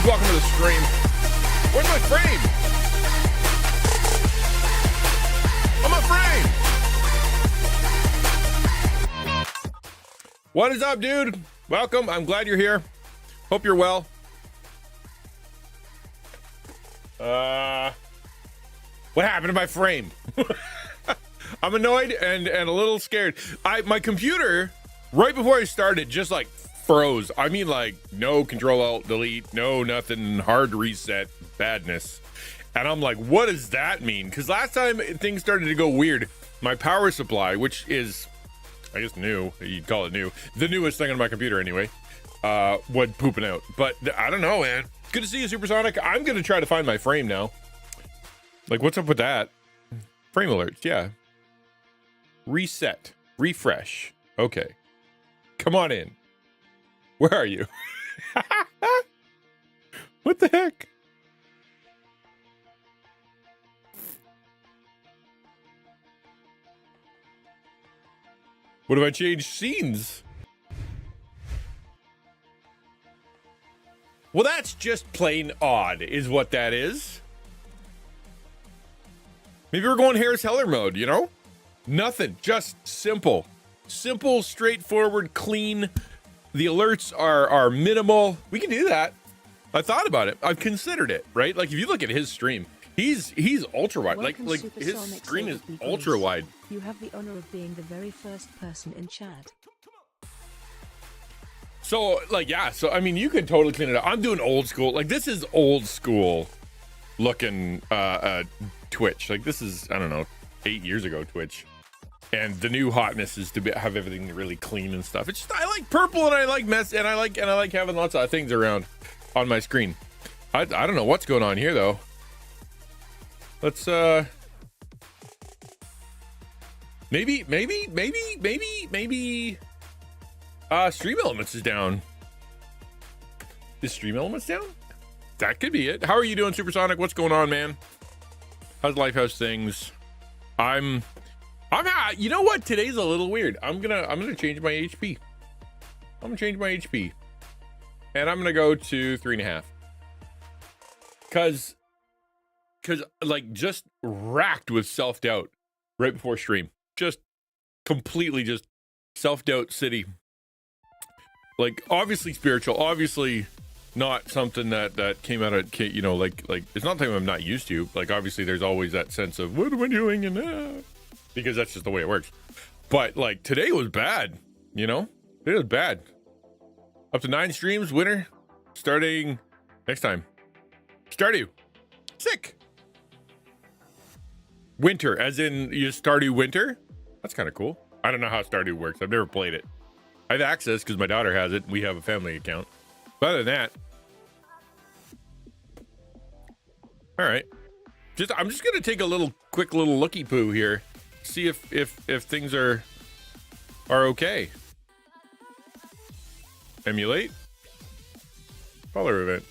Welcome to the stream. Where's my frame? On my frame. What is up, dude? Welcome. I'm glad you're here. Hope you're well. What happened to my frame? I'm annoyed and a little scared. My computer, right before I started, just like froze. I mean, like no Control Alt Delete, no nothing, hard reset, badness. And I'm like, what does that mean? Because last time things started to go weird, my power supply, which is, I guess new, you'd call it new, the newest thing on my computer anyway, was pooping out. But I don't know, man. Good to see you, Supersonic. I'm going to try to find my frame now. Like, what's up with that? Frame alerts, yeah. Reset. Refresh. Okay. Come on in. Where are you? What the heck? What if I change scenes? Well, that's just plain odd, is what that is. Maybe we're going Harris Heller mode, you know? Nothing, just simple. Simple, straightforward, clean. The alerts are minimal. We can do that. I thought about it. I've considered it, right? Like, if you look at his stream, he's ultra wide. Like his screen is ultra wide. You have the honor of being the very first person in chat. So, like, yeah. So, I mean, you can totally clean it up. I'm doing old school. Like, this is old school looking Twitch. Like, this is, I don't know, 8 years ago Twitch. And the new hotness is to have everything really clean and stuff. It's just, I like purple and I like mess and I like having lots of things around on my screen. I don't know what's going on here though. Let's maybe Stream Elements is down. Is Stream Elements down? That could be it. How are you doing, Supersonic? What's going on, man? How's life? How's things? I'm you know what? Today's a little weird. I'm gonna change my HP. I'm gonna change my HP. And I'm gonna go to 3.5. Cause like just racked with self-doubt right before stream. Just completely just self-doubt city. Like obviously spiritual, obviously not something that came out of, you know, like it's not something I'm not used to. Like obviously there's always that sense of what am I doing and because that's just the way it works. But like today was bad, you know? It was bad. Up to 9 streams, winner, starting next time. Stardew. Sick. Winter, as in you Stardew Winter? That's kind of cool. I don't know how Stardew works. I've never played it. I have access because my daughter has it. We have a family account. But other than that, all right. I'm just gonna take a quick little looky poo here. See if things are okay. Emulate. Follower event.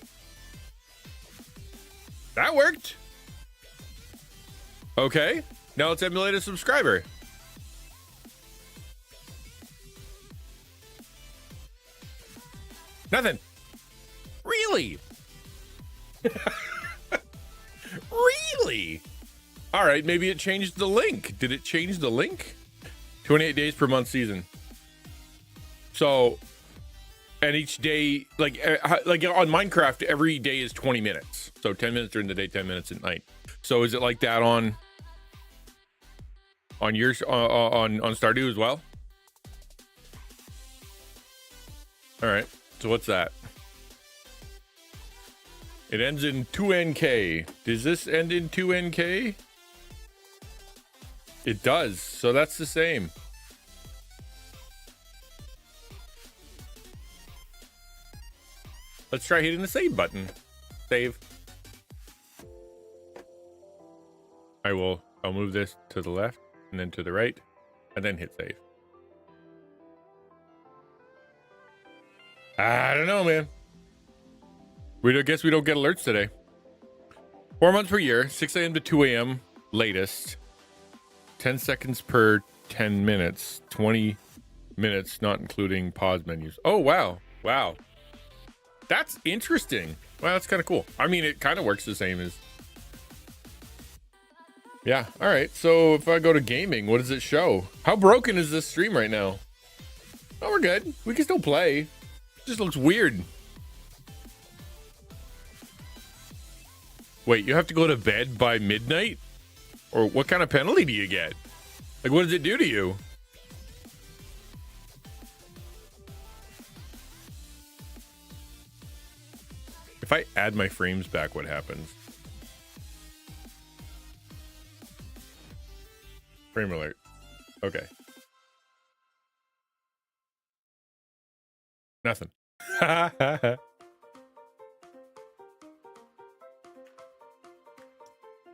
That worked. Okay. Now let's emulate a subscriber. Nothing. Really? Really? All right, maybe it changed the link. Did it change the link? 28 days per month season. So, and each day, like on Minecraft, every day is 20 minutes. So 10 minutes during the day, 10 minutes at night. So is it like that on yours, on Stardew as well? All right. So what's that? It ends in 2NK. Does this end in 2NK? It does. So that's the same. Let's try hitting the save button. Save. I'll move this to the left and then to the right and then hit save. I don't know, man. Guess we don't get alerts today. 4 months per year, 6 a.m. to 2 a.m. latest. 10 seconds per 10 minutes. 20 minutes, not including pause menus. Oh, wow. Wow. That's interesting. Well, that's kind of cool. I mean, it kind of works the same as... Yeah, all right. So if I go to gaming, what does it show? How broken is this stream right now? Oh, we're good. We can still play. It just looks weird. Wait, you have to go to bed by midnight? Or what kind of penalty do you get? Like, what does it do to you? If I add my frames back, what happens? Frame alert. Okay. Nothing. I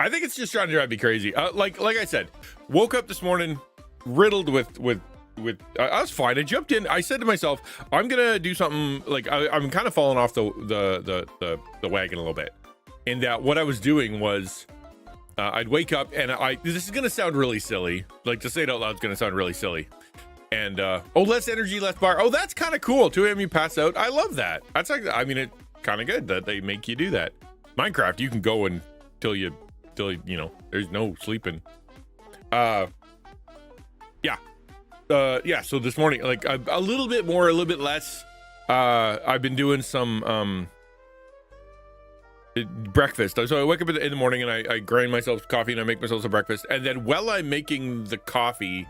think it's just trying to drive me crazy. Like I said, woke up this morning riddled with I was fine. I jumped in. I said to myself, I'm gonna do something. Like I'm kind of falling off the wagon a little bit. In that, what I was doing was, I'd wake up and this is gonna sound really silly. Like, to say it out loud is gonna sound really silly. And less energy, less bar. Oh, that's kind of cool. 2 a.m. you pass out. I love that. That's like, I mean, it's kind of good that they make you do that. Minecraft, you can go until you know there's no sleeping. So this morning, like a little bit more, a little bit less. I've been doing some breakfast. So I wake up in the morning and I grind myself coffee and I make myself some breakfast. And then while I'm making the coffee,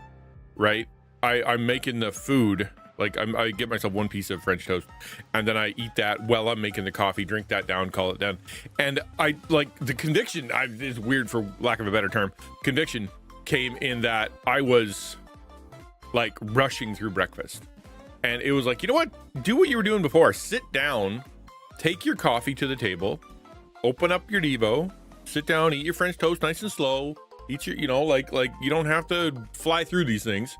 right, I'm making the food. Like I get myself 1 piece of French toast and then I eat that while I'm making the coffee, drink that down, call it done. And I like the conviction, is weird for lack of a better term. Conviction came in that I was like rushing through breakfast. And it was like, you know what? Do what you were doing before. Sit down, take your coffee to the table, open up your Devo, sit down, eat your French toast nice and slow, eat your, like you don't have to fly through these things.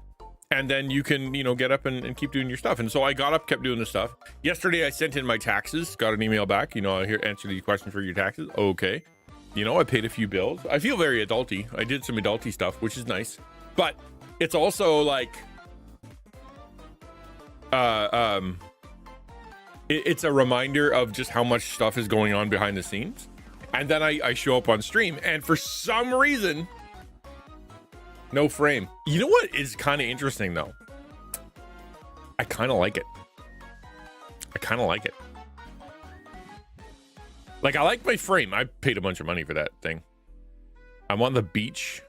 And then you can, get up and keep doing your stuff. And so I got up, kept doing the stuff. Yesterday, I sent in my taxes, got an email back, answer these questions for your taxes. Okay. I paid a few bills. I feel very adulty. I did some adulty stuff, which is nice. But it's also like, it's a reminder of just how much stuff is going on behind the scenes. And then I show up on stream and for some reason, no frame. You know what is kind of interesting though? I kind of like it. Like, I like my frame. I paid a bunch of money for that thing. I'm on the beach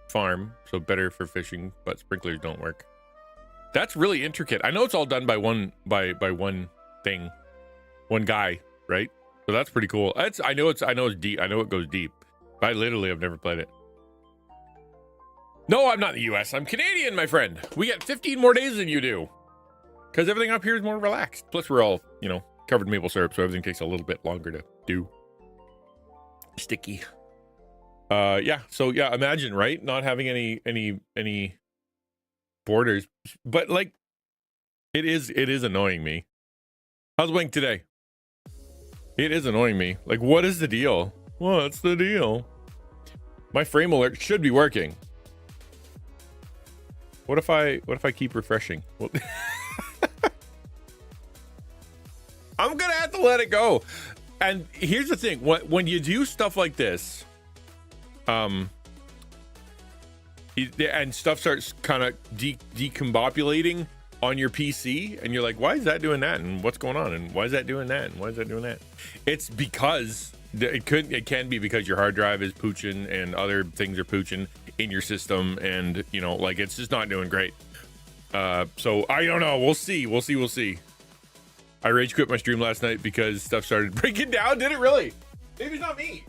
farm, so better for fishing, but sprinklers don't work. That's really intricate. I know it's all done by one thing, one guy, right? So that's pretty cool. I know it's deep. I know it goes deep. I literally have never played it. No, I'm not in the US. I'm Canadian, my friend. We got 15 more days than you do. Because everything up here is more relaxed. Plus, we're all, covered in maple syrup, so everything takes a little bit longer to do. Sticky. So imagine, right? Not having any borders. But like, it is annoying me. How's Wink today? It is annoying me. Like, what is the deal? What's the deal? My frame alert should be working. What if I keep refreshing? Well, I'm gonna have to let it go. And here's the thing: when you do stuff like this, and stuff starts kind of decombobulating on your PC, and you're like, why is that doing that? And what's going on? And why is that doing that? And why is that doing that? It's because it can be because your hard drive is pooching and other things are pooching in your system, and it's just not doing great. So I don't know. We'll see. I rage quit my stream last night because stuff started breaking down. Did it really? Maybe it's not me.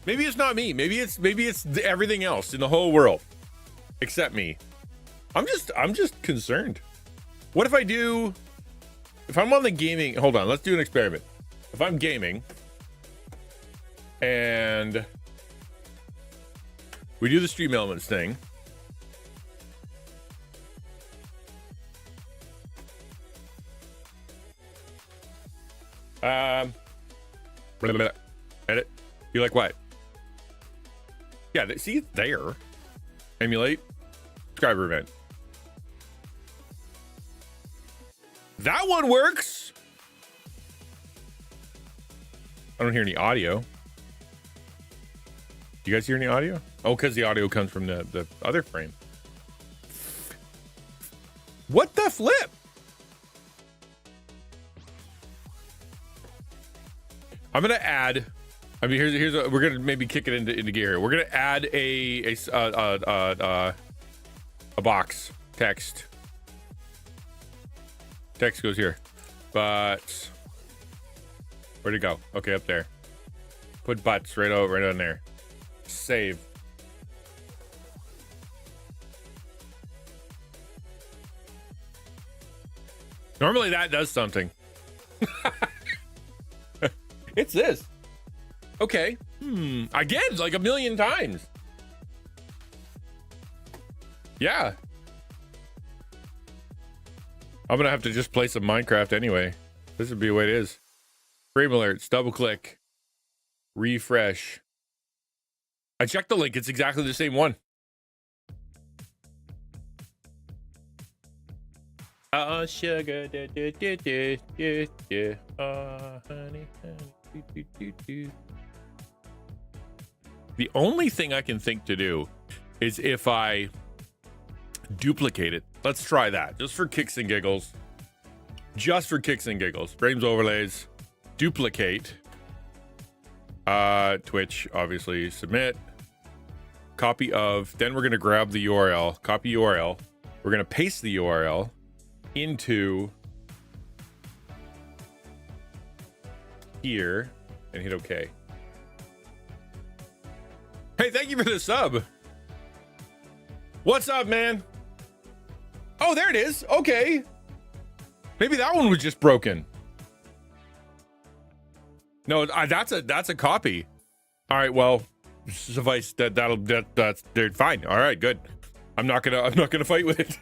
Maybe it's not me. Maybe it's everything else in the whole world except me. I'm just concerned. What if I'm on the gaming? Hold on. Let's do an experiment. If I'm gaming and we do the stream elements thing. Edit. You like what? Yeah, see it there. Emulate. Subscriber event. That one works. I don't hear any audio. Do you guys hear any audio? Oh, because the audio comes from the other frame. What the flip? I'm gonna add. I mean, here's we're gonna maybe kick it into gear here. We're gonna add a box text. Text goes here, but where'd it go? Okay, up there. Put butts right on there. Save. Normally that does something. It's this. Okay. Again, like a million times. Yeah. I'm gonna have to just play some Minecraft anyway. This would be the way it is. Frame alerts, double click, refresh. I checked the link, it's exactly the same one. Oh, sugar, oh, honey, honey. The only thing I can think to do is if I duplicate it. Let's try that, just for kicks and giggles. Just for kicks and giggles. Frames overlays, duplicate. Twitch, obviously, submit. Copy of, then we're gonna grab the URL, copy URL. We're gonna paste the URL into here and hit OK. Hey, thank you for the sub. What's up, man? Oh, there it is. Okay. Maybe that one was just broken. No, that's a copy. All right, well, suffice that's they're fine. All right, good. I'm not gonna fight with it.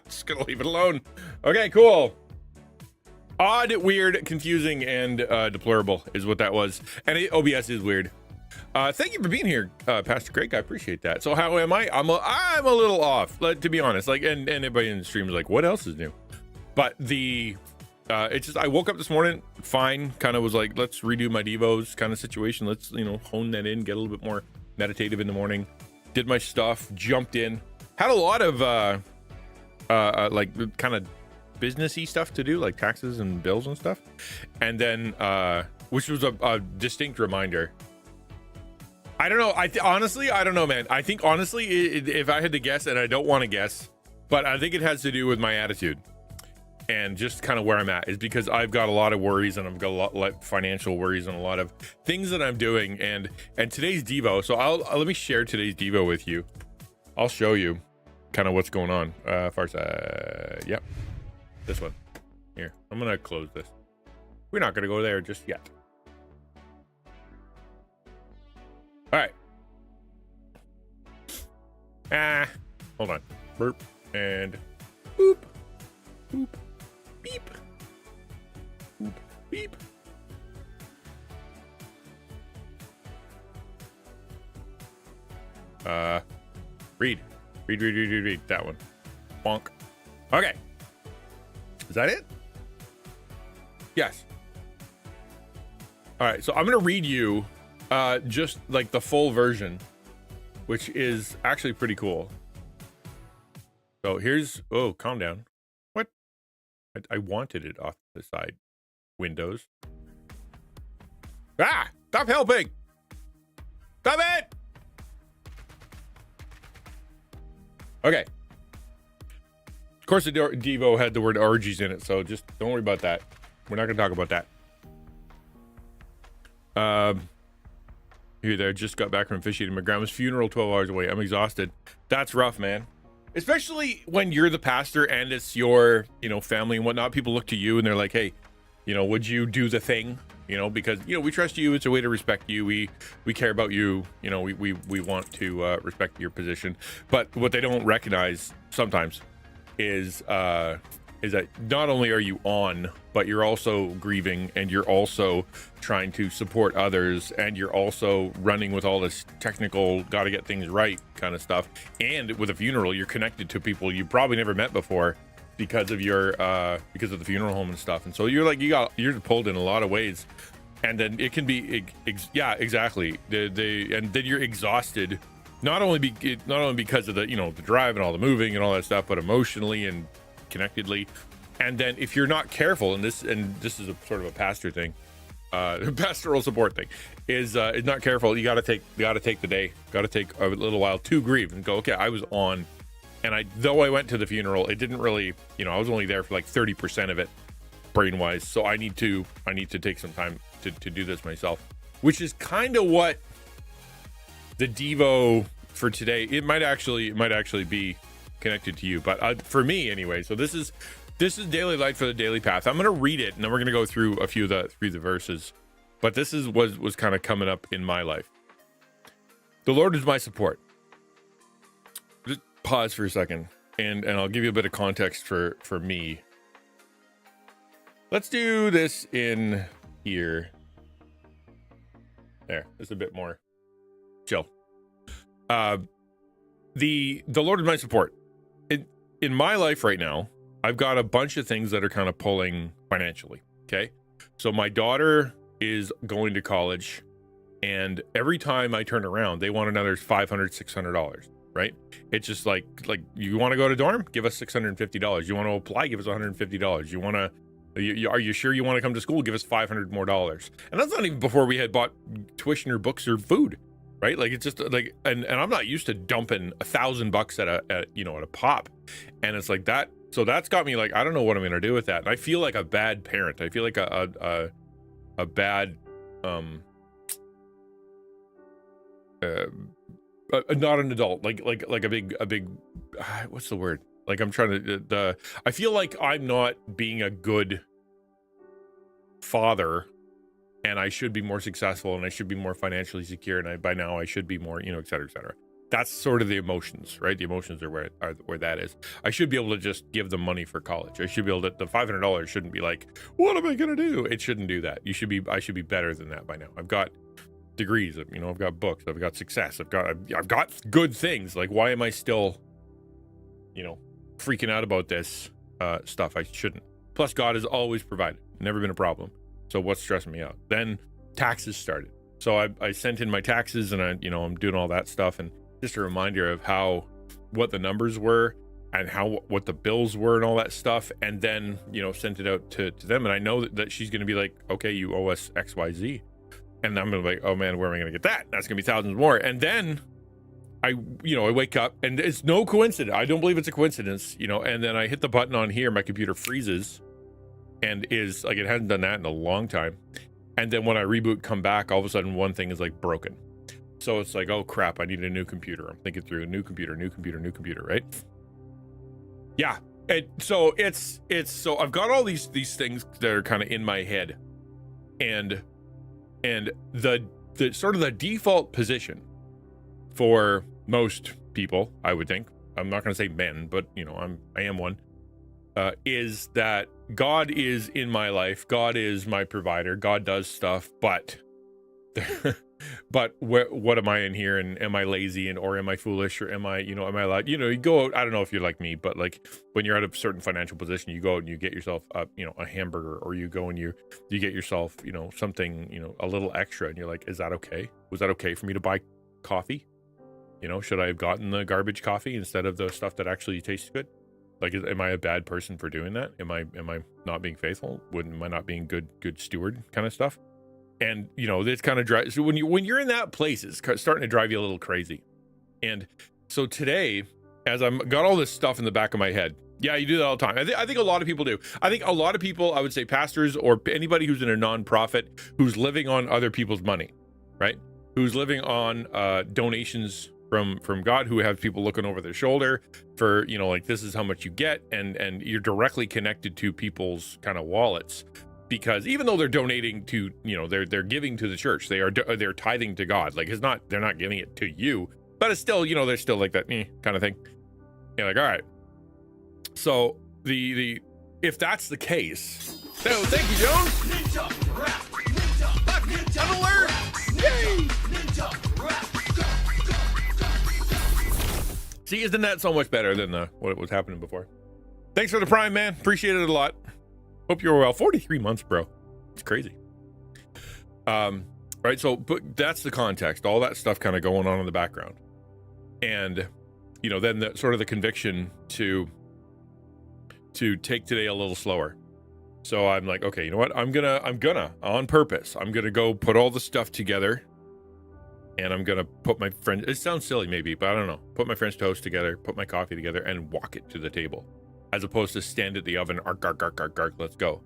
Just gonna leave it alone. Okay, cool. Odd, weird, confusing, and deplorable is what that was. And OBS is weird. Thank you for being here, Pastor Greg. I appreciate that. So how am I? I'm a little off, to be honest. Like, and anybody in the stream is like, what else is new? But it's just I woke up this morning fine. Kind of was like, let's redo my devos kind of situation. Let's hone that in, get a little bit more meditative in the morning. Did my stuff, jumped in, had a lot of like kind of businessy stuff to do, like taxes and bills and stuff, and then which was a distinct reminder. I don't know. Honestly, I don't know, man. I think honestly, if I had to guess, and I don't want to guess, but I think it has to do with my attitude and just kind of where I'm at, is because I've got a lot of worries, and I've got a lot like financial worries and a lot of things that I'm doing. And today's Devo. So let me share today's Devo with you. I'll show you kind of what's going on. Far side. Yep. This one. Here. I'm gonna close this. We're not gonna go there just yet. All right. Hold on. Burp and boop, boop, beep, boop, beep. Read. That one. Bonk. Okay. Is that it? Yes. All right. So I'm gonna read you just like the full version, which is actually pretty cool. So here's, oh, calm down. What? I wanted it off the side. Windows. Ah, stop helping. Stop it. Okay. Of course, the Devo had the word orgies in it, so just don't worry about that. We're not going to talk about that. Here, there. Just got back from officiating my grandma's funeral 12 hours away. I'm exhausted. That's rough, man. Especially when you're the pastor and it's your, family and whatnot. People look to you and they're like, hey, would you do the thing? Because, we trust you. It's a way to respect you. We care about you. We want to respect your position. But what they don't recognize sometimes is that not only are you on, but you're also grieving, and you're also trying to support others, and you're also running with all this technical, got to get things right kind of stuff. And with a funeral, you're connected to people you probably never met before because of your because of the funeral home and stuff. And so you're pulled in a lot of ways, and then it can be exactly. And then you're exhausted, not only because of the the drive and all the moving and all that stuff, but emotionally and connectedly. And then if you're not careful, and this is a sort of a pastor thing, pastoral support thing, is not careful, you got to take the day, got to take a little while to grieve and go, okay, I was on, and though I went to the funeral, it didn't really, I was only there for like 30% of it brain wise, so I need to take some time to do this myself, which is kind of what the Devo for today, it might actually be connected to you, but for me anyway. So this is This is Daily Light for the Daily Path. I'm going to read it, and then we're going to go through a few of the verses. But this is was kind of coming up in my life. The Lord is my support. Just pause for a second, and I'll give you a bit of context for me. Let's do this in here. There, it's a bit more chill. The Lord is my support. In my life right now, I've got a bunch of things that are kind of pulling financially. Okay, so my daughter is going to college, and every time I turn around, they want another $500, $600. Right? It's just like you want to go to dorm? Give us $650. You want to apply? Give us $150. You want to? Are you sure you want to come to school? Give us $500 more. And that's not even before we had bought tuition or books or food, right? Like, it's just like, and I'm not used to dumping $1,000 at a pop, and it's like that. So that's got me like, I don't know what I'm gonna do with that. And I feel like a bad parent. I feel like a bad not an adult, like a big what's the word? Like, I'm trying to I feel like I'm not being a good father, and I should be more successful, and I should be more financially secure, and by now I should be more, et cetera, et cetera. That's sort of the emotions, right? The emotions are where that is. I should be able to just give them money for college. I should be able to, the $500 shouldn't be like, what am I going to do? It shouldn't do that. I should be better than that by now. I've got degrees, I've got books, I've got success, I've got good things. Like, why am I still, freaking out about this stuff? I shouldn't. Plus, God has always provided, never been a problem. So what's stressing me out? Then taxes started. So I sent in my taxes, and I'm doing all that stuff, and just a reminder of what the numbers were and what the bills were and all that stuff, and then sent it out to them. And I know that she's going to be like, okay, you owe us XYZ, and I'm going to be like, oh man, where am I going to get that? That's going to be thousands more. And then I wake up, and it's no coincidence. I don't believe it's a coincidence, and then I hit the button on here, my computer freezes, and is like, it hasn't done that in a long time. And then when I reboot, come back, all of a sudden one thing is like broken. So it's like, oh crap, I need a new computer. I'm thinking through a new computer, right? Yeah. And so so I've got all these things that are kind of in my head, and the sort of the default position for most people, I would think, I'm not going to say men, but I am one, is that God is in my life. God is my provider. God does stuff, but what am I in here? And am I lazy, or am I foolish, or am I allowed, you go out, I don't know if you're like me, but like when you're at a certain financial position, you go out and you get yourself a hamburger, or you go and you get yourself, something, a little extra, and you're like, is that okay? Was that okay for me to buy coffee? Should I have gotten the garbage coffee instead of the stuff that actually tastes good? Like, am I a bad person for doing that? Am I not being faithful? Am I not being good steward kind of stuff? And this kind of drives. So when you're in that place, it's starting to drive you a little crazy. And so today, as I've got all this stuff in the back of my head, yeah, you do that all the time. I think a lot of people do. I think a lot of people, I would say pastors or anybody who's in a nonprofit, who's living on other people's money, right? Who's living on donations from God, who have people looking over their shoulder for, like, this is how much you get, and you're directly connected to people's kind of wallets, because even though they're donating to, they're giving to the church, they're tithing to God. Like, they're not giving it to you, but it's still, they're still like that kind of thing. You're like, all right. So if that's the case, so thank you, Jones. Ninja rap, ninja alert. Yay! Ninja rap. See, isn't that so much better than what was happening before? Thanks for the Prime, man. Appreciate it a lot. Hope you're well. 43 months, bro. It's crazy. Right. So, but that's the context. All that stuff kind of going on in the background, and then the sort of the conviction to take today a little slower. So I'm like, okay, you know what? I'm gonna on purpose. I'm gonna go put all the stuff together. And I'm going to put my friend, it sounds silly maybe, but I don't know. Put my French toast together, put my coffee together, and walk it to the table. As opposed to stand at the oven, ark, let's go.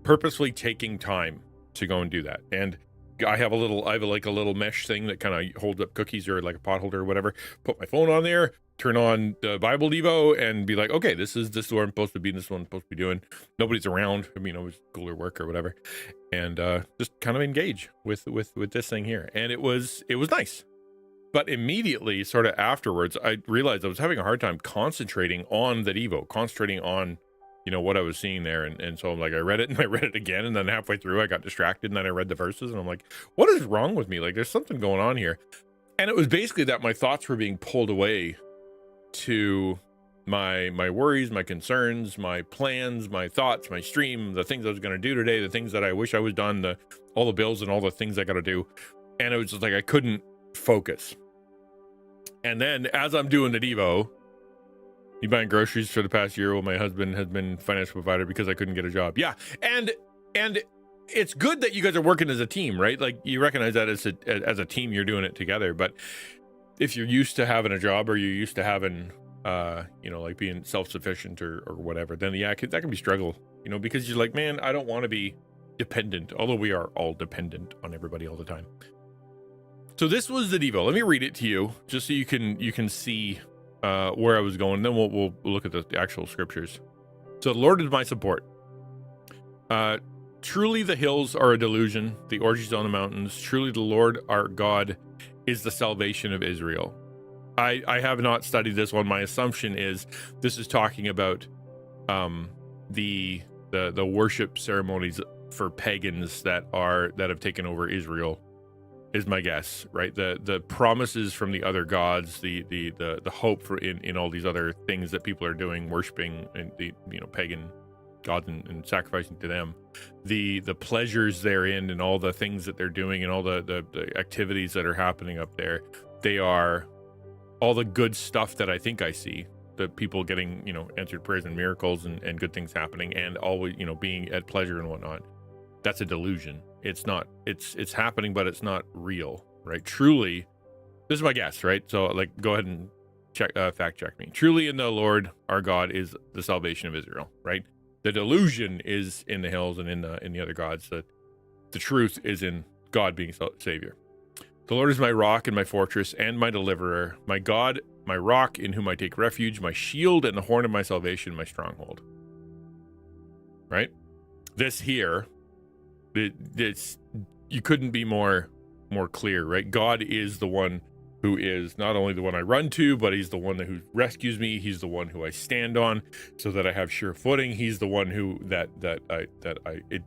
Purposefully taking time to go and do that. And I have like a little mesh thing that kind of holds up cookies or like a pot holder or whatever. Put my phone on there, turn on the Bible Devo, and be like, okay, this is what I'm supposed to be. This is what I'm supposed to be doing. Nobody's around. I mean, I was school or work or whatever, and just kind of engage with this thing here. And it was nice. But immediately, sort of afterwards, I realized I was having a hard time concentrating on the Devo, concentrating on, what I was seeing there. And so I'm like, I read it and I read it again. And then halfway through, I got distracted and then I read the verses and I'm like, what is wrong with me? Like, there's something going on here. And it was basically that my thoughts were being pulled away to my worries, my concerns, my plans, my thoughts, my stream, the things I was going to do today, the things that I wish I was done, all the bills and all the things I got to do. And it was just like, I couldn't focus. And then as I'm doing the Devo, you buying groceries for the past year while my husband has been financial provider because I couldn't get a job. Yeah. And it's good that you guys are working as a team, right? Like, you recognize that as a team, you're doing it together. But if you're used to having a job or you're used to having, like being self-sufficient or whatever, then that can be struggle, because you're like, man, I don't want to be dependent, although we are all dependent on everybody all the time. So this was the Devo. Let me read it to you just so you can see where I was going. Then we'll look at the actual scriptures. So the Lord is my support. Truly the hills are a delusion, the orgies on the mountains. Truly the Lord our God is the salvation of Israel. I have not studied this one. My assumption is this is talking about the worship ceremonies for pagans that have taken over Israel, is my guess, right? The promises from the other gods, the hope for in all these other things that people are doing, worshiping and the pagan gods and sacrificing to them, the pleasures therein and all the things that they're doing and all the activities that are happening up there. They are all the good stuff that I think I see, the people getting answered prayers and miracles and good things happening and always being at pleasure and whatnot. That's a delusion. It's not, it's happening, but it's not real, right? Truly, this is my guess, right? So like, go ahead and fact check me. Truly in the Lord our God is the salvation of Israel, right? The delusion is in the hills and in the other gods. The truth is in God being Savior. The Lord is my rock and my fortress and my deliverer, my God, my rock in whom I take refuge, my shield and the horn of my salvation, my stronghold. Right? This here, it's you couldn't be more clear, right? God is the one who is not only the one I run to, but he's the one who rescues me. He's the one who I stand on so that I have sure footing. He's the one who it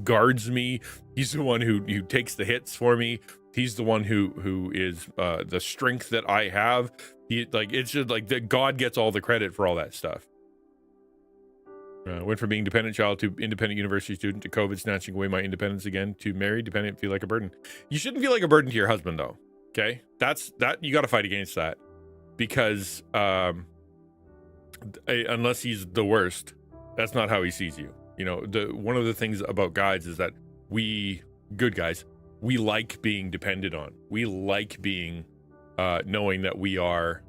guards me. He's the one who takes the hits for me. He's the one who is the strength that I have. It's just like that. God gets all the credit for all that stuff. Went from being dependent child to independent university student to COVID snatching away my independence again to married dependent, feel like a burden. You shouldn't feel like a burden to your husband though. Okay, that you got to fight against that, because unless he's the worst, that's not how he sees you. One of the things about guys is that we good guys, we like being depended on. We like being knowing that we are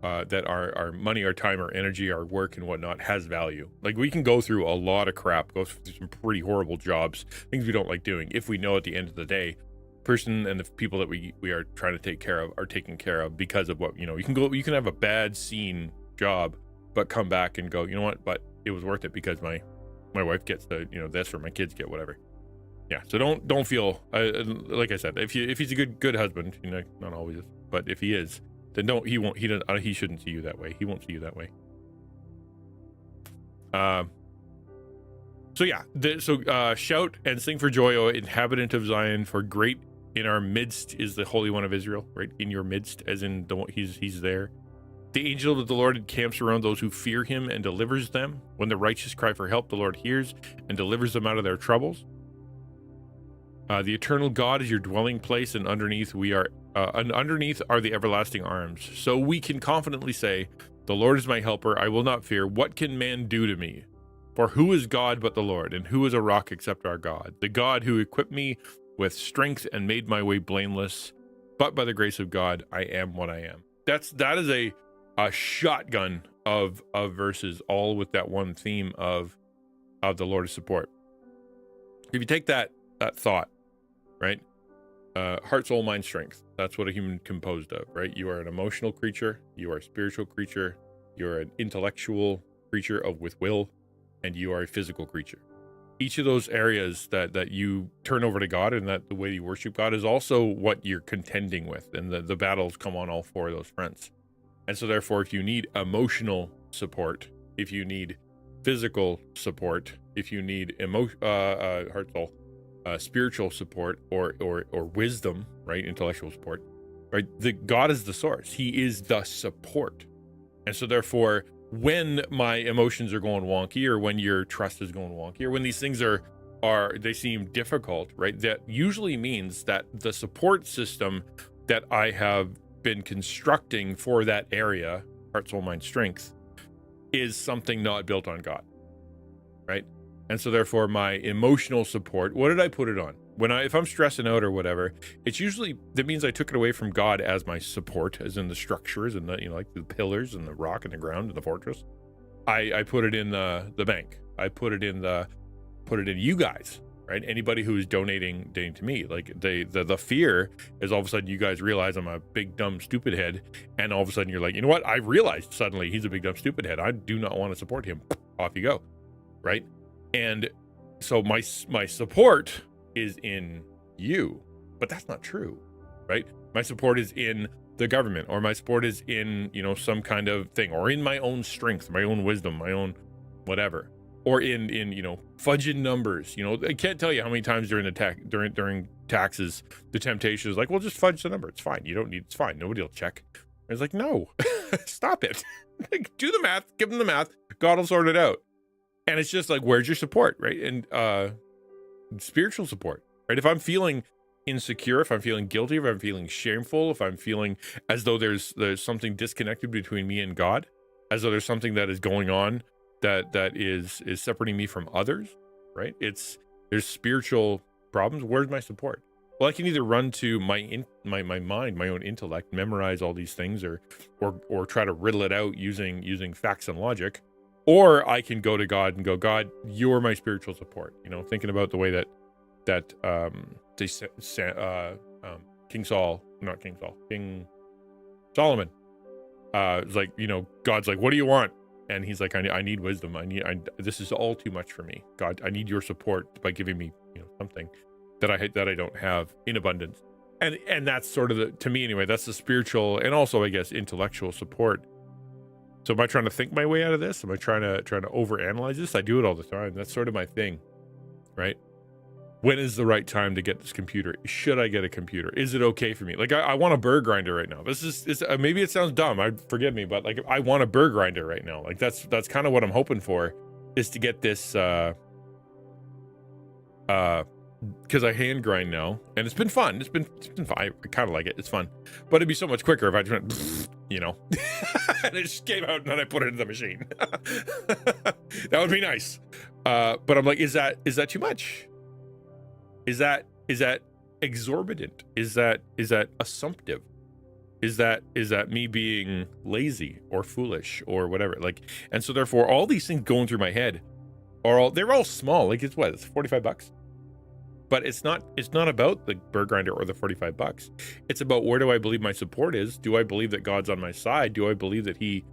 that our money, our time, our energy, our work and whatnot has value. Like, we can go through a lot of crap, go through some pretty horrible jobs, things we don't like doing, if we know at the end of the day person and the people that we are trying to take care of are taken care of because of what you can have a bad scene job but come back and go, you know what, but it was worth it because my wife gets the this, or my kids get whatever. Yeah, so don't feel like I said, if he's a good husband, not always, but if he is, then he shouldn't see you that way. He won't see you that way. Shout and sing for joy, O inhabitant of Zion, for great in our midst is the Holy One of Israel, right? In your midst, as in he's there. The angel of the Lord encamps around those who fear him and delivers them. When the righteous cry for help, the Lord hears and delivers them out of their troubles. The eternal God is your dwelling place, and underneath are the everlasting arms. So we can confidently say, the Lord is my helper, I will not fear. What can man do to me? For who is God but the Lord, and who is a rock except our God? The God who equipped me with strength and made my way blameless, but by the grace of God, I am what I am. That is a shotgun of verses, all with that one theme of the Lord's support. If you take that thought, right? heart, soul, mind, strength. That's what a human composed of, right? You are an emotional creature, you are a spiritual creature, you're an intellectual creature with will, and you are a physical creature. Each of those areas that you turn over to God and that the way you worship God is also what you're contending with, and the battles come on all four of those fronts. And so therefore, if you need emotional support, if you need physical support, if you need heart, soul, spiritual support, or wisdom, right, intellectual support, right, God is the source. He is the support. And so therefore, when my emotions are going wonky, or when your trust is going wonky, or when these things they seem difficult, right, that usually means that the support system that I have been constructing for that area, heart, soul, mind, strength, is something not built on God, right? And so therefore, my emotional support, what did I put it on? If I'm stressing out or whatever, that means I took it away from God as my support, as in the structures and the, like the pillars and the rock and the ground and the fortress. I put it in the bank. I put it in you guys, right? Anybody who is donating to me, like the fear is all of a sudden you guys realize I'm a big dumb stupid head, and all of a sudden you're like, you know what? I realized suddenly he's a big dumb stupid head. I do not want to support him. Off you go, right? And so my support is in you, but that's not true, right? My support is in the government, or my support is in, some kind of thing, or in my own strength, my own wisdom, my own whatever, or in fudging numbers. I can't tell you how many times during taxes, the temptation is like, well, just fudge the number. It's fine. It's fine. Nobody will check. I was like, no, stop it. Do the math, give them the math. God will sort it out. And it's just like, where's your support, right? And spiritual support, right? If I'm feeling insecure, if I'm feeling guilty, if I'm feeling shameful, if I'm feeling as though there's something disconnected between me and God, as though there's something that is going on that is separating me from others, right? There's spiritual problems. Where's my support? Well, I can either run to my mind, my own intellect, memorize all these things, or try to riddle it out using facts and logic. Or I can go to God and go, God, you're my spiritual support. Thinking about the way that King Solomon, is like, God's like, what do you want? And he's like, I need wisdom. This is all too much for me. God, I need your support by giving me, something that I don't have in abundance. And that's sort of to me anyway, that's the spiritual and also, I guess, intellectual support. So am I trying to think my way out of this? Am I trying to overanalyze this? I do it all the time. That's sort of my thing, right? When is the right time to get this computer? Should I get a computer? Is it okay for me? Like, I want a burr grinder right now. This is maybe it sounds dumb. Forgive me, but like, I want a burr grinder right now. Like, that's kind of what I'm hoping for, is to get this, because I hand grind now, and it's been fun. It's been fun. I kind of like it. It's fun, but it'd be so much quicker if I just went, and it just came out and then I put it in the machine. That would be nice. But I'm like, is that too much? Is that exorbitant? Is that assumptive? Is that me being lazy or foolish or whatever? Like, and so therefore all these things going through my head they're all small. Like, it's $45. But it's not about the burr grinder or the $45. It's about, where do I believe my support is? Do I believe that God's on my side? Do I believe that he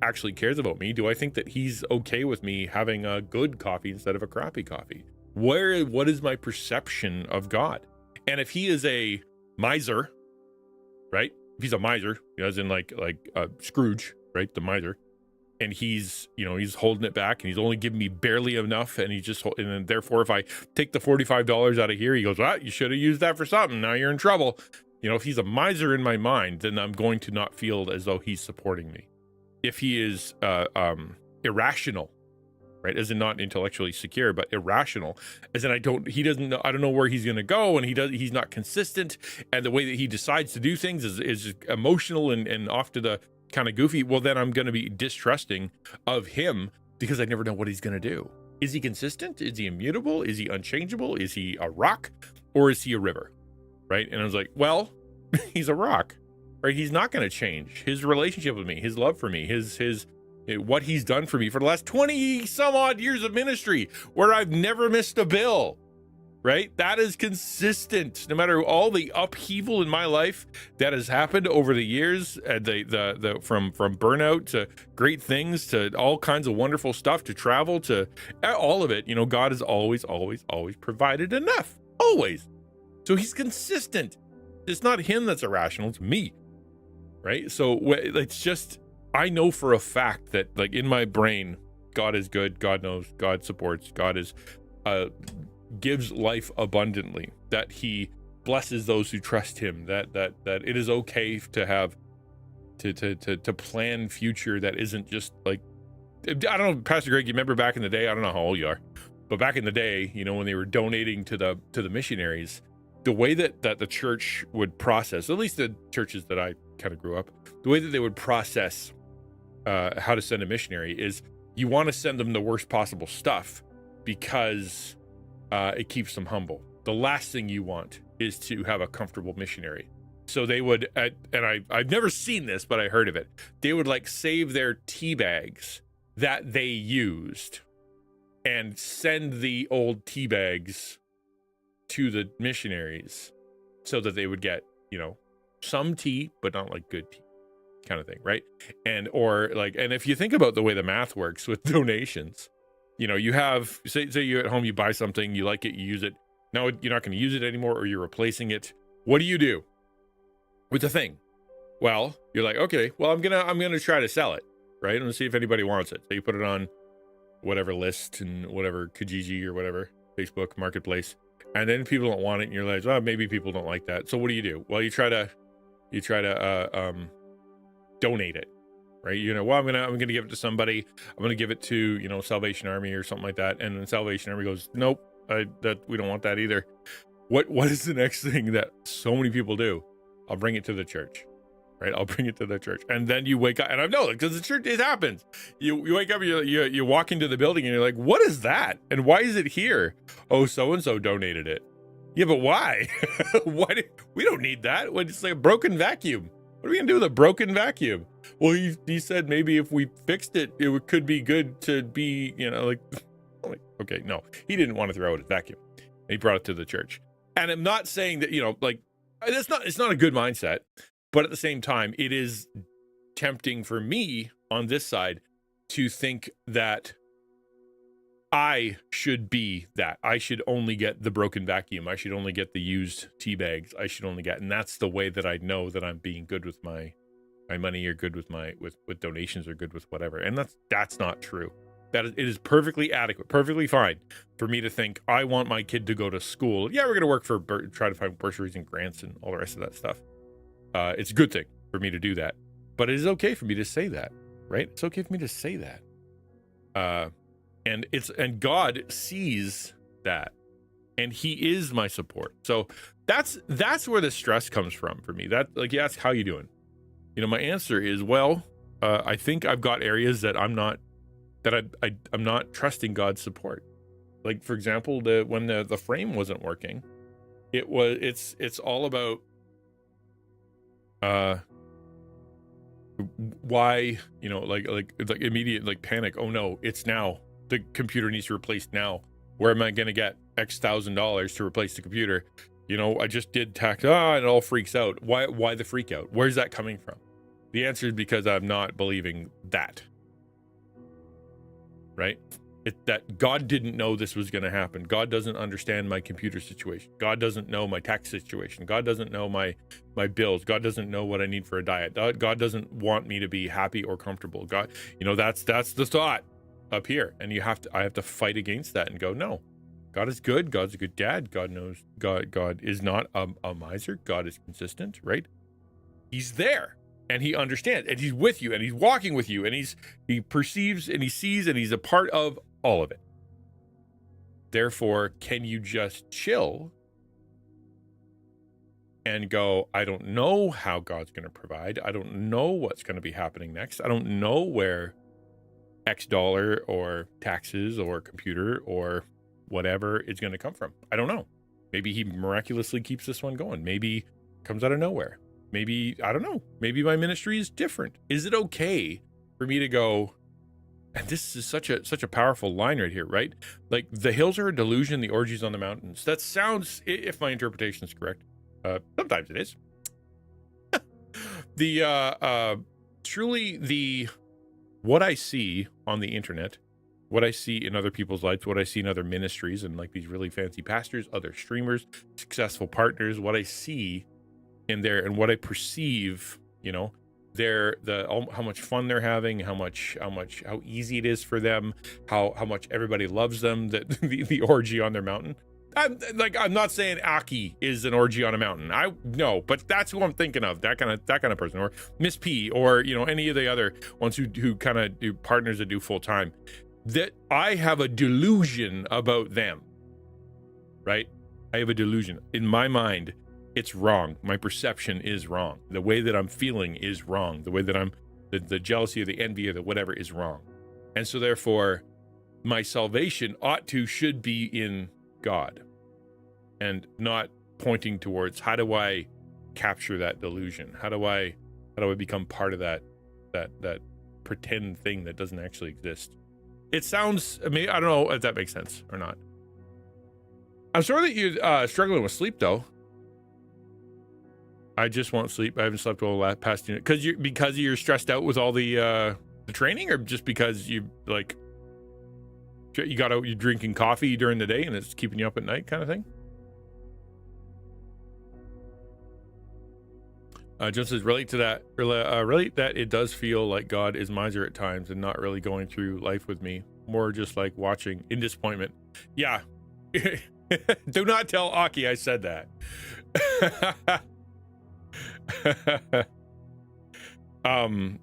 actually cares about me? Do I think that he's okay with me having a good coffee instead of a crappy coffee? What is my perception of God? And if he is a miser, right? If he's a miser, as in like Scrooge, right? The miser. And he's holding it back, and he's only giving me barely enough, and and then therefore if I take the $45 out of here, he goes, you should have used that for something. Now you're in trouble. If he's a miser in my mind, then I'm going to not feel as though he's supporting me. If he is irrational, right, as in not intellectually secure, but irrational, as in I don't know where he's going to go, and he's not consistent, and the way that he decides to do things is emotional and off to the kind of goofy, well, then I'm going to be distrusting of him, because I never know what he's going to do. Is he consistent? Is he immutable? Is he unchangeable? Is he a rock, or is he a river? Right? And I was like, well, he's a rock, right? He's not going to change. His relationship with me, his love for me, his what he's done for me for the last 20 some odd years of ministry, where I've never missed a bill, right? That is consistent. No matter all the upheaval in my life that has happened over the years, from burnout to great things to all kinds of wonderful stuff to travel to all of it, God has always provided enough. Always. So he's consistent. It's not him that's irrational, it's me. Right? So it's just, I know for a fact that, like, in my brain, God is good, God knows, God supports, God is gives life abundantly, that he blesses those who trust him, that it is okay to have to plan future that isn't just like, I don't know, Pastor Greg, you remember back in the day, I don't know how old you are, but back in the day, when they were donating to the missionaries, the way that the church would process, at least the churches that I kind of grew up, the way that they would process how to send a missionary is, you want to send them the worst possible stuff because it keeps them humble. The last thing you want is to have a comfortable missionary. So they would, and I've never seen this, but I heard of it. They would like save their tea bags that they used and send the old tea bags to the missionaries so that they would get, some tea, but not like good tea kind of thing. Right. And if you think about the way the math works with donations, you have, say you're at home, you buy something, you like it, you use it. Now you're not going to use it anymore, or you're replacing it. What do you do with the thing? Well, you're like, okay, well, I'm gonna try to sell it, right? I'm gonna see if anybody wants it. So you put it on whatever list and whatever Kijiji or whatever Facebook Marketplace, and then people don't want it, and you're like, well, maybe people don't like that. So what do? Well, you try to donate it. Right, well, I'm gonna give it to somebody. I'm gonna give it to Salvation Army or something like that, and then Salvation Army goes, nope, that we don't want that either. What is the next thing that so many people do? I'll bring it to the church, right? I'll bring it to the church, and then you wake up, and I know, because the church, it happens. You wake up, you walk into the building, and you're like, what is that? And why is it here? Oh, so and so donated it. Yeah, but why? Why? We don't need that. It's like a broken vacuum. What are we gonna do with a broken vacuum? Well, he said maybe if we fixed it, it could be good to be, like, okay, no, he didn't want to throw out his vacuum. He brought it to the church. And I'm not saying that, it's not a good mindset, but at the same time, it is tempting for me on this side to think that I should be that. I should only get the broken vacuum. I should only get the used tea bags. I should only get, and that's the way that I know that I'm being good with my money, or good with with donations, or good with whatever. And that's not true. It is perfectly adequate, perfectly fine for me to think I want my kid to go to school. Yeah, we're going to work for, try to find bursaries and grants and all the rest of that stuff. It's a good thing for me to do that, but it is okay for me to say that, right? It's okay for me to say that. And God sees that, and he is my support. So that's where the stress comes from for me. You ask, how you doing? My answer is, well, I think I've got areas that I'm not trusting God's support. Like, for example, when the frame wasn't working, it's all about why, like immediate panic. Oh no, it's now. The computer needs to be replaced now. Where am I going to get X $1,000 to replace the computer? I just did tax. And it all freaks out. Why the freak out? Where's that coming from? The answer is because I'm not believing that. Right? That God didn't know this was going to happen. God doesn't understand my computer situation. God doesn't know my tax situation. God doesn't know my bills. God doesn't know what I need for a diet. God doesn't want me to be happy or comfortable. God, that's the thought up here, and I have to fight against that and go, no, God is good. God's a good dad. God knows. God is not a miser. God is consistent, right? He's there, and he understands, and he's with you, and he's walking with you, and he perceives, and he sees, and he's a part of all of it. Therefore, can you just chill and go, I don't know how God's going to provide. I don't know what's going to be happening next. I don't know where X dollar or taxes or computer or whatever is going to come from. I don't know. Maybe he miraculously keeps this one going. Maybe it comes out of nowhere. Maybe, I don't know. Maybe my ministry is different. Is it okay for me to go, and this is such a powerful line right here, right? Like, the hills are a delusion, the orgies on the mountains. That sounds, if my interpretation is correct, sometimes it is. Truly what I see on the internet, what I see in other people's lives, what I see in other ministries and like these really fancy pastors, other streamers, successful partners, what I see in there and what I perceive, you know, how much fun they're having, how easy it is for them, how much everybody loves them, that the orgy on their mountain. I'm not saying Aki is an orgy on a mountain. No, but that's who I'm thinking of. That kind of person, or Miss P, or any of the other ones who kind of do partners that do full time. That I have a delusion about them, right? I have a delusion in my mind. It's wrong. My perception is wrong. The way that I'm feeling is wrong. The way that the jealousy or the envy or the whatever is wrong. And so therefore, my salvation should be in God, and not pointing towards how do I capture that delusion? How do I become part of that pretend thing that doesn't actually exist? It sounds, I don't know if that makes sense or not. I'm sorry that you're struggling with sleep though. I just won't sleep. I haven't slept all the past unit because you're stressed out with all the training, or just because you're drinking coffee during the day and it's keeping you up at night, kind of thing. Just says relate that it does feel like God is miser at times and not really going through life with me, more just like watching in disappointment. Yeah. Do not tell Aki I said that.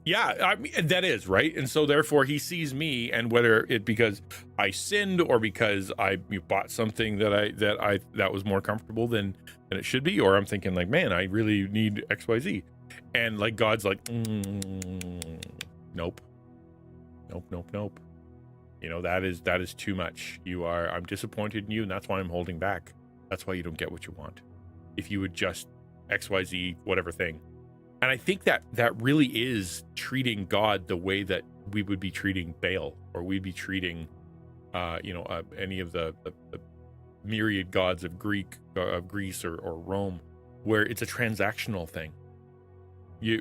Yeah, that is right. And so therefore he sees me, and whether it because I sinned or because I bought something that was more comfortable than it should be, or I'm thinking like, man, I really need XYZ, and like God's like, nope. That is too much. I'm disappointed in you, and that's why I'm holding back. That's why you don't get what you want. If you would just XYZ whatever thing. And I think that really is treating God the way that we would be treating Baal, or we'd be treating, any of the myriad gods of Greece or Rome, where it's a transactional thing.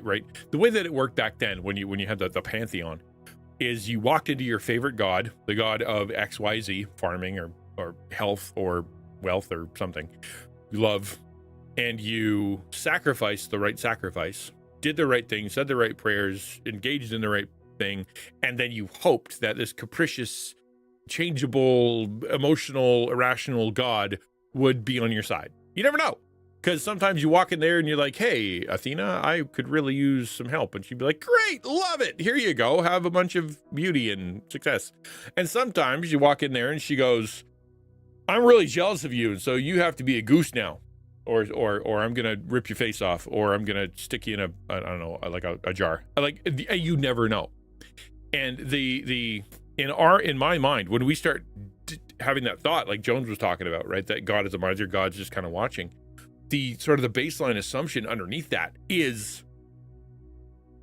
Right? The way that it worked back then, when you had the pantheon, is you walked into your favorite god, the god of XYZ, farming or health or wealth or something, love. And you sacrificed the right sacrifice, did the right thing, said the right prayers, engaged in the right thing, and then you hoped that this capricious, changeable, emotional, irrational God would be on your side. You never know, because sometimes you walk in there and you're like, hey, Athena, I could really use some help. And she'd be like, great, love it. Here you go. Have a bunch of beauty and success. And sometimes you walk in there and she goes, I'm really jealous of you, and so you have to be a goose now. Or I'm gonna rip your face off, or I'm gonna stick you in a jar. You never know. And in my mind, when we start having that thought, like Jones was talking about, right, that God is a miser, God's just kind of watching. The sort of the baseline assumption underneath that is,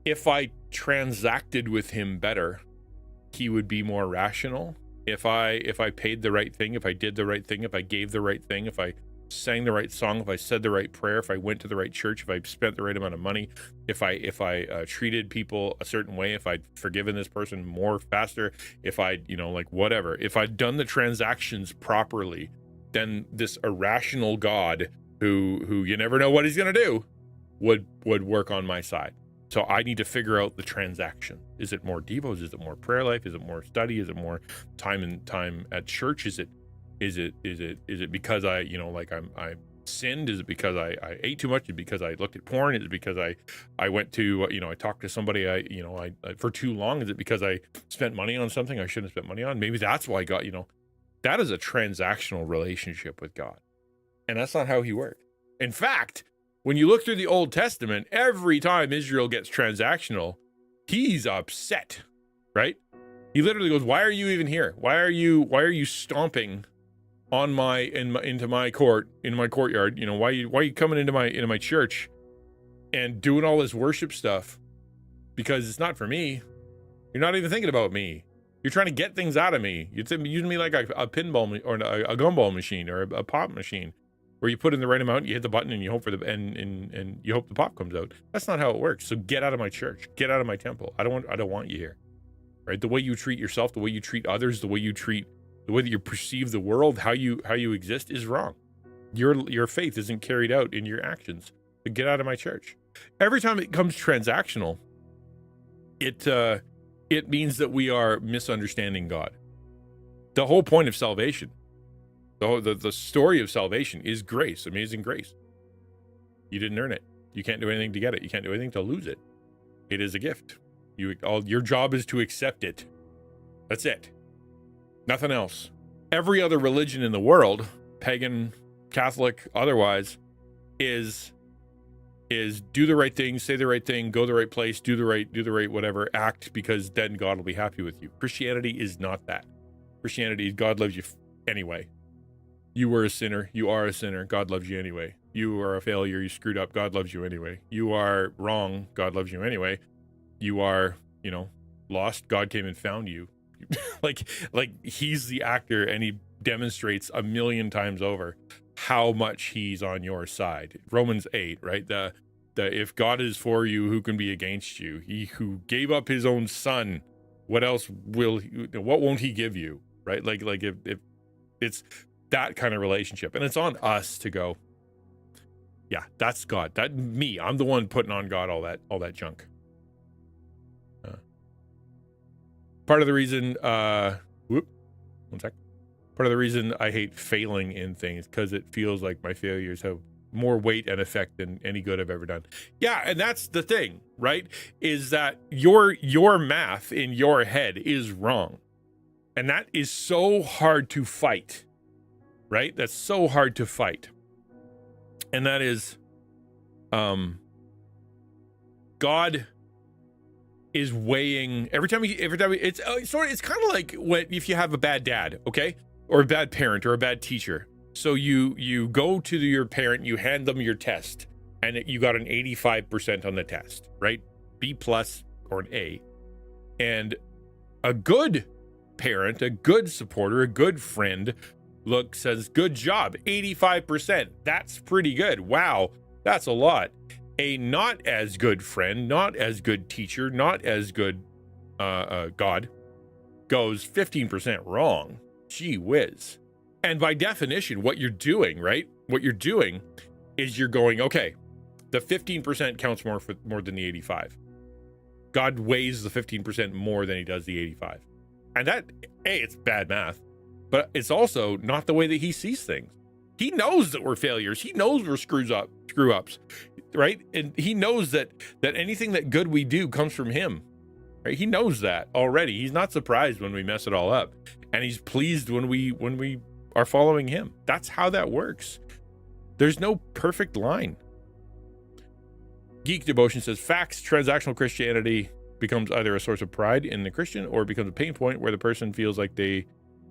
if I transacted with him better, he would be more rational. If I paid the right thing, if I did the right thing, if I gave the right thing, if I sang the right song, if I said the right prayer, if I went to the right church, if I spent the right amount of money, if I treated people a certain way, if I'd forgiven this person more faster, if I'd whatever, if I'd done the transactions properly, then this irrational God who you never know what he's gonna do would work on my side. So I need to figure out the transaction. Is it more devos? Is it more prayer life? Is it more study? Is it more time at church? Is it because I sinned? Is it because I ate too much? Is it because I looked at porn? Is it because I went to I talked to somebody I for too long? Is it because I spent money on something I shouldn't have spent money on? Maybe that's why God, that is a transactional relationship with God. And that's not how he worked. In fact, when you look through the Old Testament, every time Israel gets transactional, he's upset, right? He literally goes, why are you even here? Why are you stomping on into my courtyard? Why are you coming into my church and doing all this worship stuff? Because it's not for me. You're not even thinking about me. You're trying to get things out of me. You're using me like a pinball or a gumball machine or a pop machine, where you put in the right amount, you hit the button, and you hope for and you hope the pop comes out. That's not how it works. So get out of my church. Get out of my temple. I don't want you here. Right? The way you treat yourself, the way you treat others, the way that you perceive the world, how you exist is wrong. Your faith isn't carried out in your actions. So get out of my church. Every time it becomes transactional, it means that we are misunderstanding God. The whole point of salvation, the story of salvation is grace, amazing grace. You didn't earn it. You can't do anything to get it. You can't do anything to lose it. It is a gift. Your job is to accept it. That's it. Nothing else. Every other religion in the world, pagan, Catholic, otherwise, is do the right thing, say the right thing, go the right place, do the right whatever, act, because then God will be happy with you. Christianity is not that. Christianity is God loves you anyway. You were a sinner. You are a sinner. God loves you anyway. You are a failure. You screwed up. God loves you anyway. You are wrong. God loves you anyway. You are, lost. God came and found you. like he's the actor, and he demonstrates 1,000,000 times over how much he's on your side. Romans 8, right? The if God is for you, who can be against you? He who gave up his own son, what won't he give you? Right? Like if it's that kind of relationship, and it's on us to go, yeah, that's God. That me. I'm the one putting on God all that junk. Part of the reason, one sec. Part of the reason I hate failing in things, because it feels like my failures have more weight and effect than any good I've ever done. Yeah, and that's the thing, right? Is that your math in your head is wrong. And that is so hard to fight, right? That's so hard to fight. And that is, God is weighing every time it's kind of like if you have a bad dad, okay, or a bad parent or a bad teacher. So you go to your parent, you hand them your test, and you got an 85% on the test, right? B+ or an A. And a good parent, a good supporter, a good friend says, good job, 85%. That's pretty good. Wow, that's a lot. A not as good friend, not as good teacher, not as good God goes 15% wrong. Gee whiz. And by definition, what you're doing, right? What you're doing is you're going, okay, the 15% counts more than the 85. God weighs the 15% more than he does the 85. And that, it's bad math, but it's also not the way that he sees things. He knows that we're failures. He knows we're screw ups, right? And he knows that anything that good we do comes from him, right? He knows that already. He's not surprised when we mess it all up, and he's pleased when we are following him. That's how that works. There's no perfect line. Geek Devotion says, facts, transactional Christianity becomes either a source of pride in the Christian or becomes a pain point where the person feels like they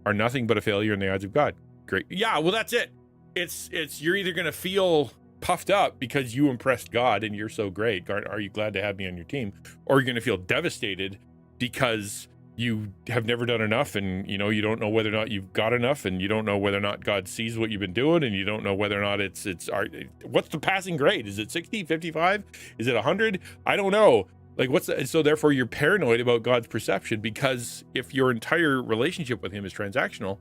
are nothing but a failure in the eyes of God. Great. Yeah, well, that's it. It's you're either going to feel puffed up because you impressed God and you're so great. Are you glad to have me on your team? Or you're going to feel devastated because you have never done enough, and you don't know whether or not you've got enough, and you don't know whether or not God sees what you've been doing, and you don't know whether or not what's the passing grade? Is it 60, 55? Is it 100? I don't know. Like, so therefore you're paranoid about God's perception, because if your entire relationship with him is transactional,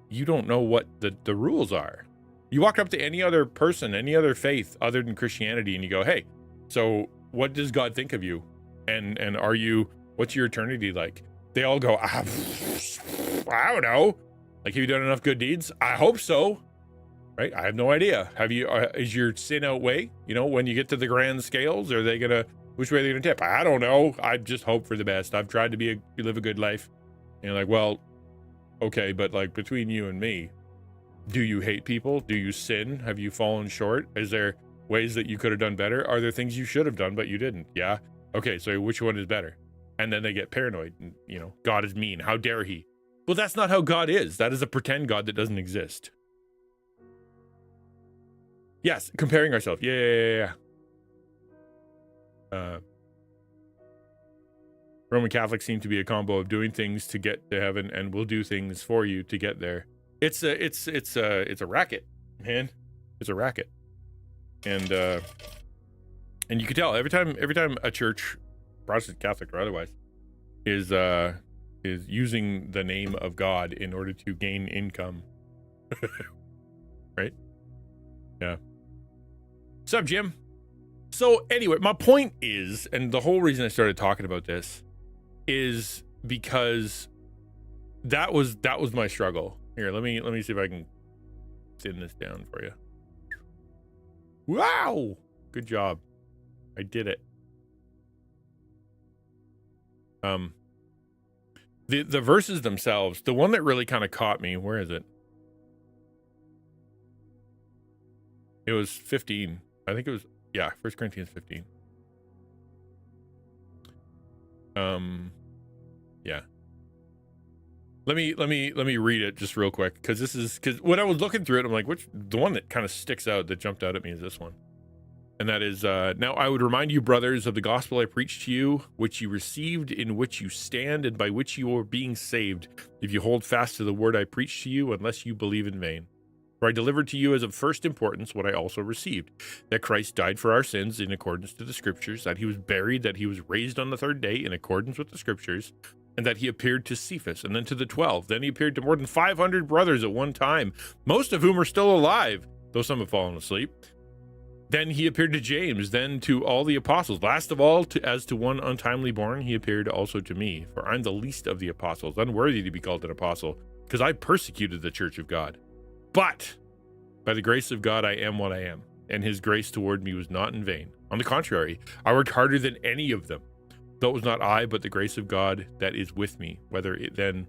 you don't know what the rules are. You walk up to any other person, any other faith other than Christianity, and you go, hey, so what does God think of you? And what's your eternity like? They all go, I don't know. Like, have you done enough good deeds? I hope so. Right? I have no idea. Is your sin outweigh? When you get to the grand scales, which way are they gonna tip? I don't know. I just hope for the best. I've tried to live a good life. And you're like, well, okay, but like, between you and me, do you hate people? Do you sin? Have you fallen short? Is there ways that you could have done better? Are there things you should have done but you didn't? Yeah. Okay, so which one is better? And then they get paranoid, and God is mean. How dare he? Well, that's not how God is. That is a pretend God that doesn't exist. Yes, comparing ourselves. Yeah. Roman Catholics seem to be a combo of doing things to get to heaven and will do things for you to get there. It's a racket, man. It's a racket. And you can tell every time a church, Protestant, Catholic, or otherwise, is using the name of God in order to gain income. Right? Yeah. What's up, Jim? So anyway, my point is, and the whole reason I started talking about this is because that was my struggle. Here, let me see if I can thin this down for you. Wow! Good job. I did it. The verses themselves, the one that really kind of caught me, where is it? It was 15. I think it was, yeah, 1 Corinthians 15. Yeah. Let me read it just real quick, because when I was looking through it, I'm like, the one that kind of sticks out, that jumped out at me, is this one. And that is, now I would remind you, brothers, of the gospel I preached to you, which you received, in which you stand, and by which you are being saved, if you hold fast to the word I preached to you, unless you believe in vain. For I delivered to you as of first importance what I also received, that Christ died for our sins in accordance to the scriptures, that he was buried, that he was raised on the third day in accordance with the scriptures, and that he appeared to Cephas, and then to the 12. Then he appeared to more than 500 brothers at one time, most of whom are still alive, though some have fallen asleep. Then he appeared to James, then to all the apostles. Last of all, as to one untimely born, he appeared also to me. For I'm the least of the apostles, unworthy to be called an apostle, because I persecuted the church of God. But by the grace of God, I am what I am, and his grace toward me was not in vain. On the contrary, I worked harder than any of them, though it was not I, but the grace of God that is with me, whether it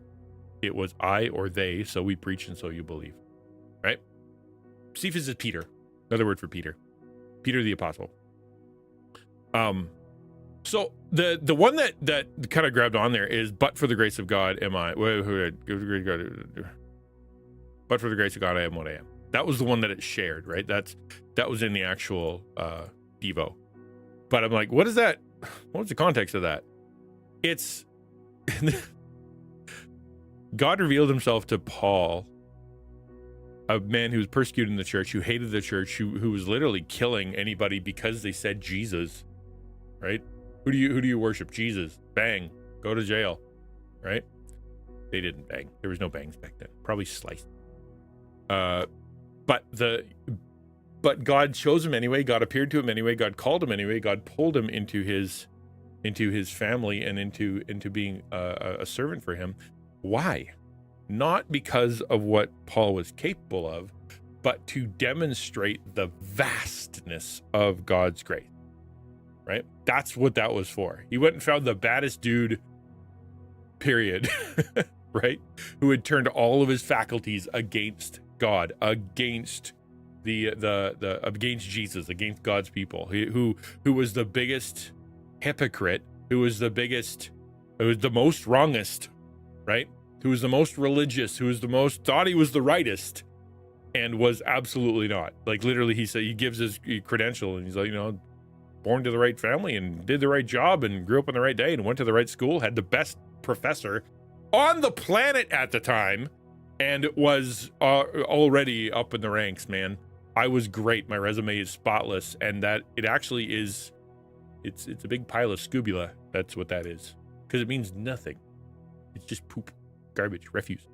was I or they, so we preach and so you believe. Right? Cephas is Peter, another word for Peter. Peter the apostle. So the one that kind of grabbed on there is, but for the grace of God am I. But for the grace of God I am what I am. That was the one that it shared, right? That was in the actual Devo. But I'm like, what is that? What was the context of that? It's God revealed himself to Paul, a man who was persecuting the church, who hated the church, who was literally killing anybody because they said Jesus, right? Who do you worship? Jesus. Bang. Go to jail, right? They didn't bang. There was no bangs back then. Probably sliced. But God chose him anyway. God appeared to him anyway. God called him anyway. God pulled him into his family and into being a servant for him. Why? Not because of what Paul was capable of, but to demonstrate the vastness of God's grace, right? That's what that was for. He went and found the baddest dude, period, right? Who had turned all of his faculties against God, against against Jesus, against God's people, who was the biggest hypocrite, who was the most wrongest, right? Who was the most religious, who was the most, thought he was the rightest, and was absolutely not. Like, literally, he gives his credential, and he's like, born to the right family, and did the right job, and grew up on the right day, and went to the right school, had the best professor on the planet at the time, and was already up in the ranks, man. I was great. My resume is spotless, and that it actually is, it's a big pile of scubula. That's what that is, because it means nothing. It's just poop. Garbage, refuse.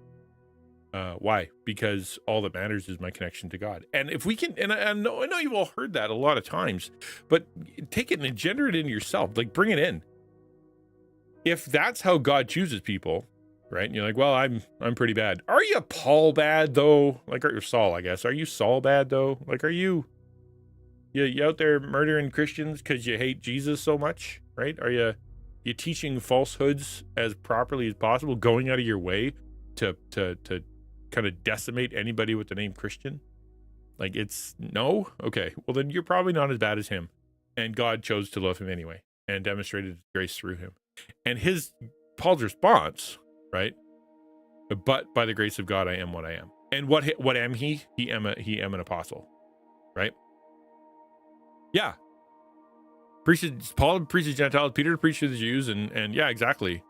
Why? Because all that matters is my connection to God. And if we can, and I know you've all heard that a lot of times, but take it and engender it into yourself. Like, bring it in. If that's how God chooses people, right? And you're like, well, I'm pretty bad. Are you Paul bad though? Like, are you Saul? I guess. Are you Saul bad though? Like, are you out there murdering Christians because you hate Jesus so much, right? Are you teaching falsehoods as properly as possible, going out of your way to kind of decimate anybody with the name Christian? Like, it's no? Okay, well then you're probably not as bad as him. And God chose to love him anyway and demonstrated his grace through him. And Paul's response, right? But by the grace of God, I am what I am. And what am he? He am an apostle, right? Yeah. Paul preached to Gentiles, Peter preached to the Jews, and yeah, exactly.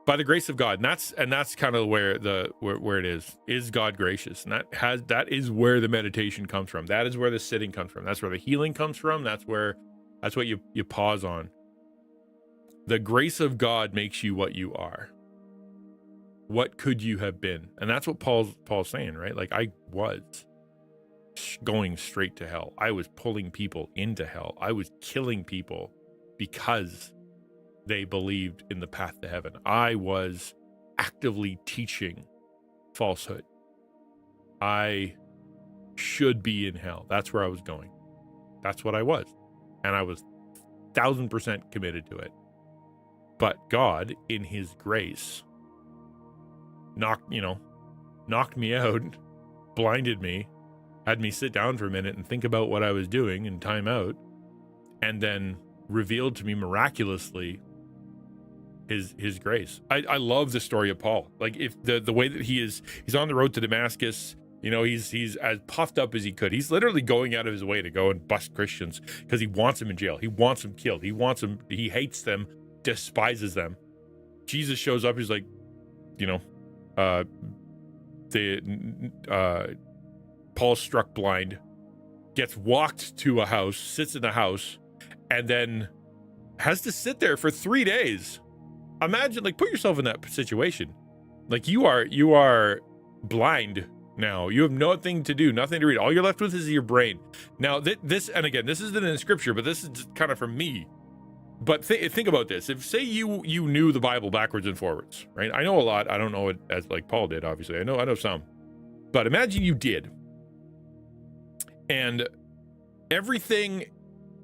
By the grace of God. And that's kind of where it is. Is God gracious? And that is where the meditation comes from. That is where the sitting comes from. That's where the healing comes from. That's what you pause on. The grace of God makes you what you are. What could you have been? And that's what Paul's saying, right? Like, I was going straight to hell. I was pulling people into hell. I was killing people because they believed in the path to heaven. I was actively teaching falsehood. I should be in hell. That's where I was going. That's what I was. And I was 1000% committed to it. But God, in his grace, knocked me out, blinded me, had me sit down for a minute and think about what I was doing and time out, and then revealed to me miraculously his grace. I love the story of Paul. Like, if the way that he's on the road to Damascus, he's as puffed up as he could. He's literally going out of his way to go and bust Christians because he wants them in jail. He wants them killed. He hates them, despises them. Jesus shows up. He's like, Paul's struck blind, gets walked to a house, sits in a house, and then has to sit there for 3 days. Imagine, like, put yourself in that situation. Like, you are blind now. You have nothing to do, nothing to read. All you're left with is your brain. Now, this isn't in scripture, but this is just kind of from me. But think about this. If, say, you knew the Bible backwards and forwards, right? I know a lot. I don't know it as like Paul did, obviously. I know some. But imagine you did. And everything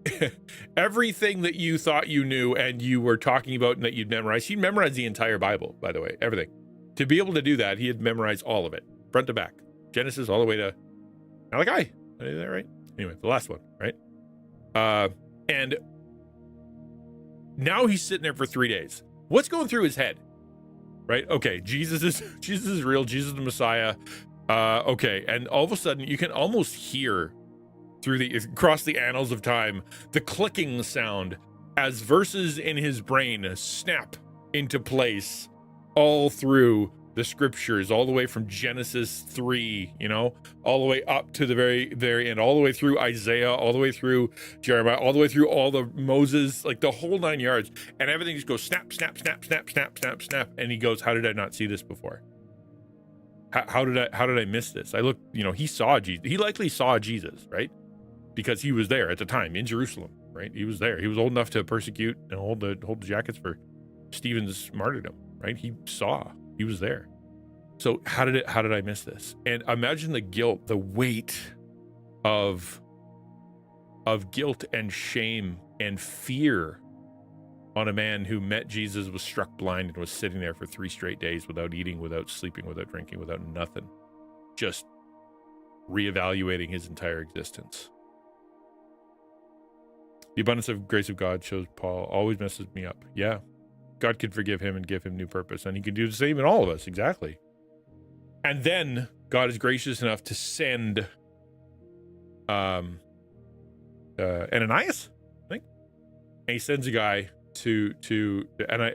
that you thought you knew and you were talking about and that you'd memorized, he memorized the entire Bible, by the way, everything. To be able to do that, he had memorized all of it, front to back. Genesis all the way to Malachi. Is that right? Anyway, the last one, right? And now he's sitting there for 3 days. What's going through his head? Right? Okay, Jesus is real. Jesus is the Messiah. Okay, and all of a sudden you can almost hear across the annals of time the clicking sound as verses in his brain snap into place all through the scriptures, all the way from Genesis 3, all the way up to the very, very end, all the way through Isaiah, all the way through Jeremiah, all the way through all the Moses, like the whole 9 yards, and everything just goes snap, snap, snap, snap, snap, snap, snap, and he goes, how did I not see this before? How did I miss this? I look, he saw Jesus. He likely saw Jesus, right? Because he was there at the time in Jerusalem, right? He was there. He was old enough to persecute and hold the jackets for Stephen's martyrdom, right? He was there. So how did I miss this? And imagine the guilt, the weight of guilt and shame and fear on a man who met Jesus, was struck blind, and was sitting there for 3 straight days without eating, without sleeping, without drinking, without nothing, just reevaluating his entire existence. The abundance of grace of God, shows Paul, always messes me up. Yeah, God could forgive him and give him new purpose, and he can do the same in all of us, exactly. And then God is gracious enough to send Ananias, I think. And he sends a guy to and I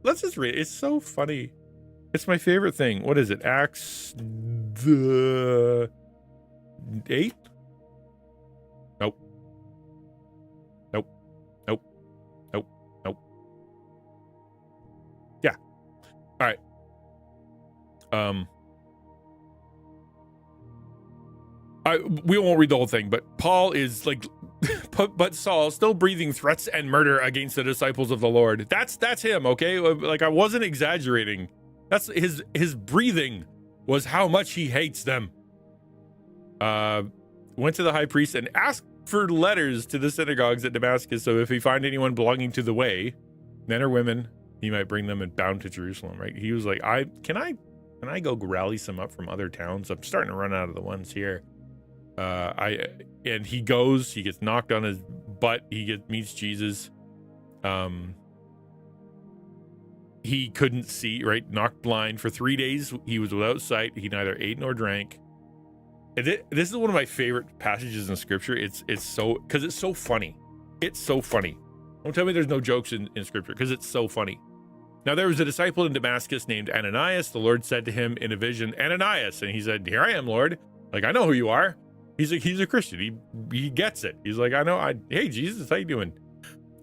let's just read it. It's so funny. It's my favorite thing. What is it? Acts the 8? Nope. Yeah. All right. We won't read the whole thing, but Paul is like, but Saul still breathing threats and murder against the disciples of the Lord. That's him, okay? Like, I wasn't exaggerating. That's his breathing was how much he hates them. Went to the high priest and asked for letters to the synagogues at Damascus, so if he find anyone belonging to the way, men or women, he might bring them and bound to Jerusalem, right? He was like, can I go rally some up from other towns? I'm starting to run out of the ones here. And he goes, he gets knocked on his butt. He meets Jesus. He couldn't see, right? Knocked blind for 3 days. He was without sight. He neither ate nor drank. And this is one of my favorite passages in scripture. It's so, because it's so funny. It's so funny. Don't tell me there's no jokes in scripture, because it's so funny. Now there was a disciple in Damascus named Ananias. The Lord said to him in a vision, Ananias. And he said, here I am, Lord. Like, I know who you are. He's a Christian. He gets it. He's like, I know. Hey, Jesus, how you doing?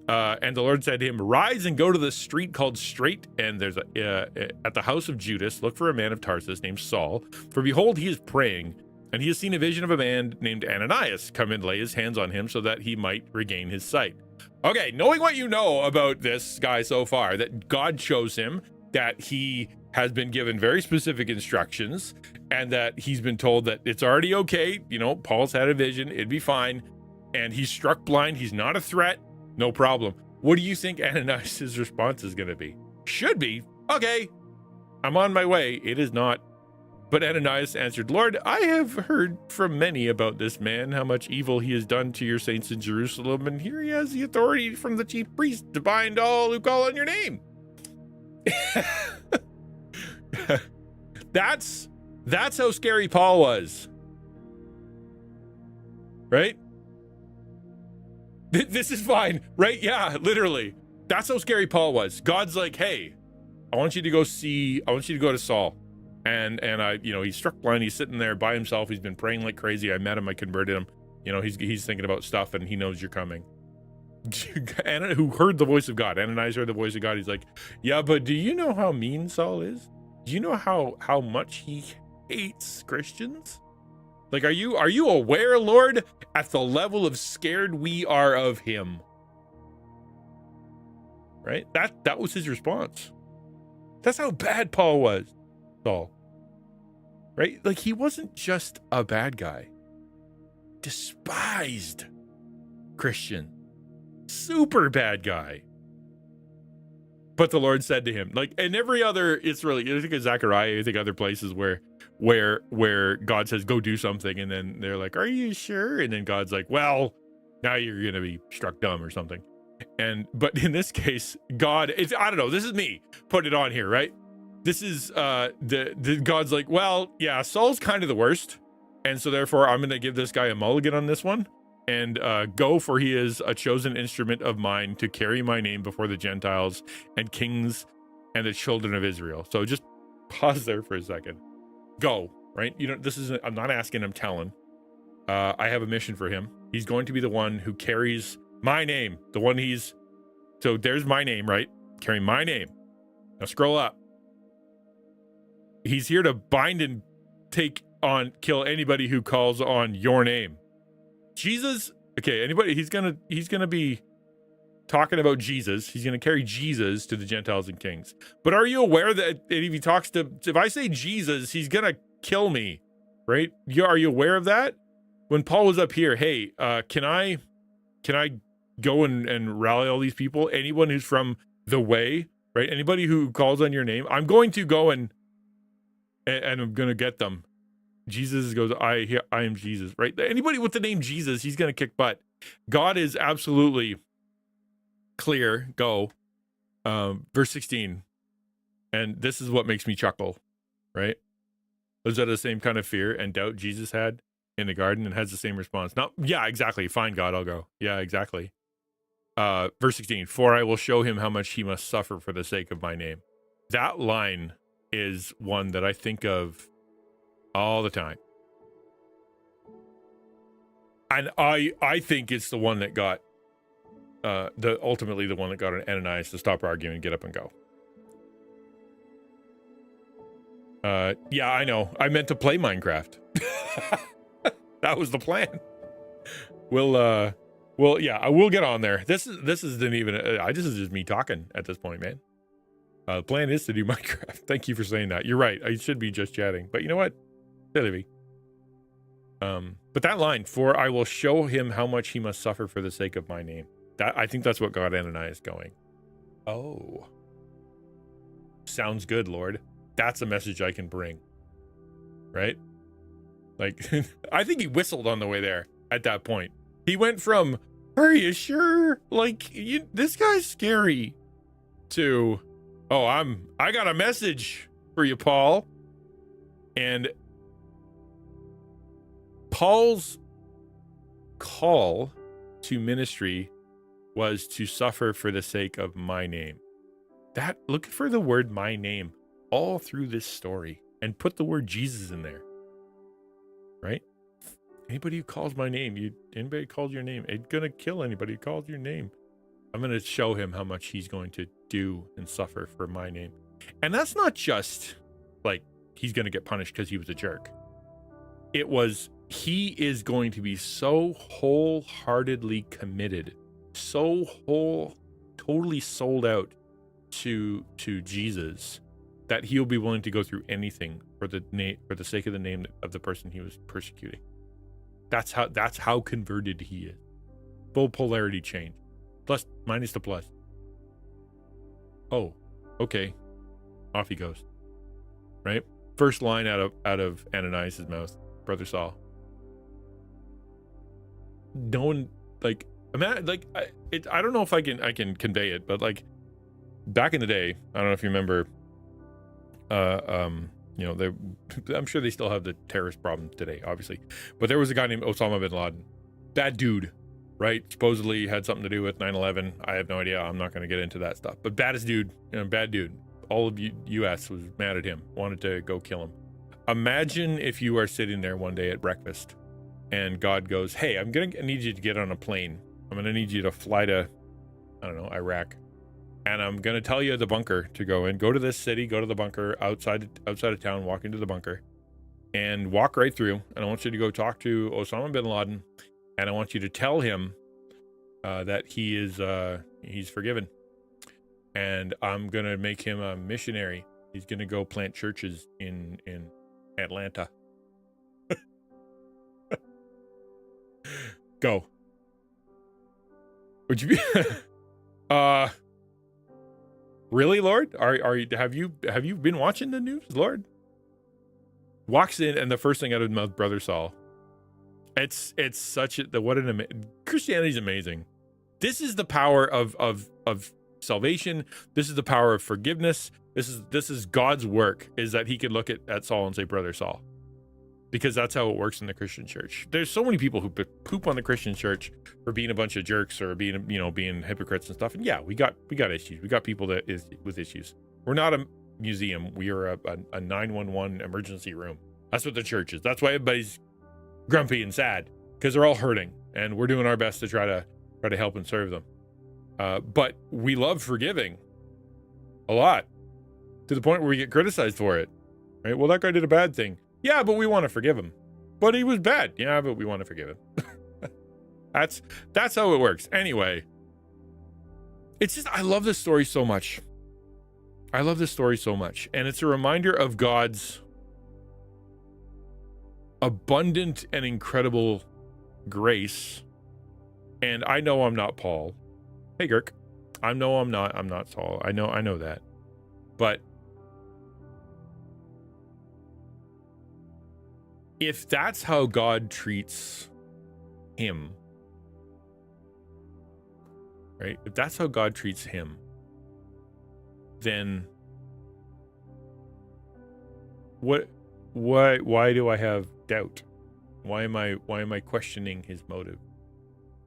And the Lord said to him, rise and go to the street called Straight. And there's at the house of Judas, look for a man of Tarsus named Saul. For behold, he is praying. And he has seen a vision of a man named Ananias come and lay his hands on him so that he might regain his sight. Okay, knowing what you know about this guy so far, that God chose him, that he has been given very specific instructions, and that he's been told that it's already okay. You know, Paul's had a vision, it'd be fine. And he's struck blind, he's not a threat, no problem. What do you think Ananias' response is going to be? Should be, okay, I'm on my way. It is not. But Ananias answered, Lord, I have heard from many about this man, how much evil he has done to your saints in Jerusalem, and here he has the authority from the chief priest to bind all who call on your name. That's how scary Paul was. Right? This is fine, right? Yeah, literally. That's how scary Paul was. God's like, hey, I want you to go to Saul. And I, you know, he's struck blind. He's sitting there by himself. He's been praying like crazy. I met him. I converted him. You know, he's thinking about stuff, and he knows you're coming. Anna, who heard the voice of God. Ananias heard the voice of God. He's like, yeah, but do you know how mean Saul is? Do you know how much he hates Christians? Like, are you aware, Lord, at the level of scared we are of him? Right? That was his response. That's how bad Paul was. Saul. Right? Like, he wasn't just a bad guy. Despised Christian. Super bad guy. But the Lord said to him, like, and every other, it's really, I think of Zechariah, I think other places where God says, go do something, and then they're like, are you sure? And then God's like, well, now you're going to be struck dumb or something. But in this case, God, I don't know, this is me, put it on here, right? This is the God's like, well, yeah, Saul's kind of the worst, and so therefore I'm going to give this guy a mulligan on this one, and go, for he is a chosen instrument of mine to carry my name before the Gentiles and kings and the children of Israel. So just pause there for a second. Go, right? You know, I'm not asking, I'm telling. I have a mission for him. He's going to be the one who carries my name, so there's my name, right? Carrying my name. Now scroll up. He's here to bind and kill anybody who calls on your name. Jesus, okay, anybody, he's gonna be talking about Jesus. He's gonna carry Jesus to the Gentiles and kings. But are you aware that if I say Jesus, he's gonna kill me, right? Are you aware of that? When Paul was up here, hey, can I go and rally all these people? Anyone who's from the way, right? Anybody who calls on your name, I'm going to go and I'm going to get them. Jesus goes, I am Jesus, right? Anybody with the name Jesus, he's going to kick butt. God is absolutely clear. Go. Verse 16. And this is what makes me chuckle, right? Was that the same kind of fear and doubt Jesus had in the garden, and has the same response? No, yeah, exactly. Fine, God, I'll go. Yeah, exactly. Verse 16. For I will show him how much he must suffer for the sake of my name. That line is one that I think of all the time, and I think it's the one that got ultimately the one that got Ananias to stop arguing and get up and go. Yeah, I know. I meant to play Minecraft. That was the plan. Well, yeah, I will get on there. This is this is just me talking at this point, man. The plan is to do Minecraft. Thank you for saying that. You're right. I should be just chatting. But you know what? Silly. But that line, for I will show him how much he must suffer for the sake of my name. I think that's what got Ananias going. Oh. Sounds good, Lord. That's a message I can bring. Right? Like, I think he whistled on the way there at that point. He went from, are you sure? Like, this guy's scary, to, oh, I got a message for you, Paul. And Paul's call to ministry was to suffer for the sake of my name. That, look for the word my name all through this story and put the word Jesus in there, right? Anybody who calls my name, anybody who calls your name, it's going to kill anybody who calls your name. I'm going to show him how much he's going to do and suffer for my name. And that's not just like he's going to get punished because he was a jerk. It was, he is going to be so wholeheartedly committed, totally sold out to Jesus, that he'll be willing to go through anything for the sake of the name of the person he was persecuting. That's how converted he is. Full polarity change. Plus, minus the plus. Oh, okay. Off he goes. Right? First line out of Ananias' mouth, Brother Saul. No one, like, I don't know if I can convey it, but like back in the day, I don't know if you remember, I'm sure they still have the terrorist problem today, obviously, but there was a guy named Osama bin Laden. Bad dude, right? Supposedly had something to do with 9/11. I have no idea. I'm not going to get into that stuff, but baddest dude, bad dude. All of U.S. was mad at him, wanted to go kill him. Imagine if you are sitting there one day at breakfast and God goes, hey, I'm going to need you to get on a plane. I'm going to need you to fly to, I don't know, Iraq. And I'm going to tell you the bunker to go in. Go to this city, go to the bunker outside of town, walk into the bunker and walk right through. And I want you to go talk to Osama bin Laden. And I want you to tell him that he's forgiven. And I'm going to make him a missionary. He's going to go plant churches in Atlanta. Go. Would you be really, Lord? Have you been watching the news, Lord? Walks in and the first thing out of his mouth, Brother Saul. It's such Christianity's amazing. This is the power of salvation. This is the power of forgiveness. This is God's work, is that he could look at Saul and say, Brother Saul. Because that's how it works in the Christian church. There's so many people who poop on the Christian church for being a bunch of jerks or being hypocrites and stuff. And yeah, we got issues. We got people that is with issues. We're not a museum. We are a 911 emergency room. That's what the church is. That's why everybody's grumpy and sad, because they're all hurting, and we're doing our best to try to help and serve them. But we love forgiving a lot, to the point where we get criticized for it. Right? Well, that guy did a bad thing. Yeah, but we want to forgive him. But he was bad. Yeah, but we want to forgive him. That's how it works. Anyway, it's just, I love this story so much. And it's a reminder of God's abundant and incredible grace. And I know I'm not Paul. Hey, Girk. I'm not Saul. I know that. But if that's how God treats him, right? If that's how God treats him, then why do I have doubt? Why am I questioning his motive?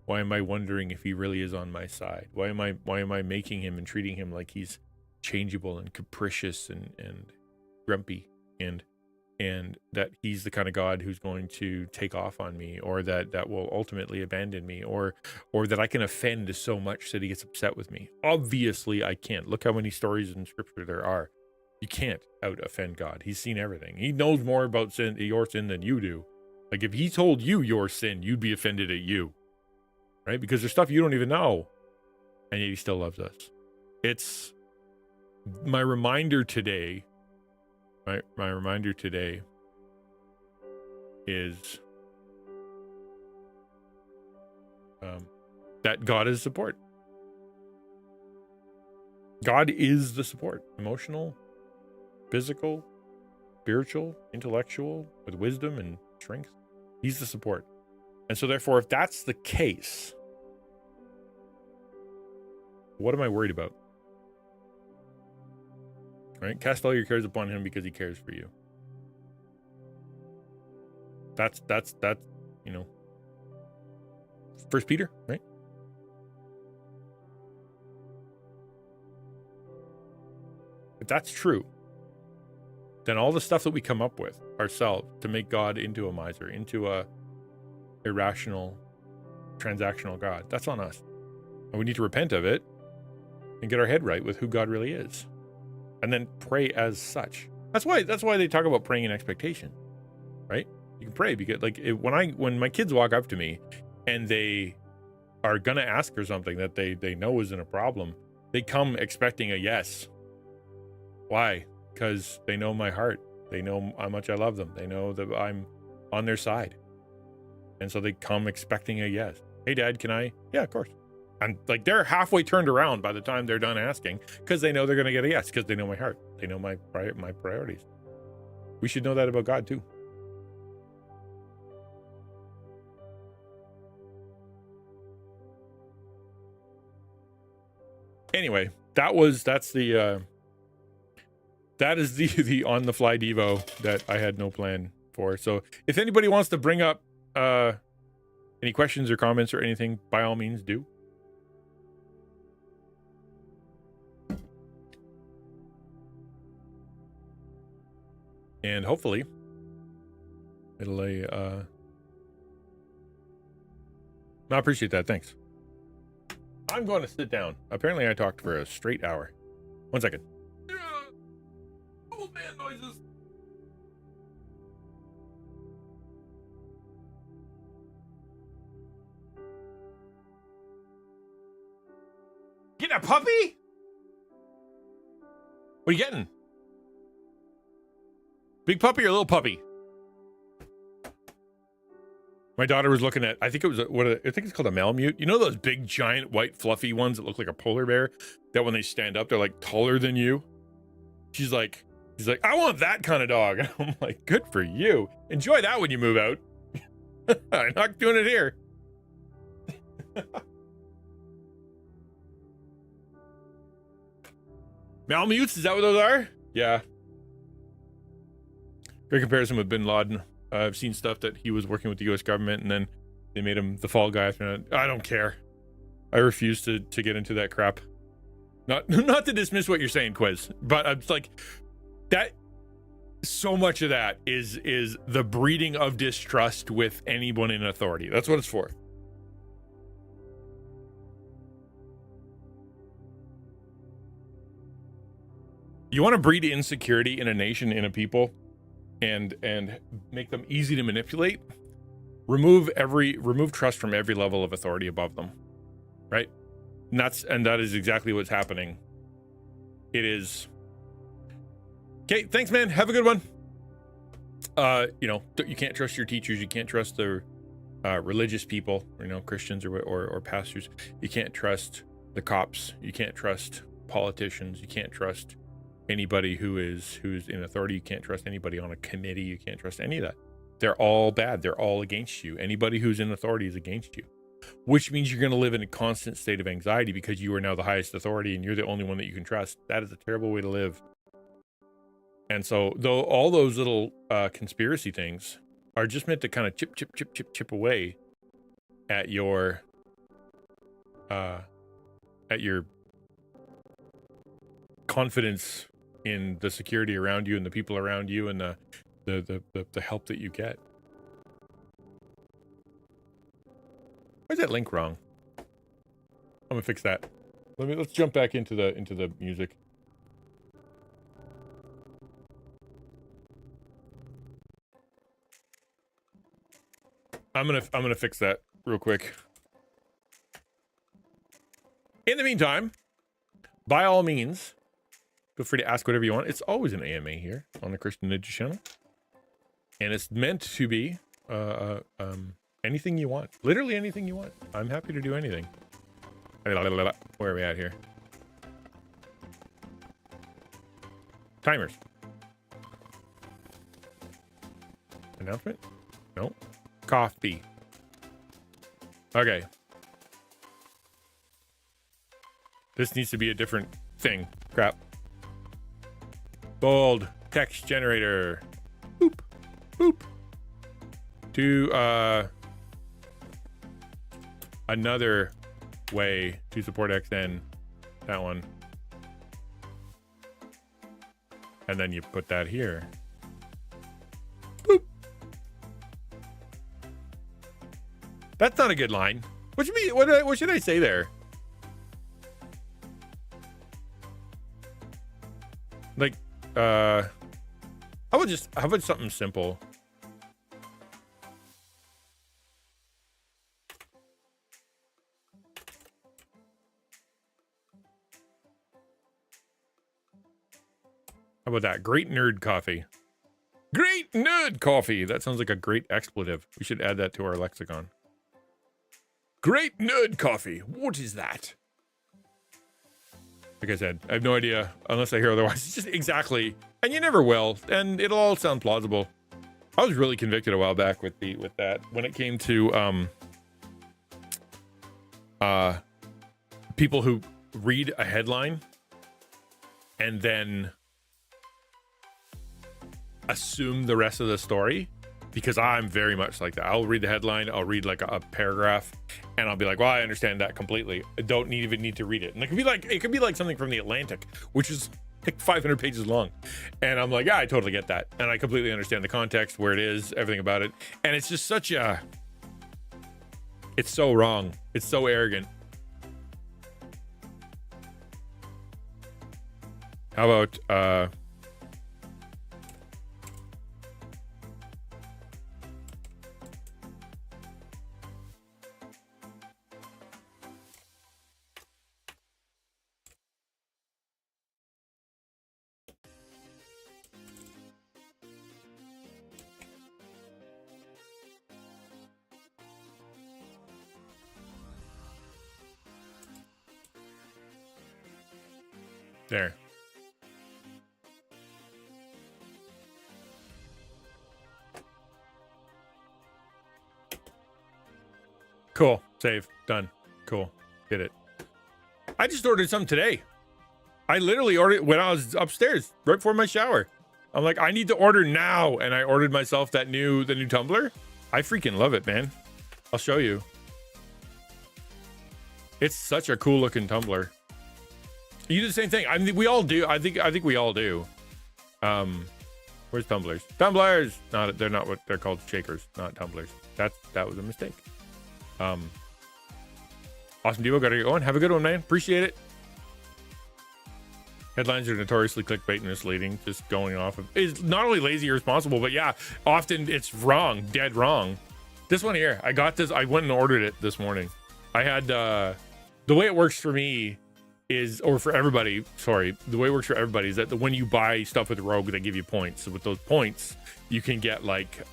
Why am I wondering if he really is on my side? Why am I making him and treating him like he's changeable and capricious and grumpy and that he's the kind of God who's going to take off on me, or that will ultimately abandon me, or that I can offend so much that he gets upset with me? Obviously, I can't. Look how many stories in Scripture there are. You can't out-offend God. He's seen everything. He knows more about your sin than you do. Like, if he told you your sin, you'd be offended at you, right? Because there's stuff you don't even know, and yet he still loves us. It's my reminder today. My reminder today is that God is support. God is the support. Emotional, physical, spiritual, intellectual, with wisdom and strength. He's the support. And so therefore, if that's the case, what am I worried about? Right? Cast all your cares upon him because he cares for you. That's 1 Peter, right? that's true, then all the stuff that we come up with ourselves to make God into a miser, into a irrational, transactional God, that's on us. And we need to repent of it and get our head right with who God really is. And then pray as such. That's why they talk about praying in expectation, right? You can pray because when my kids walk up to me and they are gonna ask for something that they know isn't a problem, they come expecting a yes. Why? Because they know my heart. They know how much I love them. They know that I'm on their side. And so they come expecting a yes. Hey, Dad, can I? Yeah, of course. And like they're halfway turned around by the time they're done asking because they know they're going to get a yes because they know my heart. They know my priorities. We should know that about God too. Anyway, that is the on the fly Devo that I had no plan for. So if anybody wants to bring up any questions or comments or anything, by all means do. And hopefully it'll I appreciate that. Thanks. I'm going to sit down. Apparently I talked for a straight hour. 1 second. Old man noises. Getting a puppy? What are you getting? Big puppy or little puppy? My daughter was looking at, I think it was I think it's called a Malamute. You know those big, giant, white, fluffy ones that look like a polar bear? That when they stand up, they're like taller than you. She's like, I want that kind of dog. And I'm like, good for you. Enjoy that when you move out. I'm not doing it here. Malamutes, is that what those are? Yeah. Great comparison with Bin Laden. I've seen stuff that he was working with the U.S. government, and then they made him the fall guy. I don't care. I refuse to get into that crap. Not to dismiss what you're saying, Quiz, but I'm like that. So much of that is the breeding of distrust with anyone in authority. That's what it's for. You want to breed insecurity in a nation, in a people, and make them easy to manipulate. Remove trust from every level of authority above them, right? And that is exactly what's happening. It is. Okay, thanks, man. Have a good one. You can't trust your teachers. You can't trust the religious people, Christians or pastors. You can't trust the cops. You can't trust politicians. You can't trust anybody who's in authority. You can't trust anybody on a committee. You can't trust any of that. They're all bad. They're all against you. Anybody who's in authority is against you, which means you're going to live in a constant state of anxiety because you are now the highest authority and you're the only one that you can trust. That is a terrible way to live. And so, though all those little conspiracy things are just meant to kind of chip away at your confidence in the security around you and the people around you and the help that you get. Why is that link wrong? I'm gonna fix that. Let's jump back into the music. I'm gonna fix that real quick. In the meantime, by all means, feel free to ask whatever you want. It's always an AMA here on the XtianNinja channel, and it's meant to be anything you want, literally anything you want. I'm happy to do anything. Where are we at here? Timers. Announcement? No. Coffee. Okay. This needs to be a different thing. Crap. Bold text generator. Boop. Boop. To another way to support XN. That one. And then you put that here. Boop. That's not a good line. What should be? What should I say there? Like, how about something simple? How about that? Great nerd coffee. Great nerd coffee. That sounds like a great expletive. We should add that to our lexicon. Great nerd coffee. What is that? Like I said, I have no idea unless I hear otherwise. It's just exactly, and you never will, and it'll all sound plausible. I was really convicted a while back with that when it came to people who read a headline and then assume the rest of the story, because I'm very much like that. I'll read the headline, I'll read like a paragraph, and I'll be like, well, I understand that completely. I don't even need to read it. And it could be like something from the Atlantic, which is like 500 pages long. And I'm like, yeah, I totally get that. And I completely understand the context, where it is, everything about it. And it's just it's so wrong. It's so arrogant. How about, there. Cool. Save. Done. Cool. Did it. I just ordered some today. I literally ordered when I was upstairs right before my shower. I'm like, I need to order now. And I ordered myself the new tumbler. I freaking love it, man. I'll show you. It's such a cool looking tumbler. You do the same thing. I mean, we all do. I think we all do. Where's tumblers? Tumblers. They're not what they're called. Shakers, not tumblers. That was a mistake. Awesome duo. Gotta get going. Have a good one, man. Appreciate it. Headlines are notoriously clickbait and misleading. Just going off of is not only lazy, irresponsible, but yeah, often it's wrong, dead wrong. This one here, I got this. I went and ordered it this morning. I had the way it works for me is, or for everybody, sorry, the way it works for everybody is that when you buy stuff with Rogue, they give you points. So with those points, you can get like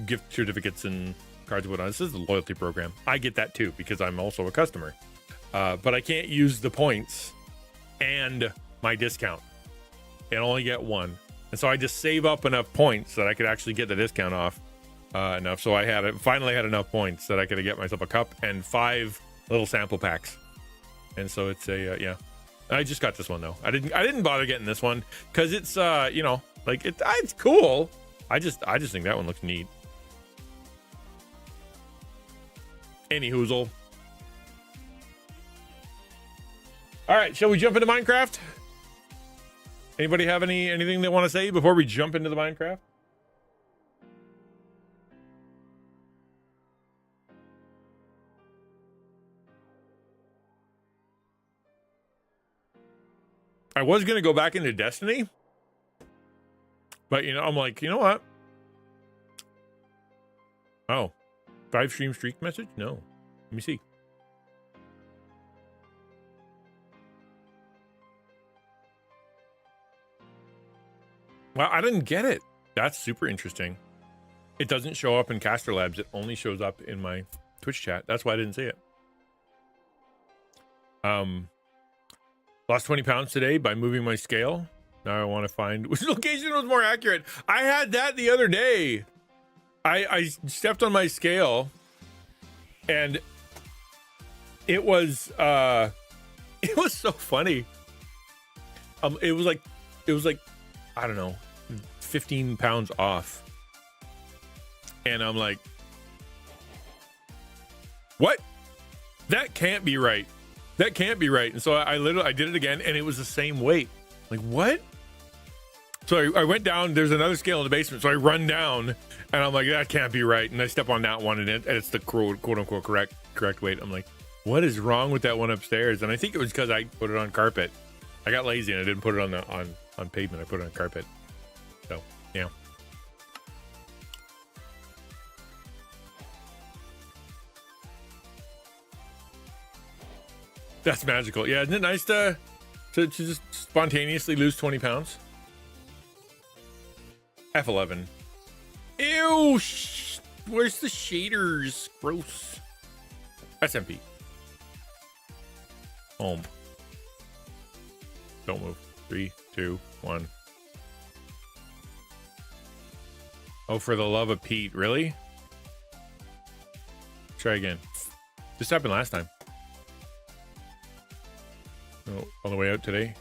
gift certificates and cards and whatnot. This is the loyalty program. I get that too because I'm also a customer. But I can't use the points and my discount. I only get one. And so I just save up enough points that I could actually get the discount off enough. So I finally had enough points that I could get myself a cup and 5 little sample packs. And so it's yeah. I just got this one though. I didn't bother getting this one because it's like it's cool. I just think that one looks neat. Any hoozle. All right, shall we jump into Minecraft? Anybody have anything they want to say before we jump into the Minecraft? I was going to go back into Destiny, but I'm like, you know what? Oh, 5 stream streak message? No. Let me see. Well, I didn't get it. That's super interesting. It doesn't show up in Caster Labs. It only shows up in my Twitch chat. That's why I didn't see it. Lost 20 pounds today by moving my scale. Now I want to find which location was more accurate. I had that the other day. I stepped on my scale and it was so funny. It was like I don't know, 15 pounds off. And I'm like, what? That can't be right. That can't be right. And so I did it again and it was the same weight. Like, what? So I went down. There's another scale in the basement. So I run down, and I'm like, that can't be right. And I step on that one, and it's the quote unquote correct weight. I'm like, what is wrong with that one upstairs? And I think it was because I put it on carpet. I got lazy and I didn't put it on pavement. I put it on carpet. So yeah. That's magical. Yeah, isn't it nice to just spontaneously lose 20 pounds? F11. Ew, where's the shaders? Gross. SMP. Home. Don't move. 3, 2, 1. Oh, for the love of Pete. Really? Try again. This happened last time. Oh, on the way out today.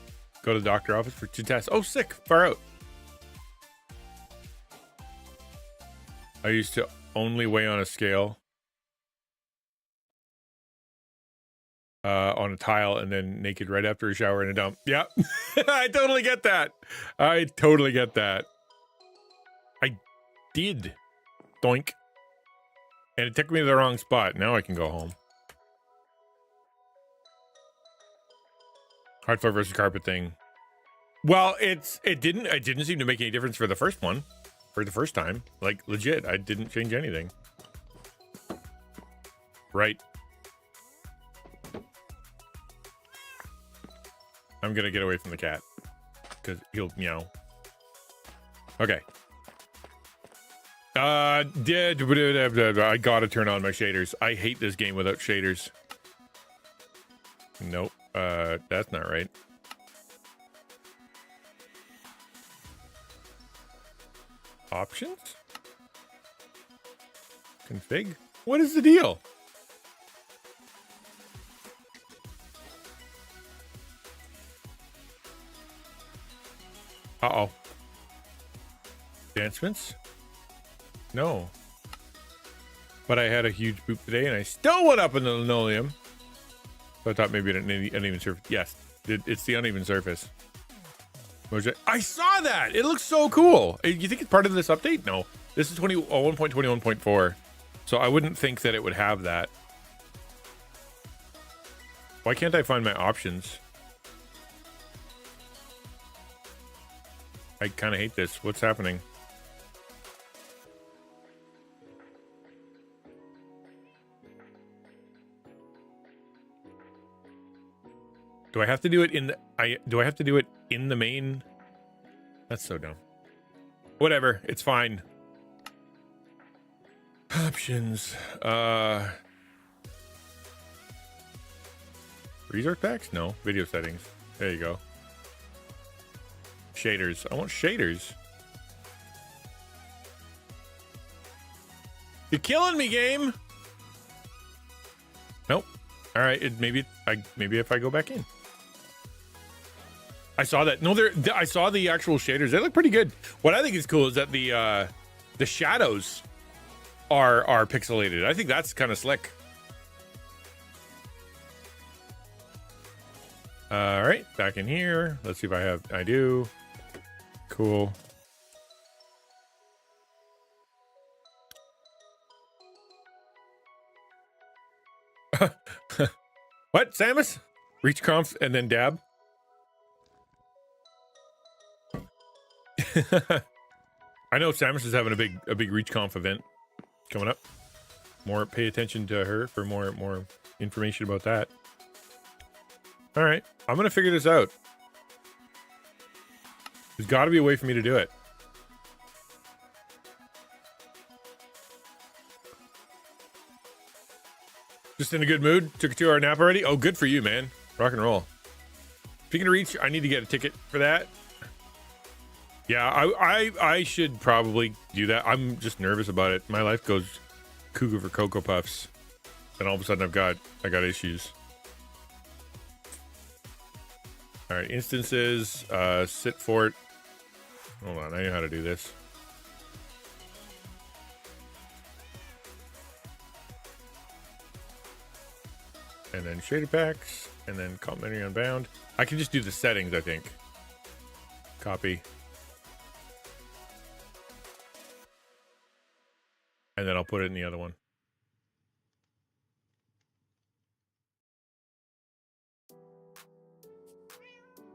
Go to the doctor office for 2 tests. Oh, sick. Far out. I used to only weigh on a scale. On a tile and then naked right after a shower and a dump. Yeah. I totally get that. I totally get that. I did. Doink. And it took me to the wrong spot. Now I can go home. Hard floor versus carpet thing. Well, it didn't seem to make any difference for the first one. For the first time. Like, legit. I didn't change anything. Right. I'm gonna get away from the cat. Because he'll meow. Okay. I gotta turn on my shaders. I hate this game without shaders. Nope. That's not right. Options? Config? What is the deal? Uh-oh. Advancements? No. But I had a huge poop today and I still went up in the linoleum. So I thought maybe an uneven surface. Yes, it's the uneven surface. I saw that! It looks so cool. You think it's part of this update? No. This is 1.21.4. So I wouldn't think that it would have that. Why can't I find my options? I kind of hate this. What's happening? Do I have to do it in the do I have to do it in the main? That's so dumb. Whatever, it's fine. Options. Resource packs? No. Video settings. There you go. Shaders. I want shaders. You're killing me, game. Nope. All right. Maybe if I go back in. I saw that. No, I saw the actual shaders. They look pretty good. What I think is cool is that the shadows are pixelated. I think that's kind of slick. All right, back in here. Let's see if I do. Cool. What, Samus? Reach conf and then dab? I know Samus is having a big reach conf event coming up. Pay attention to her for more information about that. All right, I'm gonna figure this out. There's got to be a way for me to do it. Just in a good mood. Took a 2-hour nap already. Oh, good for you, man. Rock and roll. Speaking of reach, I need to get a ticket for that. Yeah, I should probably do that. I'm just nervous about it. My life goes cuckoo for Cocoa Puffs, and all of a sudden I got issues. All right, instances, sit fort. Hold on, I know how to do this. And then shader packs, and then complimentary unbound. I can just do the settings, I think. Copy. And then I'll put it in the other one.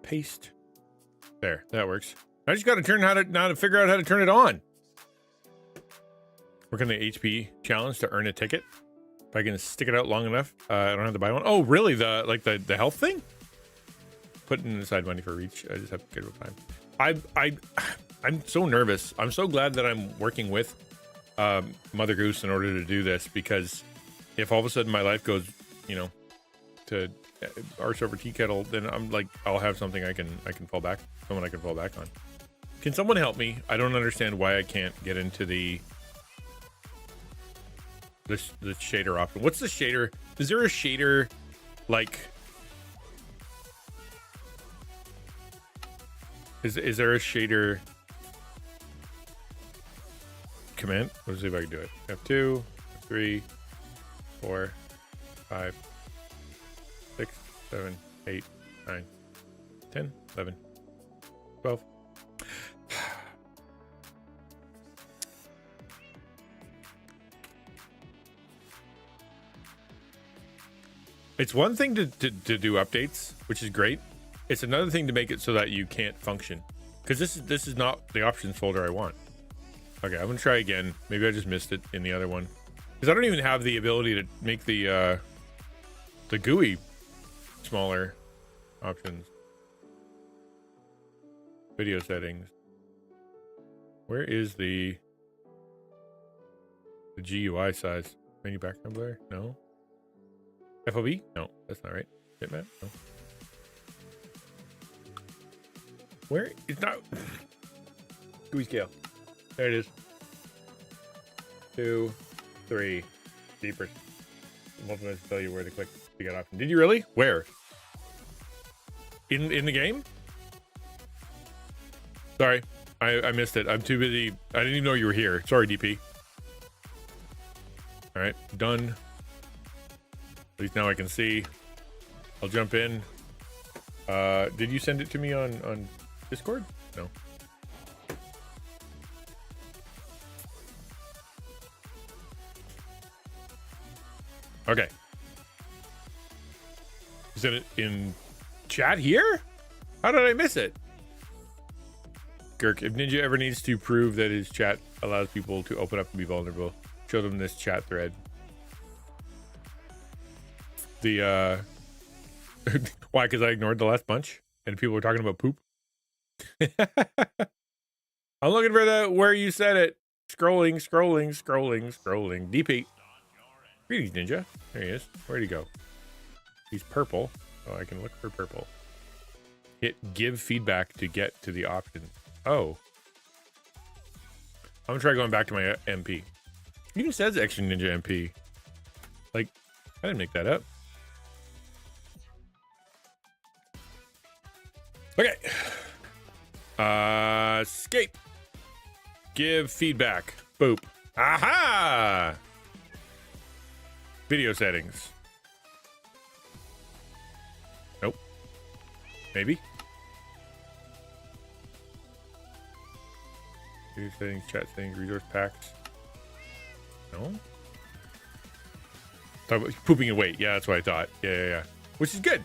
Paste. There, that works. I just got to figure out how to turn it on. Work on the HP challenge to earn a ticket. If I can stick it out long enough, I don't have to buy one. Oh, really? The health thing? Putting aside money for reach. I just have to get with time. I'm so nervous. I'm so glad that I'm working with Mother Goose in order to do this, because if all of a sudden my life goes, you know, to arse over tea kettle, then I'm like, I'll have something I can fall back, someone I can fall back on. Can someone help me? I don't understand why I can't get into the shader option. What's the shader? Is there a shader like? Is there a shader command? Let's see if I can do it. F2, F3, 4, 5, 6, 7, 8, 9, 10, 11, 12. It's one thing to do updates, which is great. It's another thing to make it so that you can't function, because this is not the options folder I want. Okay, I'm gonna try again. Maybe I just missed it in the other one, because I don't even have the ability to make the GUI smaller. Options, video settings. Where is the GUI size? Menu background blur? No. FOV? No, that's not right. Bitmap? No. Where? It's not. GUI scale. There it is. 2, 3. Deeper. Multiple to tell you where to click to get option. Did you really? Where? In the game? Sorry, I missed it. I'm too busy. I didn't even know you were here. Sorry, DP. All right, done. At least now I can see. I'll jump in. Did you send it to me on Discord? No. Okay. Is it in chat here? How did I miss it? Girk, if Ninja ever needs to prove that his chat allows people to open up and be vulnerable, show them this chat thread. The why? Because I ignored the last bunch and people were talking about poop. I'm looking for the where you said it. Scrolling. DP. Greetings, Ninja. There he is. Where'd he go? He's purple. Oh, I can look for purple. Hit give feedback to get to the option. Oh. I'm gonna try going back to my MP. It even says XtianNinja MP. Like, I didn't make that up. Okay. Escape. Give feedback. Boop. Aha! Video settings. Nope. Maybe. Video settings, chat settings, resource packs. No. Talk about pooping and weight. Yeah, that's what I thought. Yeah. Which is good.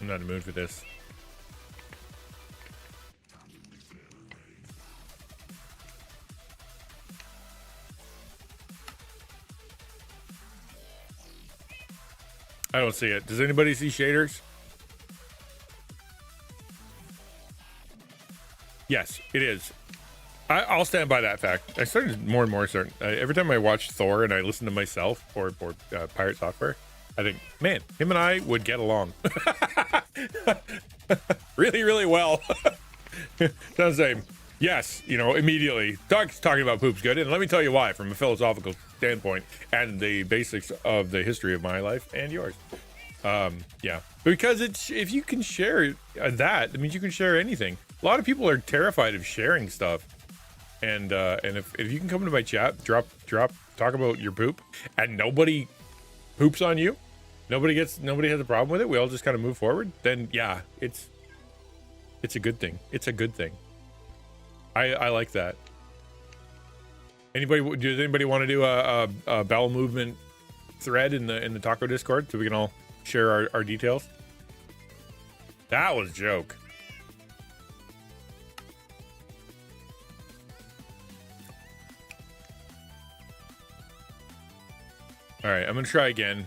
I'm not in the mood for this. I don't see it. Does anybody see shaders? Yes, it is. I'll stand by that fact. I started more and more certain. Every time I watch Thor and I listen to myself or Pirate Software, I think, man, him and I would get along. really, really well. Sounds the same. Yes, you know, immediately. Talking about poop's good. And let me tell you why, from a philosophical standpoint and the basics of the history of my life and yours. Yeah, because it's, if you can share that means you can share anything. A lot of people are terrified of sharing stuff, and if you can come into my chat, drop talk about your poop, and nobody poops on you, nobody has a problem with it, we all just kind of move forward, then yeah, it's a good thing. It's a good thing. I like that. Does anybody want to do a bowel movement thread in the taco Discord so we can all share our details? That was a joke. All right, I'm gonna try again.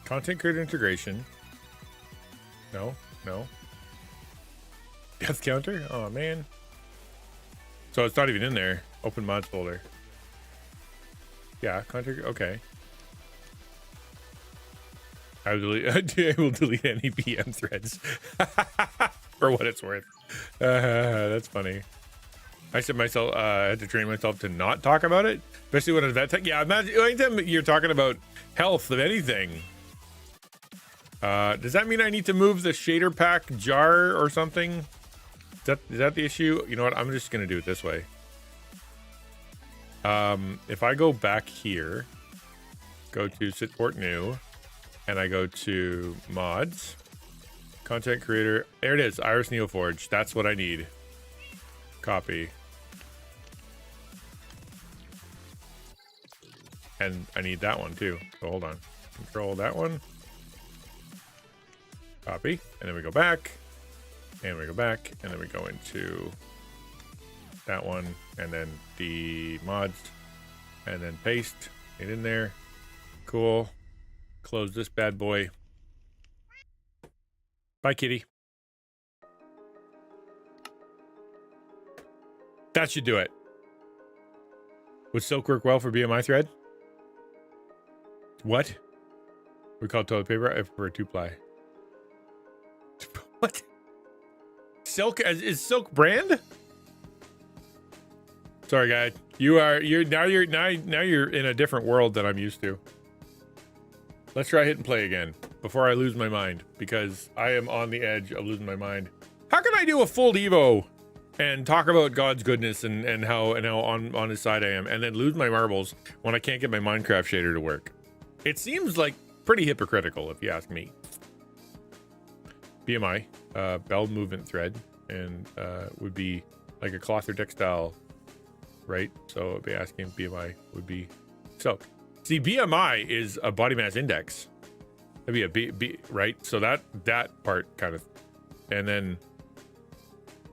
Content creator integration. No. Death counter? Oh man. So it's not even in there. Open mods folder. Yeah, content. Okay. I will delete any PM threads for what it's worth. That's funny. I said myself, I had to train myself to not talk about it, especially when it's vet tech. Yeah, imagine anytime you're talking about health of anything. Does that mean I need to move the shader pack jar or something? Is that the issue? You know what? I'm just gonna do it this way. If I go back here, go to Sitport New, and I go to mods, content creator. There it is, Iris Neoforge. That's what I need. Copy. And I need that one too. So hold on. Control that one. Copy. And then we go back. And we go back. And then we go into that one. And then the mods. And then paste it in there. Cool. Close this bad boy. Bye, kitty. That should do it. Would silk work well for BMI thread? What? We call it toilet paper. I prefer 2-ply. What? Silk is Silk brand? Sorry, guy. You're in a different world than I'm used to. Let's try hit and play again before I lose my mind, because I am on the edge of losing my mind. How can I do a full Devo and talk about God's goodness and how on his side I am, and then lose my marbles when I can't get my Minecraft shader to work? It seems like pretty hypocritical, if you ask me. BMI, bowel movement thread, and would be like a cloth or textile, right? So it'd be asking BMI would be silk. See, BMI is a body mass index. That'd be a B, right? So that part kind of, and then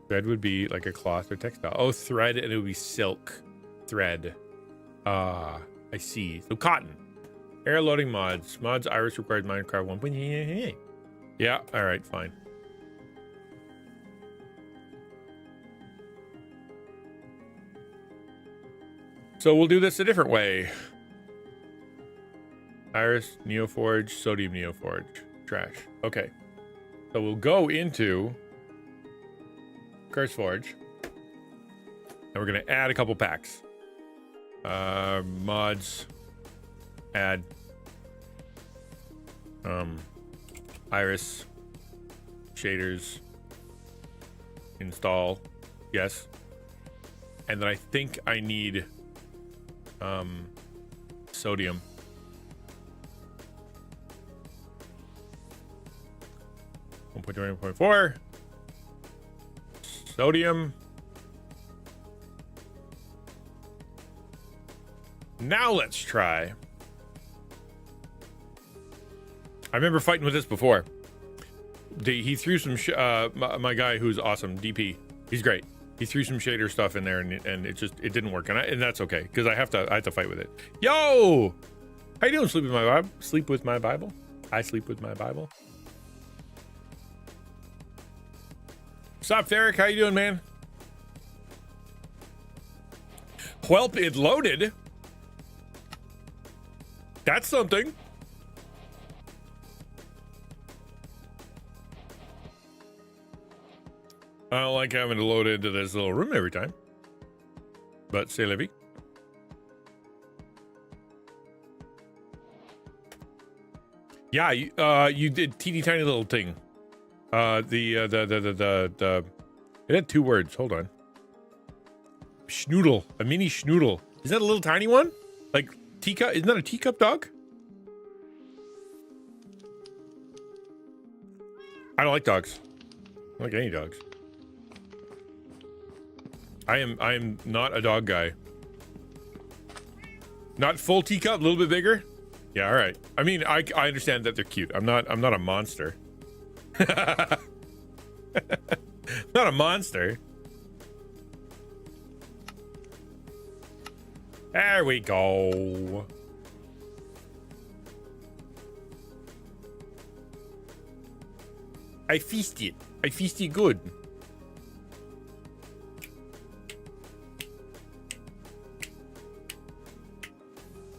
thread would be like a cloth or textile. Oh, thread, and it would be silk thread. I see. So cotton. Air loading mods. Mods Iris required Minecraft 1. Yeah, all right, fine. So we'll do this a different way. Iris, Neoforge, Sodium Neoforge. Trash. Okay. So we'll go into CurseForge. And we're going to add a couple packs. Mods. Add. Iris. Shaders. Install. Yes. And then I think I need sodium. .4 sodium. Now let's try. I remember fighting with this before. He threw some my guy who's awesome, DP. He's great. He threw some shader stuff in there, and it didn't work, and that's okay, because I have to fight with it. Yo, how you doing? Sleep with my Bible. Sleep with my Bible. I sleep with my Bible. What's up, Derek? How you doing, man? Whelp, it loaded. That's something. I don't like having to load into this little room every time. But say Livy. Yeah, you did teeny tiny little thing. It had 2 words. Hold on. Schnoodle, a mini schnoodle. Is that a little tiny one? Like teacup? Isn't that a teacup dog? I don't like dogs. I don't like any dogs. I am not a dog guy. Not full teacup, a little bit bigger. Yeah, all right. I mean, I understand that they're cute. I'm not a monster. Not a monster. There we go. I feasted. I feasted good.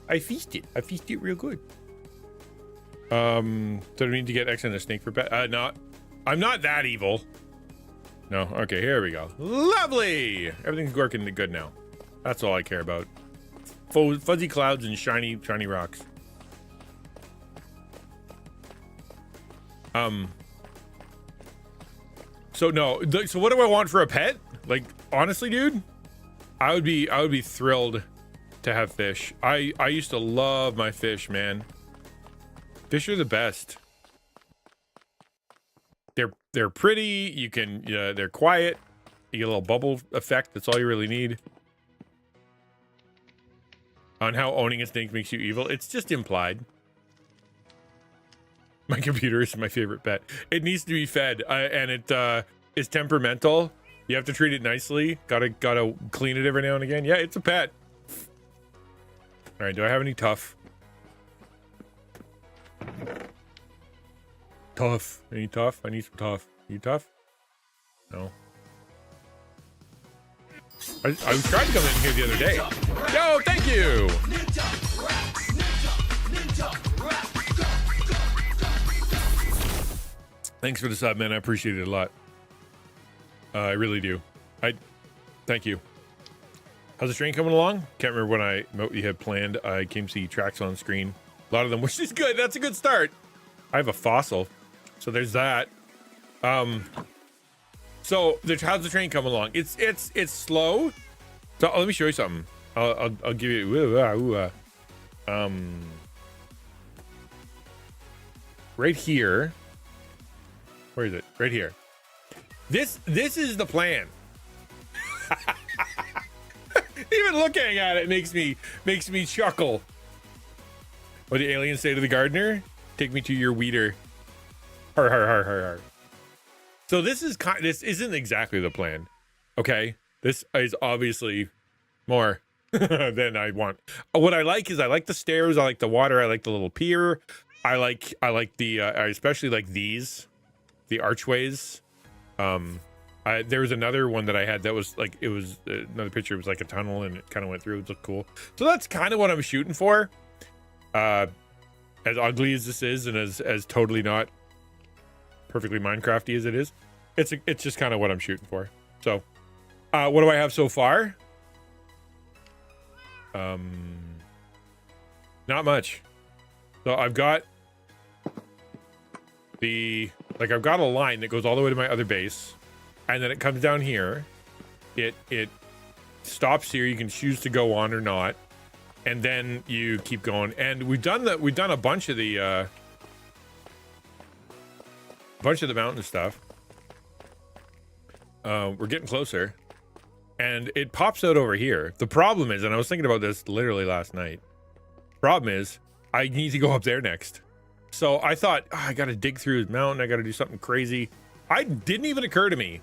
I feasted. I feasted real good. Do I need to get X and a snake for pet? No. I'm not that evil. No. Okay, here we go. Lovely. Everything's working good now. That's all I care about. Fuzzy clouds and shiny rocks. So no. So what do I want for a pet? Like, honestly, dude, I would be thrilled to have fish. I used to love my fish, man. Fish are the best. They're pretty. You can they're quiet. You get a little bubble effect. That's all you really need. On how owning a snake makes you evil, it's just implied. My computer is my favorite pet. It needs to be fed, and it is temperamental. You have to treat it nicely. Gotta clean it every now and again. Yeah, it's a pet. All right, do I have any tough? Tough. Any tough? I need some tough. You tough? No. I was trying to come in here the other day. Yo, thank you. Thanks for the sub, man. I appreciate it a lot. I really do. Thank you. How's the train coming along? Can't remember what you had planned. I came to see tracks on screen. A lot of them, which is good. That's a good start. I have a fossil, so there's that. So how's the train coming along? It's slow. So let me show you something. I'll give you right here. Where is it? Right here. This is the plan. Even looking at it makes me chuckle. What the aliens say to the gardener? Take me to your weeder. Har har har har har. So this isn't exactly the plan. Okay, this is obviously more than I want. What I like is I like the stairs. I like the water. I like the little pier. I like the I especially like these, the archways. There was another one that I had that was like, it was another picture. It was like a tunnel and it kind of went through. It looked cool. So that's kind of what I'm shooting for. As ugly as this is, and as totally not perfectly Minecrafty as it is, it's just kind of what I'm shooting for. So, what do I have so far? Not much. So I've got I've got a line that goes all the way to my other base, and then it comes down here. It stops here. You can choose to go on or not, and then you keep going. And we've done a bunch of the mountain stuff. We're getting closer, and it pops out over here. The problem is, and I was thinking about this literally last night. Problem is, I need to go up there next. So I thought, I gotta dig through the mountain. I gotta do something crazy. It didn't even occur to me.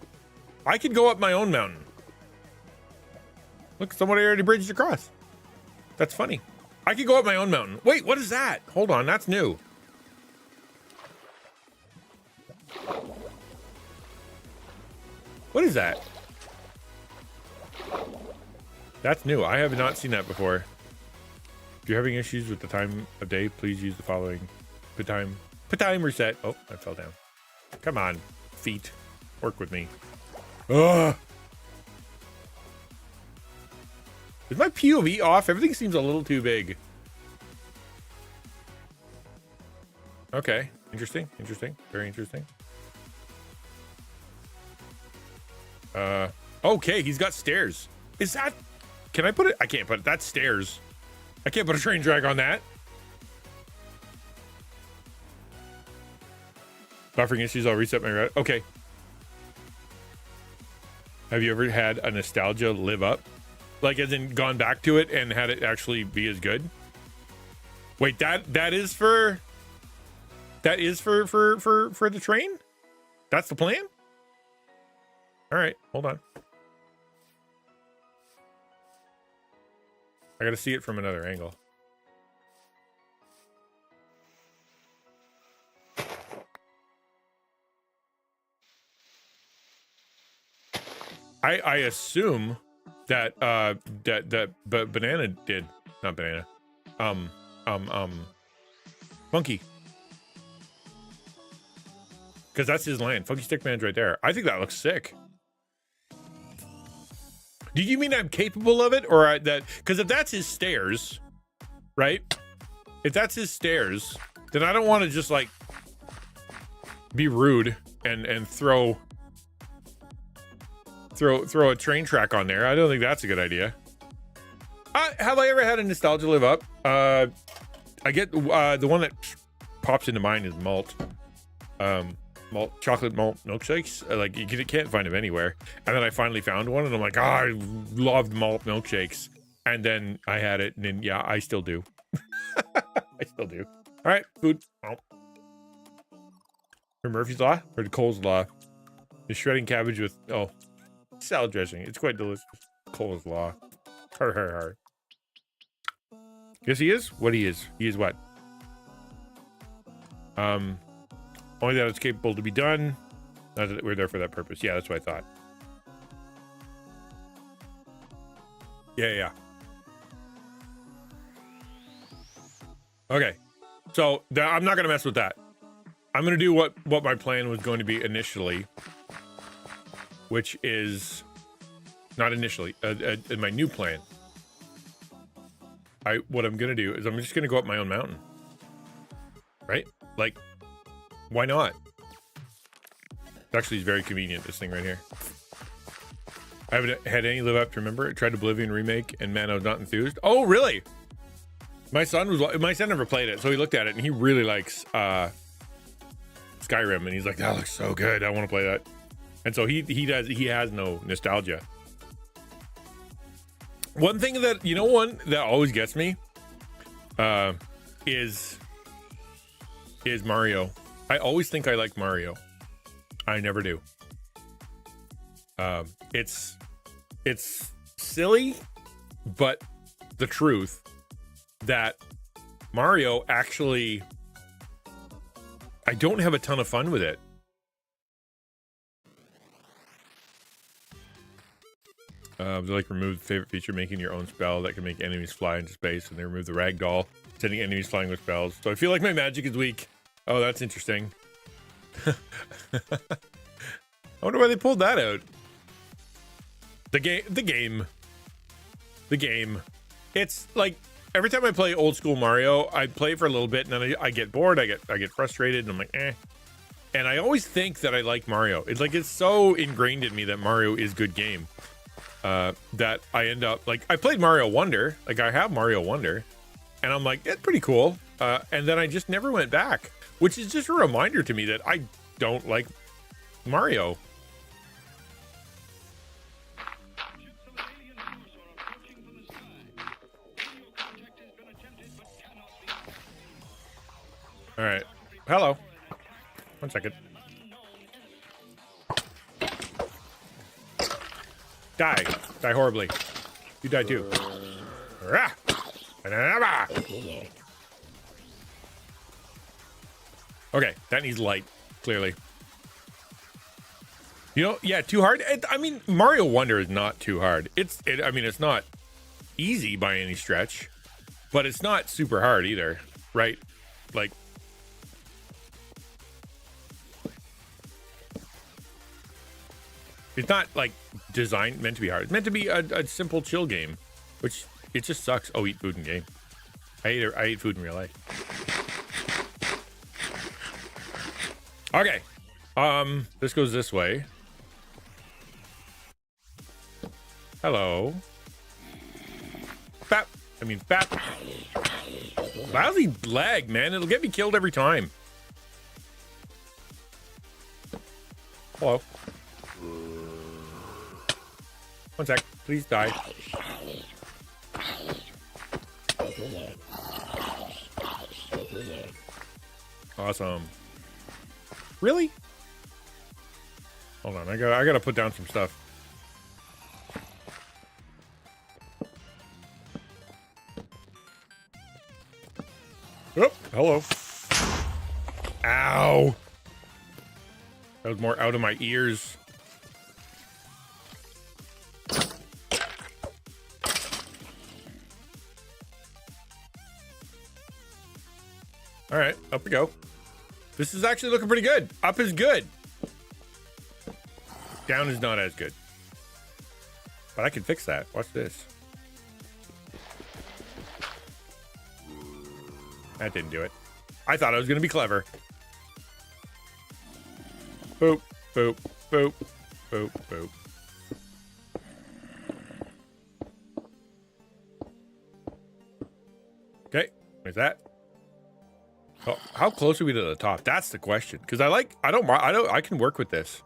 I could go up my own mountain. Look, somebody already bridged across. That's funny. I could go up my own mountain. Wait, what is that? Hold on, that's new. What is that? That's new. I have not seen that before. If you're having issues with the time of day, please use the following. Put time reset. Oh, I fell down. Come on, feet. Work with me. Ugh. Is my POV off? Everything seems a little too big. Okay. Interesting. Interesting. Very interesting. Okay. He's got stairs. Is that... Can I put it? I can't put it. That's stairs. I can't put a train track on that. Buffering issues. I'll reset my route. Okay. Have you ever had a nostalgia live up? Like, as in gone back to it and had it actually be as good? Wait, that is for the train? That's the plan? All right, hold on. I gotta see it from another angle. I assume that banana did, not banana, Funky, because that's his land. Funky Stickman's right there. I think that looks sick. Do you mean I'm capable of it, or that? Because if that's his stairs, right? If that's his stairs, then I don't want to just like be rude and throw a train track on there. I don't think that's a good idea. Have I ever had a nostalgia live up? I get the one that pops into mind is malt. Chocolate malt milkshakes. Like you can't find them anywhere. And then I finally found one, and I'm like, oh, I loved malt milkshakes. And then I had it, and then yeah, I still do. I still do. All right, food. Oh. For Murphy's Law or the Cole's Law? Is shredding cabbage with salad dressing. It's quite delicious. Cole's Law. Har. Yes, he is. What he is? He is what? Only that it's capable to be done. Not that we're there for that purpose. Yeah, that's what I thought. Yeah. Okay. So I'm not gonna mess with that. I'm gonna do what my plan was going to be initially, which is not initially in my new plan. What I'm gonna do is I'm just gonna go up my own mountain, right? Like, why not? Actually, it's very convenient, this thing right here. I haven't had any live up to remember. I tried Oblivion remake, and man, I was not enthused. Oh, really? My son never played it, so he looked at it, and he really likes Skyrim, and he's like, that looks so good. I want to play that. And so he has no nostalgia. One thing that, one that always gets me is Mario. I always think I like Mario. I never do. It's silly, but the truth that Mario actually, I don't have a ton of fun with it. They like remove the favorite feature, making your own spell that can make enemies fly into space, and they remove the ragdoll, sending enemies flying with spells. So I feel like my magic is weak. Oh, that's interesting. I wonder why they pulled that out. The game. It's like every time I play old school Mario, I play for a little bit, and then I get bored. I get frustrated, and I'm like, eh. And I always think that I like Mario. It's like it's so ingrained in me that Mario is good game. That I end up like I played Mario Wonder. Like I have Mario Wonder, and I'm like, it's pretty cool. And then I just never went back, which is just a reminder to me that I don't like Mario. All right. Hello. 1 second. Die horribly. You die too. Okay, that needs light, clearly. Yeah, too hard. I mean, Mario Wonder is not too hard. It's not easy by any stretch, but it's not super hard either, right? Like, It's not like designed meant to be hard. It's meant to be a simple chill game, which it just sucks. Oh, eat food in game. I ate food in real life. Okay. This goes this way. Hello. Bap. I mean, bap. Lousy lag, man. It'll get me killed every time. Hello. One sec. Please die. Awesome. Really? Hold on. I gotta put down some stuff. Oh, hello. Ow. That was more out of my ears. All right, up we go. This is actually looking pretty good. Up is good. Down is not as good. But I can fix that. Watch this. That didn't do it. I thought I was going to be clever. Boop, boop, boop, boop, boop. Okay, there's that. Oh, how close are we to the top? That's the question. Because I can work with this.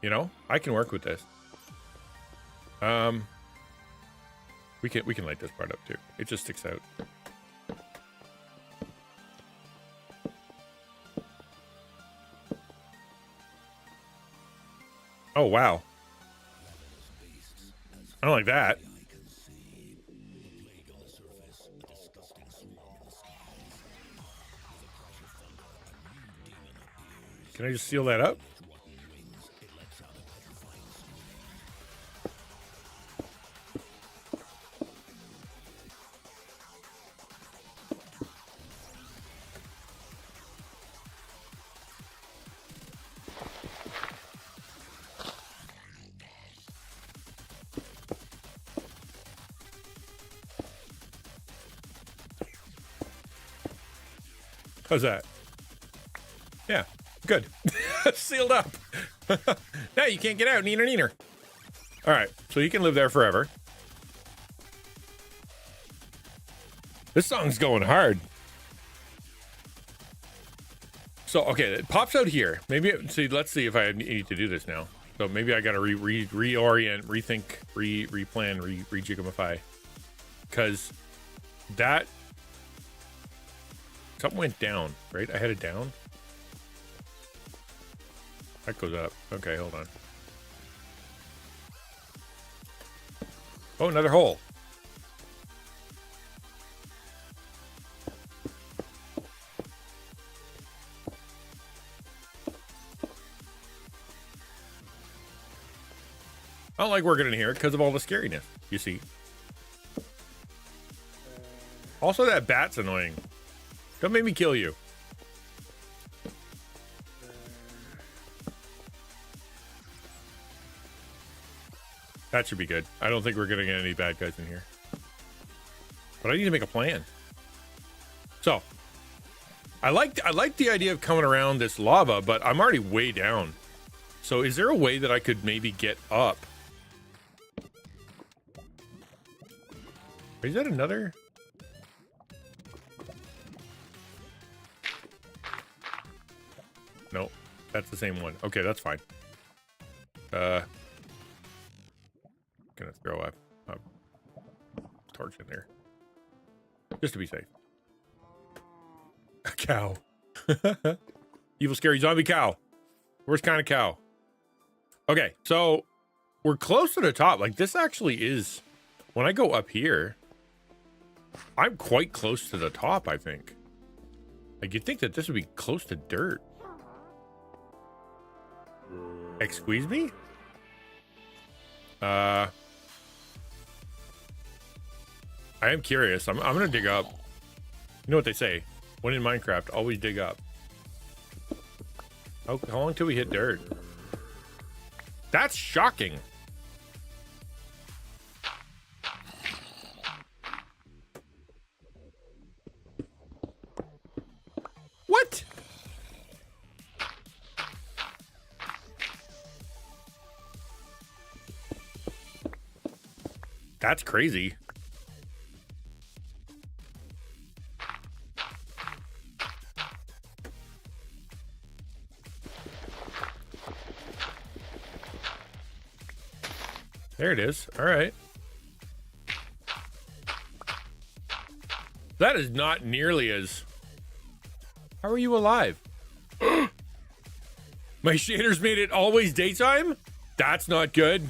You know, I can work with this. We can light this part up too. It just sticks out. Oh, wow. I don't like that. Can I just seal that up? How's that? Yeah, good. Sealed up. Now you can't get out, neener neener. All right, so you can live there forever. This song's going hard. So, okay, it pops out here. Maybe, let's see if I need to do this now. So maybe I gotta reorient, rethink, replan, 𝑷𝒂𝒂𝒚. Because that... Something went down, right? I had it down. That goes up. Okay, hold on. Oh, another hole. I don't like working in here because of all the scariness, you see. Also, that bat's annoying. Don't make me kill you. That should be good. I don't think we're gonna get any bad guys in here. But I need to make a plan. So, I like the idea of coming around this lava, but I'm already way down. So is there a way that I could maybe get up? Is that another? No, that's the same one. Okay, that's fine. Gonna throw a torch in there. Just to be safe. A cow. Evil, scary zombie cow. Worst kind of cow. Okay, so we're close to the top. Like, this actually is... When I go up here, I'm quite close to the top, I think. Like, you'd think that this would be close to dirt. Squeeze me? I am curious. I'm gonna dig up. You know what they say? When in Minecraft, always dig up. How long till we hit dirt? That's shocking. What? That's crazy. There it is. All right. That is not nearly as... How are you alive? My shaders made it always daytime? That's not good.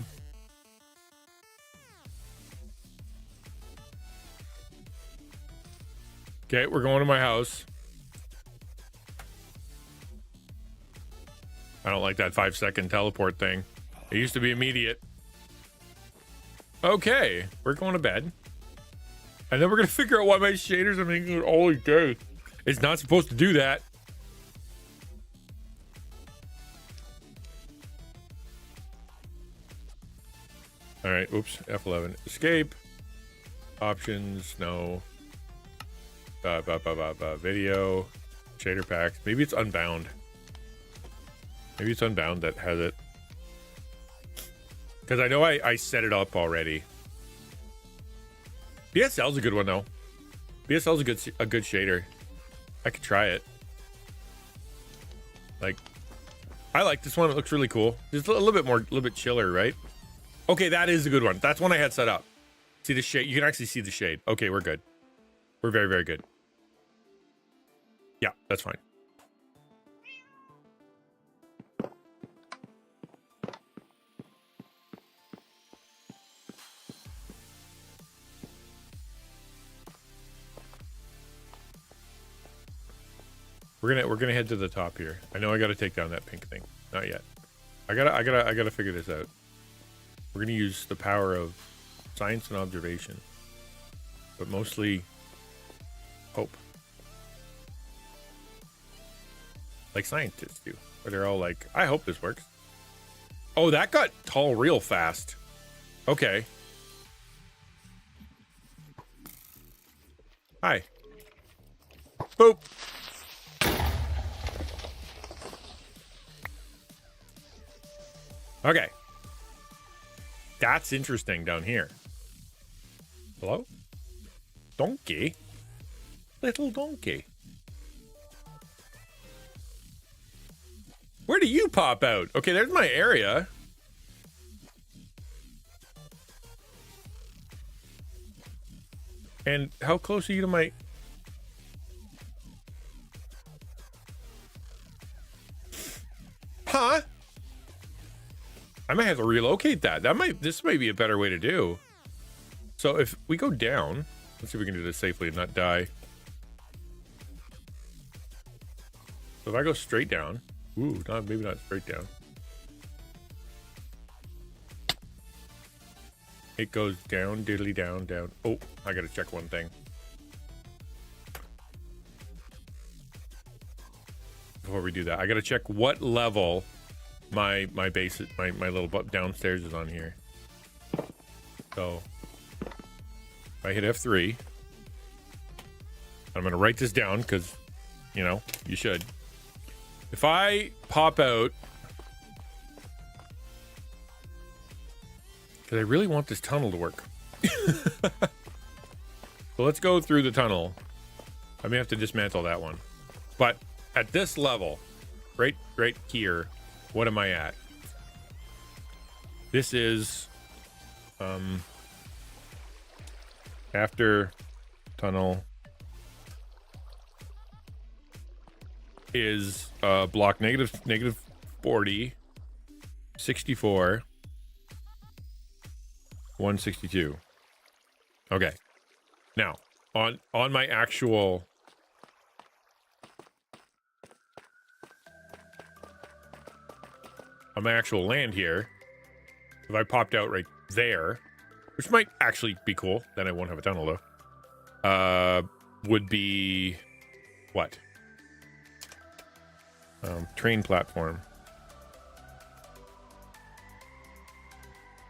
Okay, we're going to my house. I don't like that 5-second teleport thing. It used to be immediate. Okay, we're going to bed. And then we're going to figure out why my shaders are making it always day. It's not supposed to do that. All right, oops, F11. Escape. Options, no. Video. Shader packs. Maybe it's Unbound. Maybe it's Unbound that has it. Because I know I set it up already. BSL's a good one, though. BSL's a good shader. I could try it. Like, I like this one. It looks really cool. It's a little bit chiller, right? Okay, that is a good one. That's one I had set up. See the shade? You can actually see the shade. Okay, we're good. We're very, very good. Yeah, that's fine. We're gonna head to the top here. I know I gotta take down that pink thing. Not yet. I gotta figure this out. We're gonna use the power of science and observation, but mostly hope, like scientists do, where they're all like, "I hope this works." Oh, that got tall real fast. Okay. Hi. Boop. Okay. That's interesting down here. Hello? Donkey? Little donkey. Where do you pop out? Okay, there's my area. And how close are you to my... Huh? I might have to relocate that. This might be a better way to do. So if we go down, let's see if we can do this safely and not die. So if I go straight down, maybe not straight down. It goes down, diddly down, down. Oh, I gotta check one thing. Before we do that, I gotta check what level my base, my little downstairs is on here. So if I hit F3, I'm gonna write this down because, you know, you should. If I pop out, because I really want this tunnel to work. So let's go through the tunnel. I may have to dismantle that one, but at this level, right here, what am I at? This is after tunnel is block negative 40, 64, 162. Okay. Now, on my actual land here, if I popped out right there, which might actually be cool, then I won't have a tunnel though, would be what? Train platform.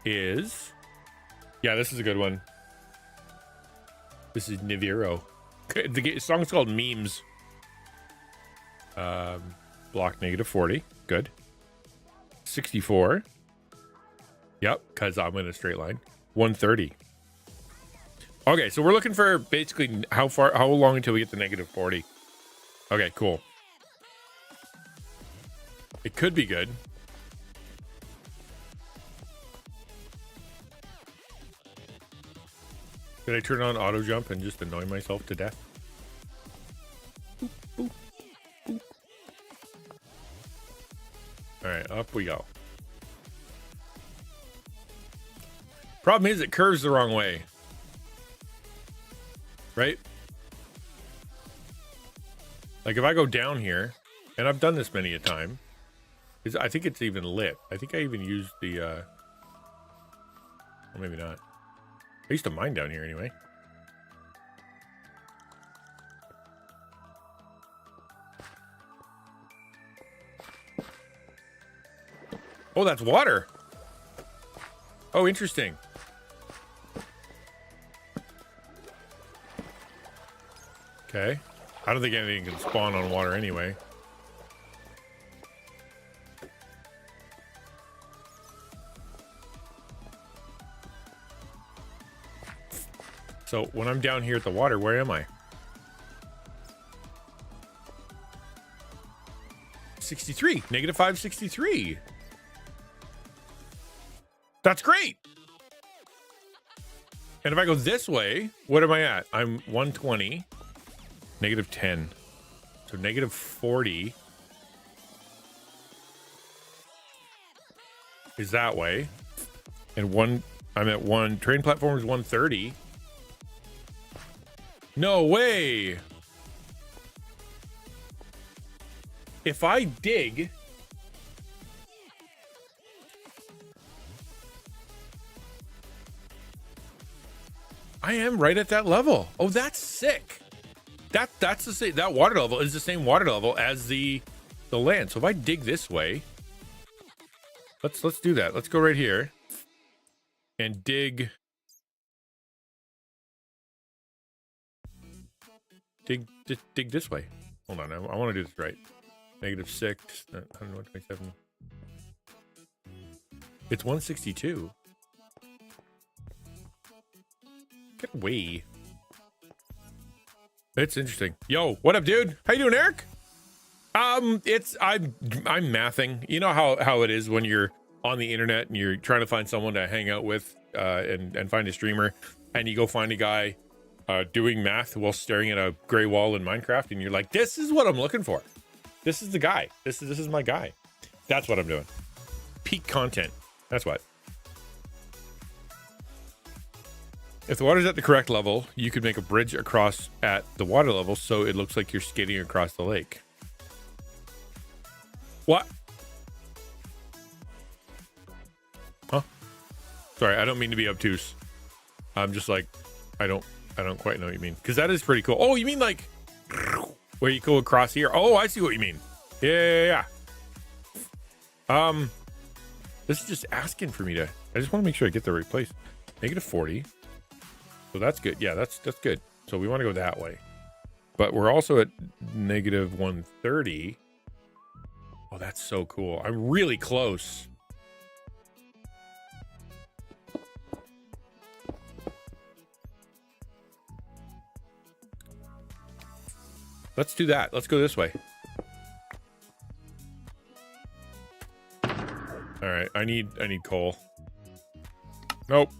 is, yeah, this is a good one. This is Niviro. The song's called Memes. Block -40. Good. 64. Yep, because I'm in a straight line. 130. Okay, so we're looking for basically how long until we get to -40. Okay, cool. It could be good. Did I turn on auto jump and just annoy myself to death? Boop, boop, boop. All right, up we go. Problem is it curves the wrong way. Right? Like if I go down here, and I've done this many a time, I think it's even lit. I think I even used the, well, maybe not. I used to mine down here anyway. Oh, that's water. Oh, interesting. Okay. I don't think anything can spawn on water anyway. So when I'm down here at the water, where am I? 63, -563. That's great. And if I go this way, what am I at? I'm 120, -10. So -40 is that way. And I'm at one, train platform is 130. No way. If I dig, I am right at that level. Oh, that's sick. That's the same. That water level is the same water level as the land. So if I dig this way, let's do that. Let's go right here and dig. Dig this way. Hold on, I want to do this right. -6, 127. It's 162. Get away. It's interesting. Yo, what up, dude? How you doing, Eric? I'm mathing. You know how it is when you're on the internet and you're trying to find someone to hang out with and find a streamer, and you go find a guy doing math while staring at a gray wall in Minecraft, and you're like, this is what I'm looking for. This is the guy. This is my guy. That's what I'm doing. Peak content. That's what. If the water's at the correct level, you could make a bridge across at the water level so it looks like you're skating across the lake. What? Huh? Sorry, I don't mean to be obtuse. I'm just like, I don't quite know what you mean. Because that is pretty cool. Oh, you mean like where you go across here? Oh, I see what you mean. Yeah. This is just asking for me to, I just want to make sure I get the right place. -40. So that's good. Yeah, that's good. So we want to go that way. But we're also at -130. Oh, that's so cool. I'm really close. Let's do that. Let's go this way. All right, I need coal. Nope.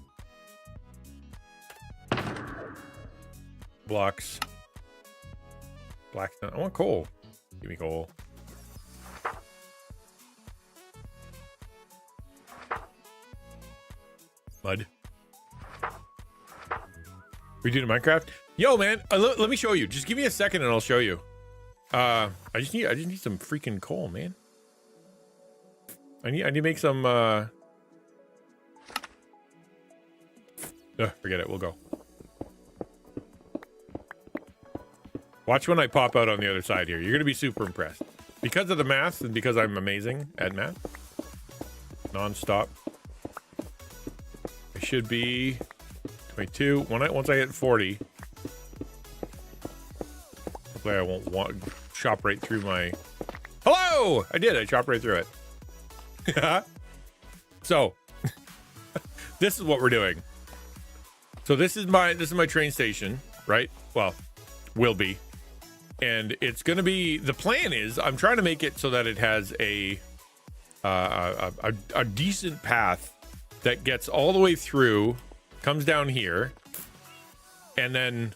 Blocks. Blackstone. I want coal. Give me coal. Mud. We do the Minecraft? Yo, man, let me show you. Just give me a second and I'll show you. I just need some freaking coal, man. I need to make some forget it, we'll go. Watch when I pop out on the other side here. You're gonna be super impressed. Because of the math and because I'm amazing at math. Non-stop. should be 22. Once I hit 40, hopefully I won't chop right through my. Hello! I did. I chopped right through it. So this is what we're doing. So this is my train station, right? Well, will be. And it's going to be, the plan is I'm trying to make it so that it has a decent path that gets all the way through, comes down here, and then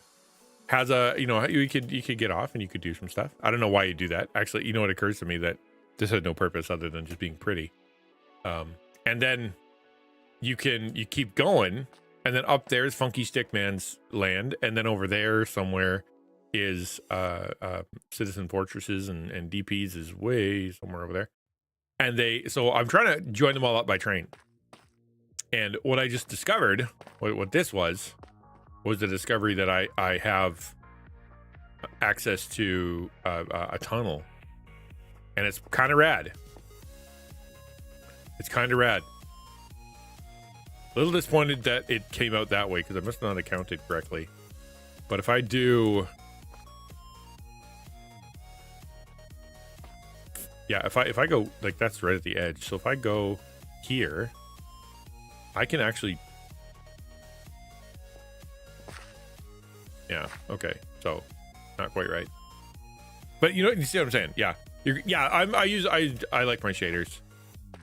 has a, you know, you could get off and you could do some stuff. I don't know why you do that. Actually, you know, it occurs to me that this has no purpose other than just being pretty. And then you keep going, and then up there is Funky Stickman's land, and then over there somewhere is Citizen Fortresses, and DP's is way somewhere over there. And so I'm trying to join them all up by train. And what I just discovered, what this was the discovery that I have access to a tunnel, and it's kind of rad. It's kind of rad. A little disappointed that it came out that way because I must not have counted correctly. But if I do, yeah, if I go, like, that's right at the edge. So if I go here, I can actually, yeah, okay. So not quite right. But you know, you see what I'm saying? Yeah. I like my shaders.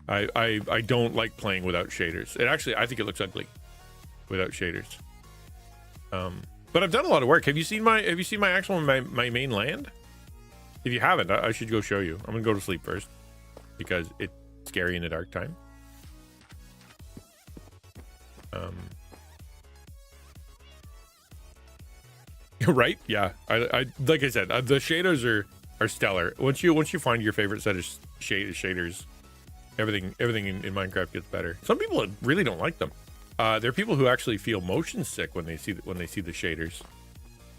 I don't like playing without shaders. I think it looks ugly without shaders. But I've done a lot of work. Have you seen my actual my main land? If you haven't, I should go show you. I'm gonna go to sleep first because it's scary in the dark time. Right? Yeah. I like I said, the shaders are stellar. Once you find your favorite set of shaders, everything in Minecraft gets better. Some people really don't like them. There are people who actually feel motion sick when they see the shaders.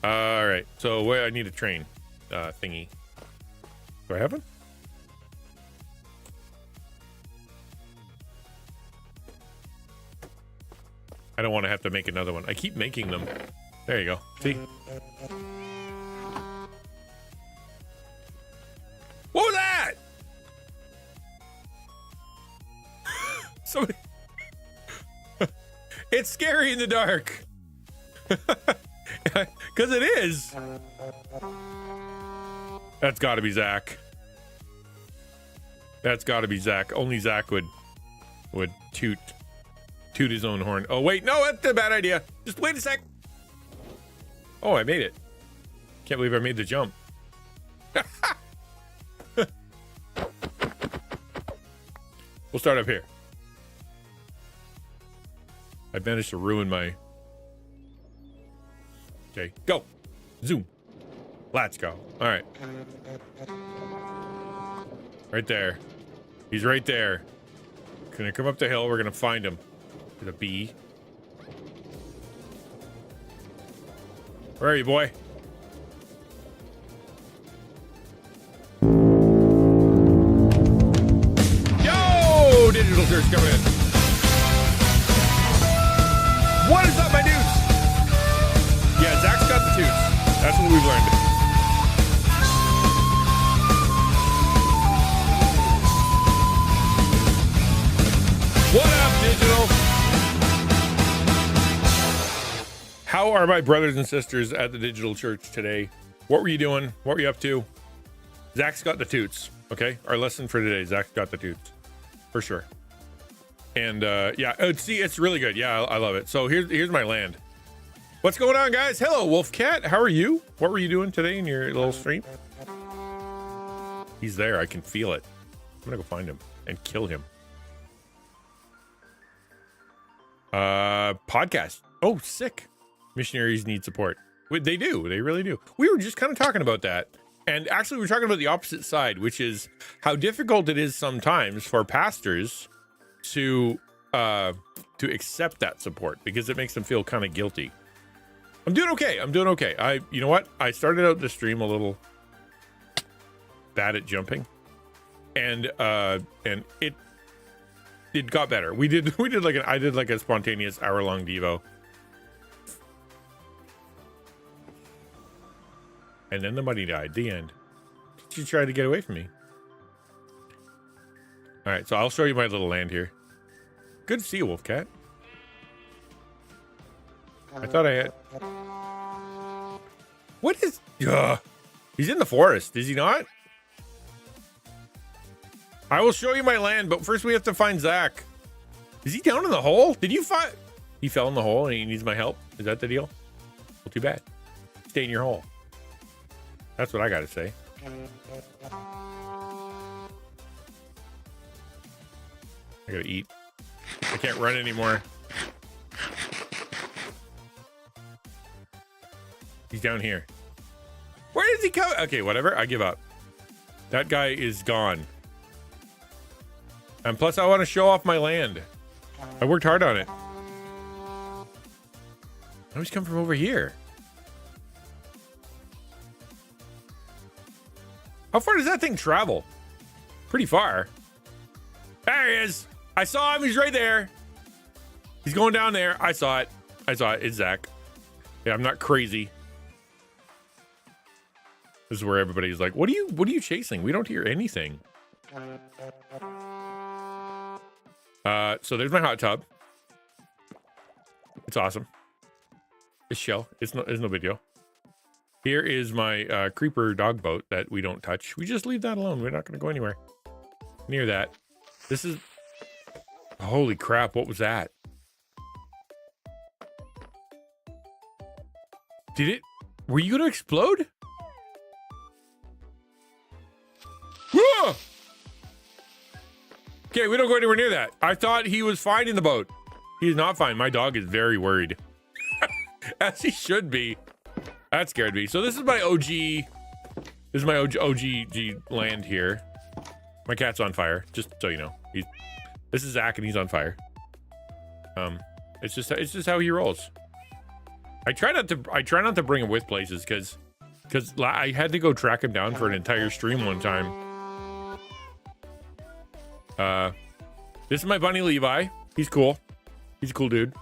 All right, so I need a train thingy. Do I have one? I don't want to have to make another one. I keep making them. There you go. See? What was that? Somebody. It's scary in the dark. Because it is. That's got to be Zach. That's got to be Zach. Only Zach would toot his own horn. Oh wait, no, that's a bad idea. Just wait a sec. Oh, I made it. Can't believe I made the jump. We'll start up here. I managed to ruin my... Okay, go. Zoom. Let's go. All right. Right there. He's right there. Gonna come up the hill. We're gonna find him. With a bee. Where are you, boy? Yo! Digital Church coming in. What is up, my dudes? Yeah, Zach's got the toots. That's what we've learned. What up, Digital? How are my brothers and sisters at the Digital Church today? What were you doing? What were you up to? Zach's got the toots. Okay, our lesson for today, Zach's got the toots. For sure. And yeah, see, it's really good. Yeah, I love it. So here's my land. What's going on, guys? Hello, Wolfcat. How are you? What were you doing today in your little stream? He's there. I can feel it. I'm gonna go find him and kill him. Podcast. Oh, sick. Missionaries need support. They do. They really do. We were just kind of talking about that. And actually, we're talking about the opposite side, which is how difficult it is sometimes for pastors to accept that support because it makes them feel kind of guilty. I'm doing okay. You know what? I started out the stream a little bad at jumping, and it it got better. We did I did like a spontaneous hour-long Devo. And then the money died. The end. She tried to get away from me. All right, so I'll show you my little land here. Good to see you, Wolf Cat. I thought I had... What is... Ugh. He's in the forest, is he not? I will show you my land, but first we have to find Zach. Is he down in the hole? Did you find... He fell in the hole and he needs my help? Is that the deal? Well, too bad. Stay in your hole. That's what I gotta say. I gotta eat. I can't run anymore. He's down here. Where does he come? Okay, whatever. I give up. That guy is gone. And plus, I want to show off my land. I worked hard on it. Oh, he's come from over here. How far does that thing travel? Pretty far. There he is. I saw him. He's right there. He's going down there. I saw it. I saw it. It's Zach. Yeah, I'm not crazy. This is where everybody's like, what are you chasing? We don't hear anything. So there's my hot tub. It's awesome. It's shell. It's no big deal. Here is my creeper dog boat that we don't touch. We just leave that alone. We're not going to go anywhere near that. This is... Holy crap, what was that? Did it... Were you going to explode? Whoa! Okay, we don't go anywhere near that. I thought he was fine in the boat. He's not fine. My dog is very worried. As he should be. That scared me. So this is my OG. This is my OG land here. My cat's on fire, just so you know. This is Zach and he's on fire. It's just how he rolls. I try not to bring him with places because I had to go track him down for an entire stream one time. This is my bunny Levi. He's cool. He's a cool dude.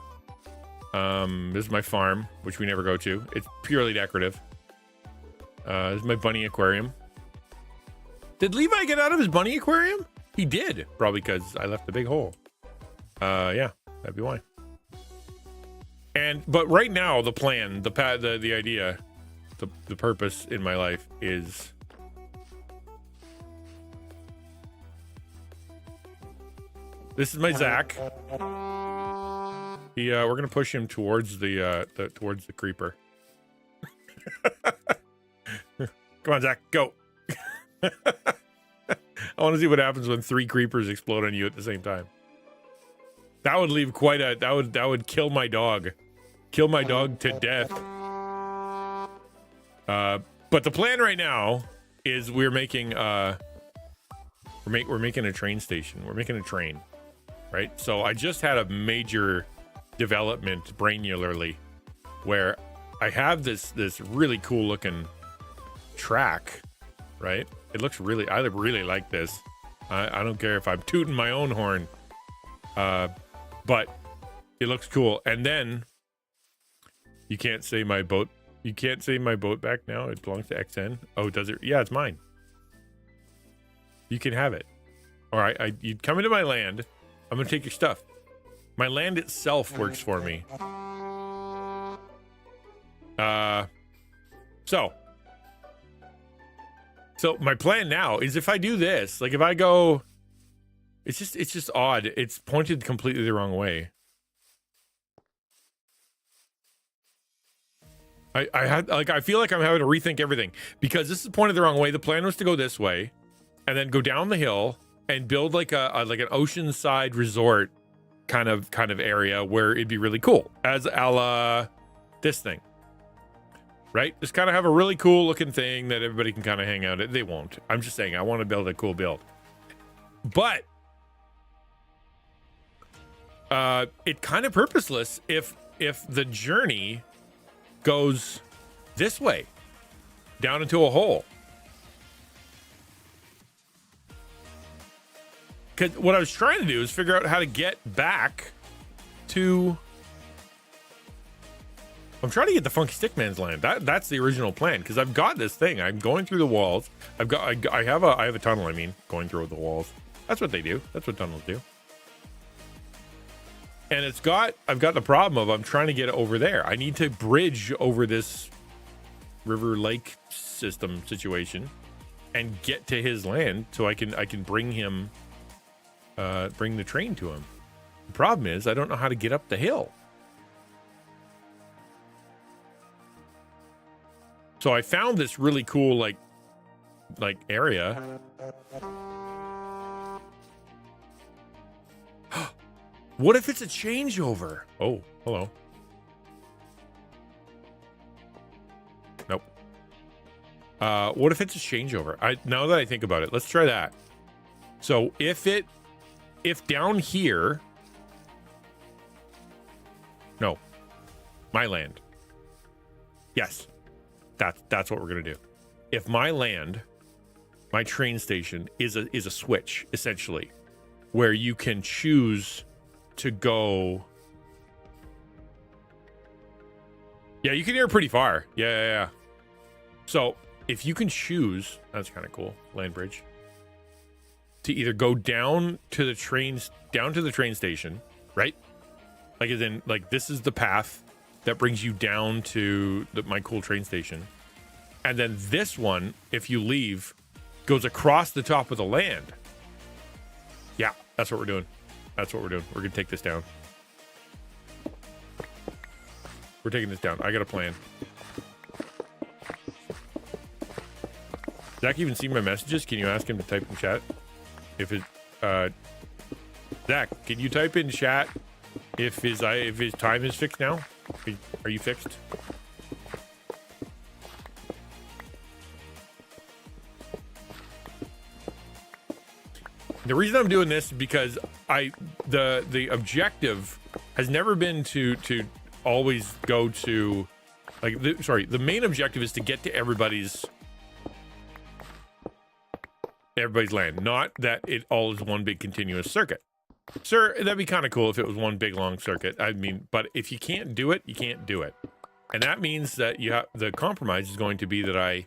This is my farm, which we never go to. It's purely decorative. This is my bunny aquarium. Did Levi get out of his bunny aquarium? He did, probably because I left a big hole. Yeah, that'd be why. But right now, the plan, the idea, the purpose in my life is this is my Zach. We're gonna push him towards the creeper. Come on, Zach, go. I want to see what happens when 3 creepers explode on you at the same time. That would leave quite a that would kill my dog. Kill my dog to death. But the plan right now is we're making a train station. We're making a train, right? So I just had a major development brainularly where I have this really cool looking track, right? It looks really, I really like this. I don't care if I'm tooting my own horn, but it looks cool. And then you can't say my boat. You can't say my boat back now. It belongs to XN. Oh, does it? Yeah, it's mine. You can have it. All right, you come into my land. I'm gonna take your stuff. My land itself works for me. So my plan now is if I do this, like if I go, it's just odd. It's pointed completely the wrong way. I feel like I'm having to rethink everything because this is pointed the wrong way. The plan was to go this way and then go down the hill and build like an oceanside resort kind of area where it'd be really cool as a la this thing. Right? Just kind of have a really cool looking thing that everybody can kind of hang out at. They won't. I'm just saying I want to build a cool build. But it kind of purposeless if the journey goes this way down into a hole. Because what I was trying to do is figure out how to get back to... I'm trying to get the Funky Stickman's land. That's the original plan, because I've got this thing. I'm going through the walls. I have a tunnel, I mean, going through the walls. That's what they do. That's what tunnels do. And I've got the problem of I'm trying to get it over there. I need to bridge over this river lake system situation and get to his land so I can bring him, bring the train to him. The problem is I don't know how to get up the hill. So I found this really cool like area. What if it's a changeover? Oh, hello. Nope. What if it's a changeover? Now that I think about it, let's try that. So if down here, no, my land. Yes, that's what we're gonna do. If my land, my train station is a switch essentially, where you can choose to go. Yeah, you can hear pretty far. Yeah. So if you can choose, that's kind of cool. Land bridge. To either go down to the train station, right? Like as in, like this is the path that brings you down to my cool train station, and then this one, if you leave, goes across the top of the land. Yeah, that's what we're doing. That's what we're doing. We're gonna take this down. We're taking this down. I got a plan. Zach even see my messages? Can you ask him to type in chat? If it, Zach, can you type in chat if his time is fixed now? Are you fixed? The reason I'm doing this is because the objective has never been to always go to the main objective is to get to everybody's land, not that it all is one big continuous circuit. Sir, that'd be kind of cool if it was one big long circuit. I mean, but if you can't do it, you can't do it. And that means that the compromise is going to be that I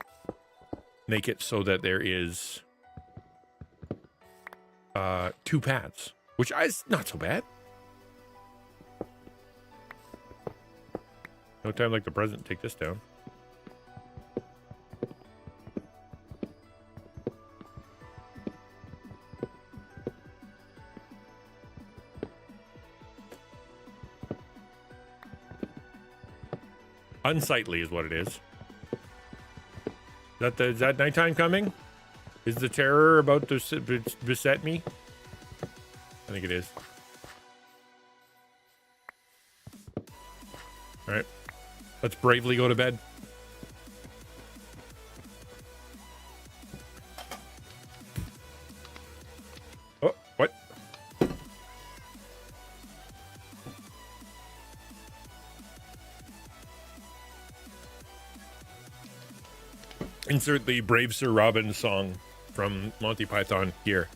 make it so that there is 2 paths, which is not so bad. No time like the present. Take this down. Unsightly is what it is. Is that nighttime coming? Is the terror about to beset me? I think it is. All right. Let's bravely go to bed. Oh, what? Insert the Brave Sir Robin song from Monty Python here.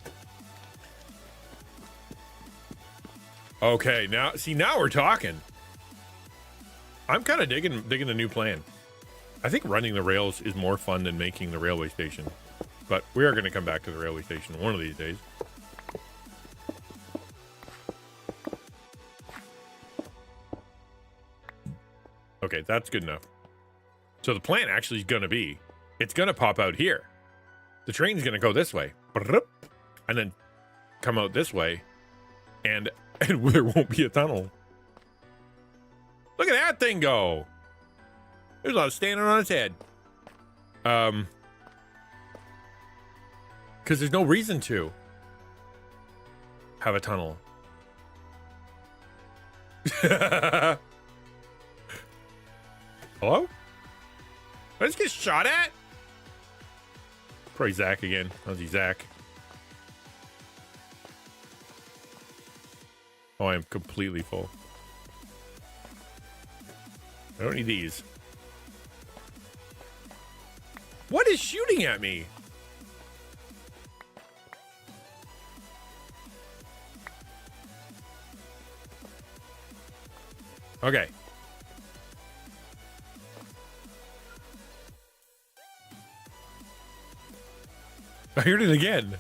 Okay, now we're talking. I'm kind of digging the new plan. I think running the rails is more fun than making the railway station, but we are going to come back to the railway station one of these days. Okay, that's good enough. So the plan actually is going to be, it's going to pop out here. The train's going to go this way, and then come out this way, and there won't be a tunnel. Look at that thing go. There's a lot of standing on its head. Because there's no reason to have a tunnel. Hello? Did I just get shot at? Probably Zach again. How's he, Zach? Oh, I am completely full. I don't need these. What is shooting at me? Okay. I heard it again.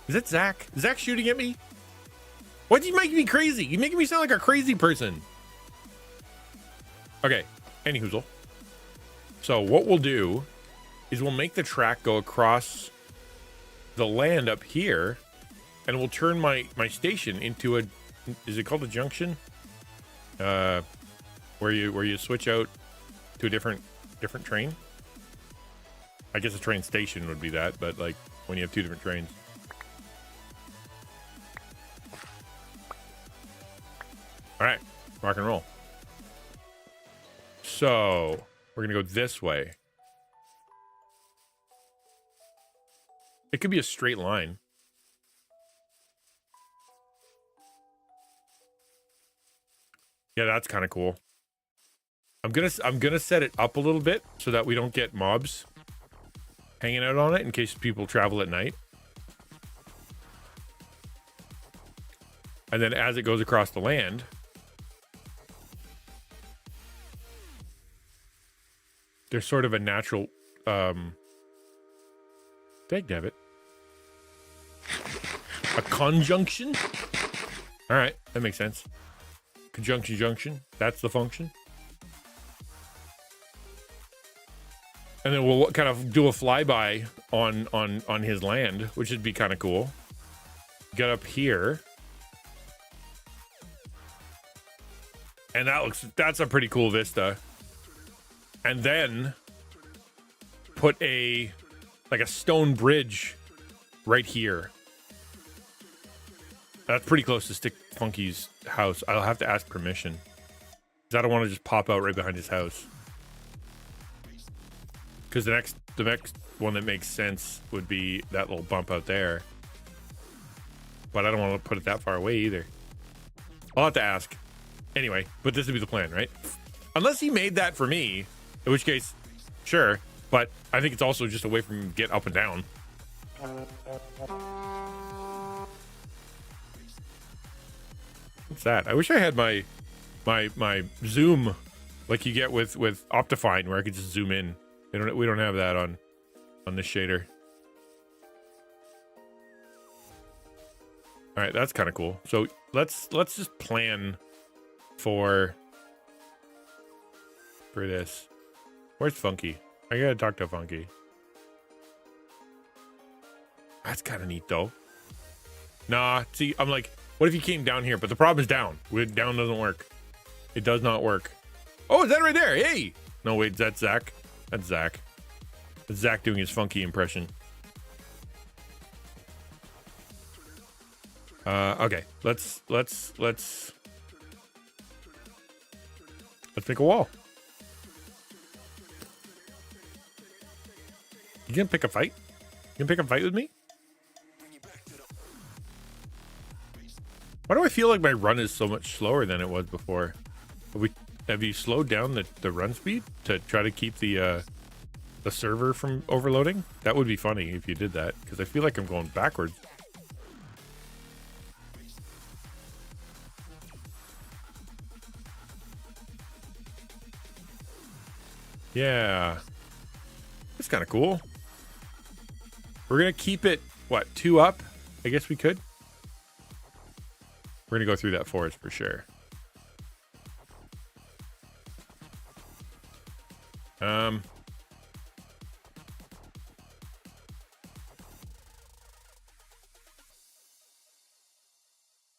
Is that Zach? Is Zach shooting at me? Why'd you make me crazy? You're making me sound like a crazy person. Okay, anyhoozle. So what we'll do is we'll make the track go across the land up here, and we'll turn my station into a, is it called a junction? Where you switch out to a different train? I guess a train station would be that, but like when you have two different trains. All right, rock and roll. So we're gonna go this way. It could be a straight line. Yeah, that's kind of cool. I'm gonna set it up a little bit so that we don't get mobs hanging out on it in case people travel at night. And then as it goes across the land, there's sort of a natural dagnabbit. A conjunction? All right, that makes sense. Conjunction junction, that's the function. And then we'll kind of do a flyby on his land, which would be kind of cool. Get up here. And that's a pretty cool vista. And then put like a stone bridge right here. That's pretty close to Stick Funky's house. I'll have to ask permission, because I don't want to just pop out right behind his house. Because the next one that makes sense would be that little bump out there. But I don't want to put it that far away either. I'll have to ask. Anyway, but this would be the plan, right? Unless he made that for me, in which case, sure. But I think it's also just a way for him to get up and down. What's that? I wish I had my zoom like you get with Optifine, where I could just zoom in. We don't have that on this shader. All right, that's kind of cool. So let's just plan for this. Where's Funky? I gotta talk to Funky. That's kind of neat though. Nah, see, I'm like, what if you came down here? But the problem is down. Down doesn't work. It does not work. Oh, is that right there? Hey! No, wait, that's Zach. That's Zach. That's Zach doing his Funky impression. Okay, let's make a wall. You gonna pick a fight? You gonna pick a fight with me? Why do I feel like my run is so much slower than it was before? Have you slowed down the run speed to try to keep the server from overloading? That would be funny if you did that, because I feel like I'm going backwards. Yeah, that's kind of cool. We're gonna keep it, what, 2 up? I guess we could. We're gonna go through that forest for sure.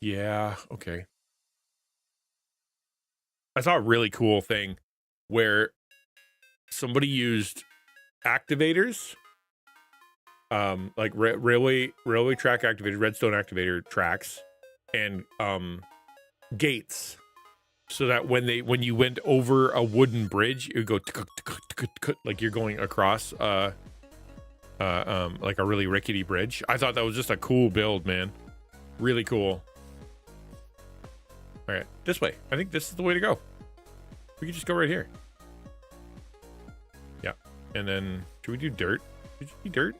Yeah, okay. I saw a really cool thing where somebody used activators, like railway track activated, redstone activator tracks, and gates, so that when you went over a wooden bridge, it would go like you're going across like a really rickety bridge. I thought that was just a cool build, man. Really cool. All right, this way. I think this is the way to go. We could just go right here. Yeah, and then should we do dirt? Should you do dirt?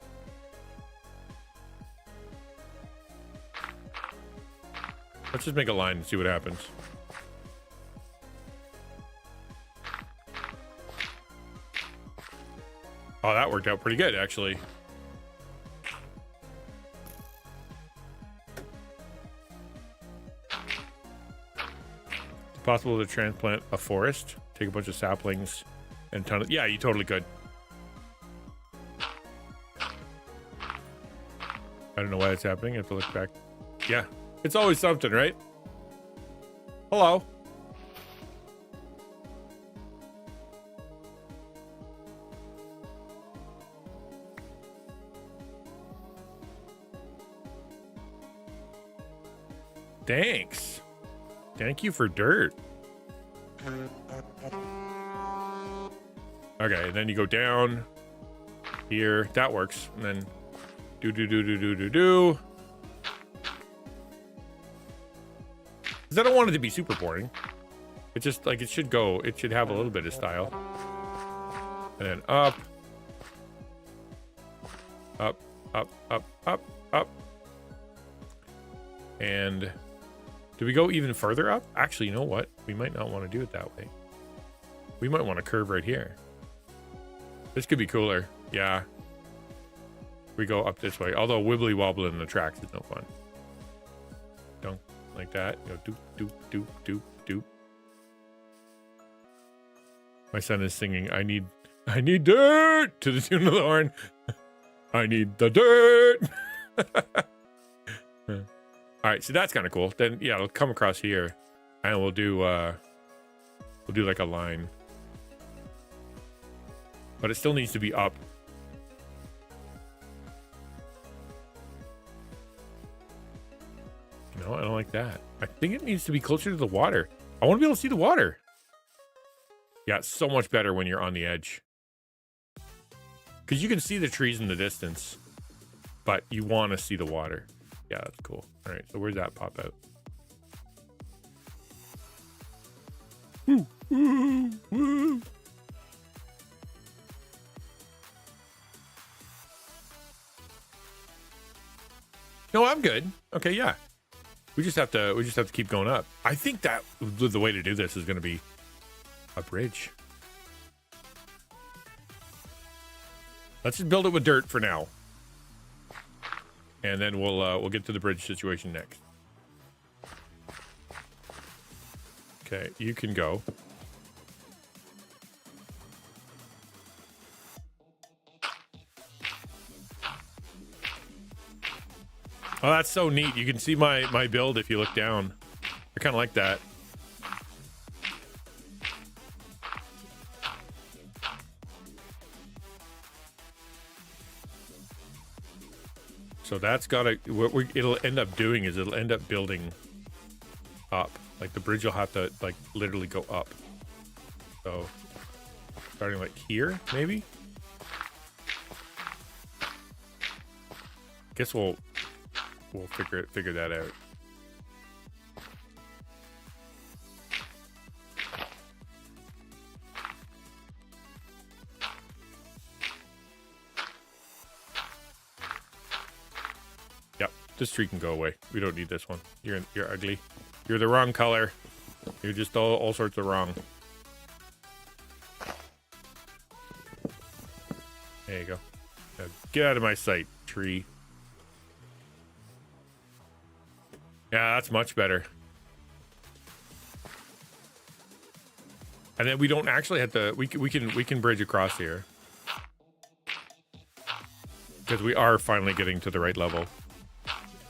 Let's just make a line and see what happens. Oh, that worked out pretty good, actually. It's possible to transplant a forest, take a bunch of saplings, and ton of... Yeah, you totally could. I don't know why it's happening. I have to look back. Yeah, it's always something, right? Hello. Thanks. Thank you for dirt. Okay, and then you go down here. That works. And then do. Because I don't want it to be super boring. It's just like it should go. It should have a little bit of style. And then up. Up, up, up, up, up. And do we go even further up? Actually, you know what? We might not want to do it that way. We might want to curve right here. This could be cooler. Yeah. We go up this way. Although wibbly wobbling in the tracks is no fun. Dunk like that. You know, doop, doop, doop, doop, doop. My son is singing, I need dirt to the tune of the horn. I need the dirt. All right, so that's kind of cool. Then yeah, it'll come across here, and we'll do like a line, but it still needs to be up. No, I don't like that. I think it needs to be closer to the water. I want to be able to see the water. Yeah, it's so much better when you're on the edge, because you can see the trees in the distance, but you want to see the water. Yeah, that's cool. All right, so where's that pop out? Woo, woo, woo. No, I'm good. Okay, yeah. We just have to keep going up. I think that the way to do this is going to be a bridge. Let's just build it with dirt for now. And then we'll get to the bridge situation next. Okay, you can go. Oh, that's so neat. You can see my build if you look down. I kind of like that. So that's gotta, it'll end up doing is it'll end up building up. Like the bridge will have to like literally go up. So starting like here, maybe? Guess we'll figure that out. Yep, this tree can go away. We don't need this one. You're ugly. You're the wrong color. You're just all sorts of wrong. There you go. Now get out of my sight, tree. Yeah, that's much better. And then we don't actually have to. We can bridge across here because we are finally getting to the right level.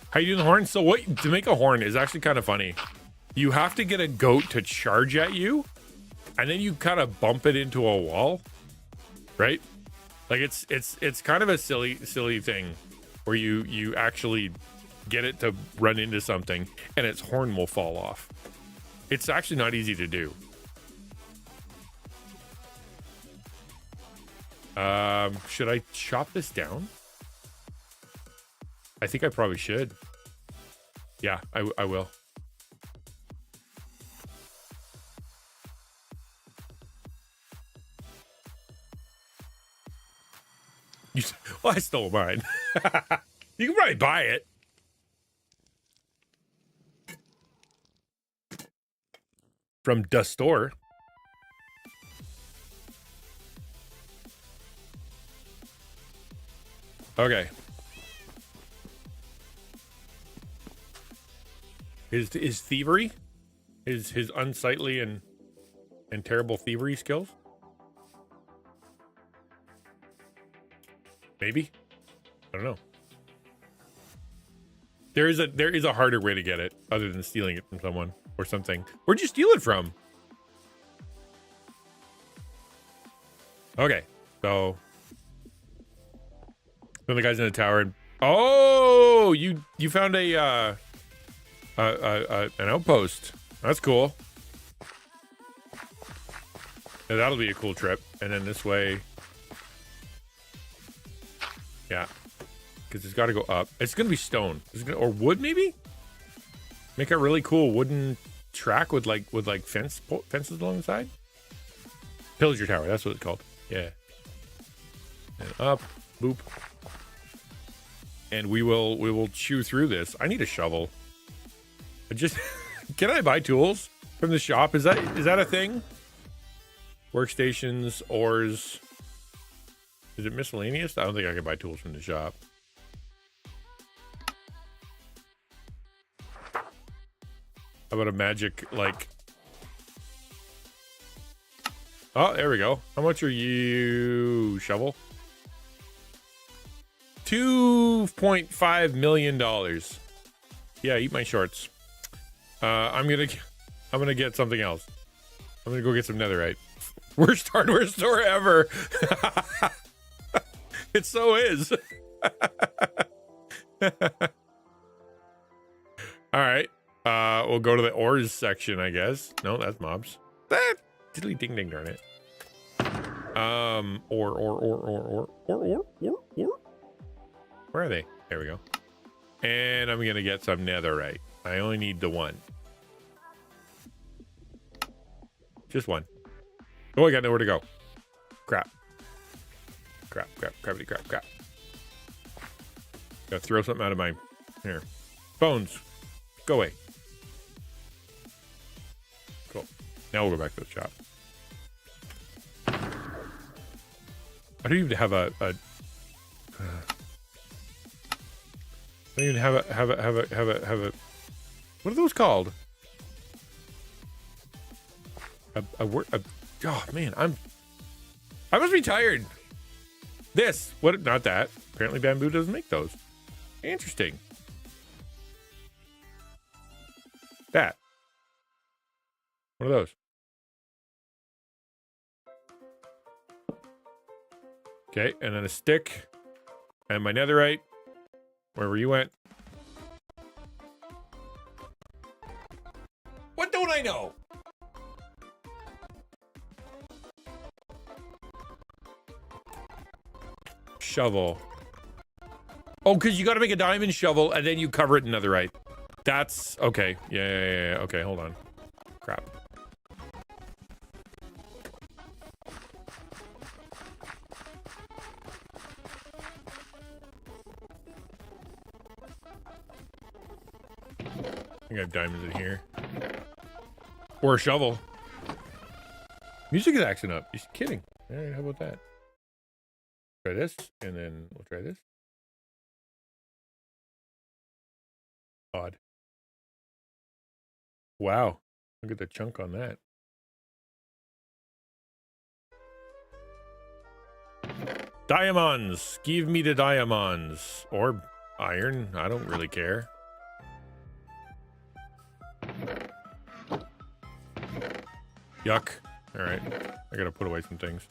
How you doing, the horn? So what to make a horn is actually kind of funny. You have to get a goat to charge at you, and then you kind of bump it into a wall, right? Like it's kind of a silly thing where you actually get it to run into something and its horn will fall off. It's actually not easy to do. Should I chop this down? I think I probably should. Yeah, I will. Well, I stole mine. You can probably buy it. from Dustor. Okay. His thievery, his unsightly and terrible thievery skills. Maybe, I don't know. There is a harder way to get it other than stealing it from someone or something. Where'd you steal it from? Okay, so then the guy's in the tower. And, oh, you found an outpost. That's cool. Yeah, that'll be a cool trip. And then this way, yeah, because it's got to go up. It's gonna be stone. Or wood maybe. Make a really cool wooden track with like fences along the side. Pillager tower. That's what it's called. Yeah. And up, boop. And we will chew through this. I need a shovel. Can I buy tools from the shop? Is that a thing? Workstations, ores. Is it miscellaneous? I don't think I can buy tools from the shop. How about a magic, like... Oh, there we go. How much are you, shovel? $2.5 million. Yeah, eat my shorts. I'm gonna get something else. I'm gonna go get some netherite. Worst hardware store ever. It so is. All right. We'll go to the ores section, I guess. No, that's mobs. Diddly ding ding, darn it. Ore. Where are they? There we go. And I'm gonna get some netherite. I only need the one. Just one. Oh, I got nowhere to go. Crap. Crappity crap. Gotta throw something out of my... Here. Bones. Go away. Cool. Now we'll go back to the shop. I don't even have a I don't even have a... What are those called? Oh man, I must be tired. This, what? Not that. Apparently bamboo doesn't make those. Interesting. That. What are those? Okay, and then a stick. And my netherite. Wherever you went. What don't I know? Shovel. Oh, because you got to make a diamond shovel and then you cover it in netherite. That's okay. Yeah. Okay, hold on. Crap. I think I have diamonds in here. Or a shovel. Music is acting up. You're kidding. All right, how about that? Try this, and then we'll try this. Odd. Wow. Look at the chunk on that. Diamonds. Give me the diamonds. Or iron. I don't really care. Yuck. All right. I gotta put away some things.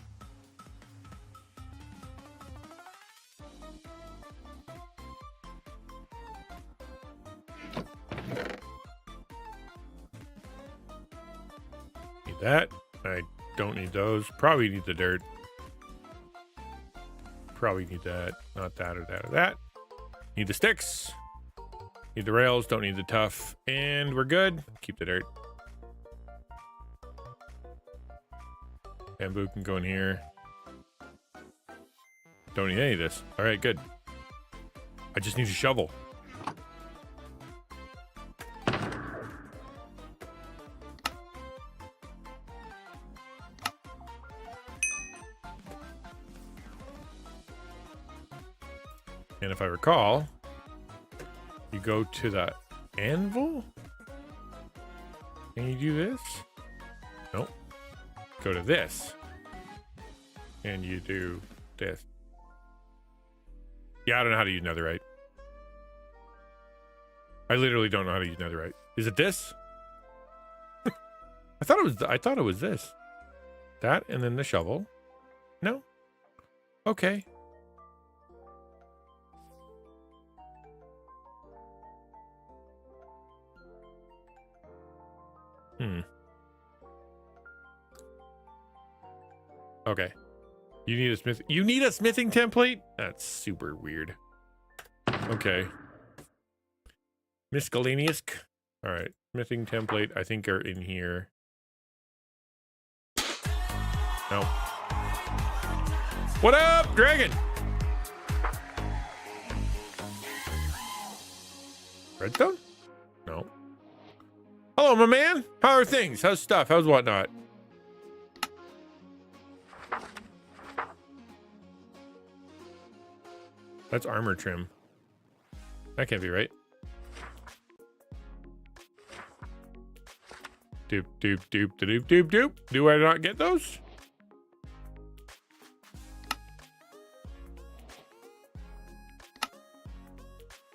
Need that. I don't need those. Probably need the dirt. Probably need that. Not that or that or that. Need the sticks. Need the rails. Don't need the tough. And we're good. Keep the dirt. Bamboo can go in here. Don't need any of this. All right, good. I just need a shovel. And if I recall, you go to the anvil and you do this. Nope. Go to this and you do this. Yeah, I don't know how to use netherite. I literally don't know how to use netherite. Is it this? I thought it was this. That and then the shovel. No? Okay. Okay. You need a smithing template? That's super weird. Okay. Miscellaneous. All right. Smithing template, I think, are in here. No. What up, dragon? Redstone? No. Hello, my man. How are things? How's stuff? How's whatnot? That's armor trim. That can't be right. Doop, doop, doop, doop, doop, doop. Do I not get those?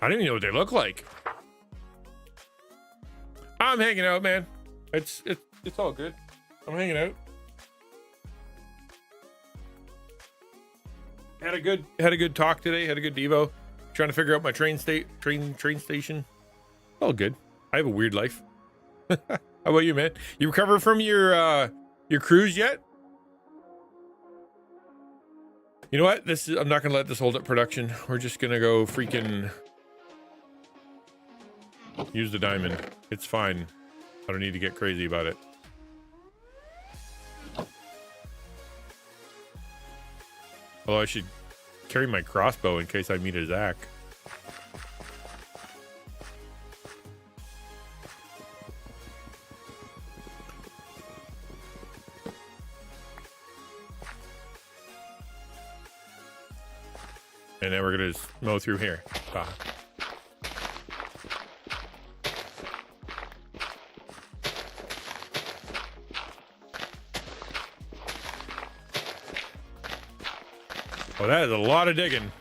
I don't even know what they look like. I'm hanging out, man. It's all good. I'm hanging out. Had a good talk today. Had a good devo. Trying to figure out my train station. All good. I have a weird life. How about you, man? You recovered from your cruise yet? You know what? I'm not gonna let this hold up production. We're just gonna go freaking use the diamond. It's fine. I don't need to get crazy about it. Although I should carry my crossbow in case I meet a Zach. And then we're gonna just mow through here. Ah. Oh, that is a lot of digging.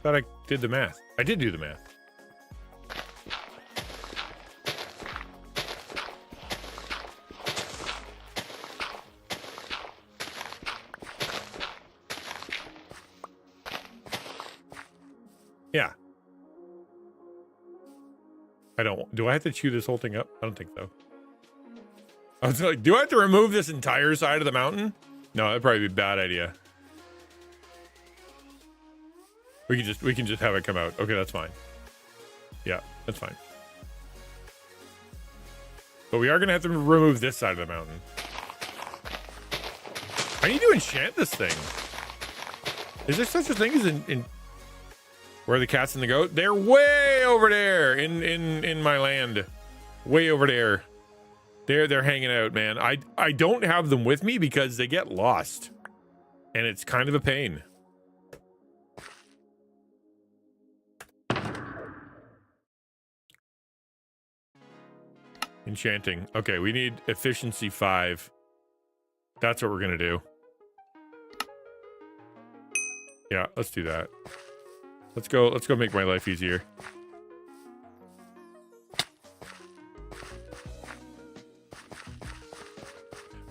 Thought I did the math. I did do the math. Yeah. Do I have to chew this whole thing up? I don't think so. I was like, do I have to remove this entire side of the mountain? No, that'd probably be a bad idea. We can just have it come out. Okay, that's fine. Yeah, that's fine. But we are gonna have to remove this side of the mountain. I need to enchant this thing. Is there such a thing as in where are the cats and the goat? They're way over there in my land. Way over there. They're hanging out, man. I don't have them with me because they get lost. And it's kind of a pain. Enchanting. Okay, we need efficiency 5. That's what we're gonna do. Yeah, let's do that. Let's go make my life easier.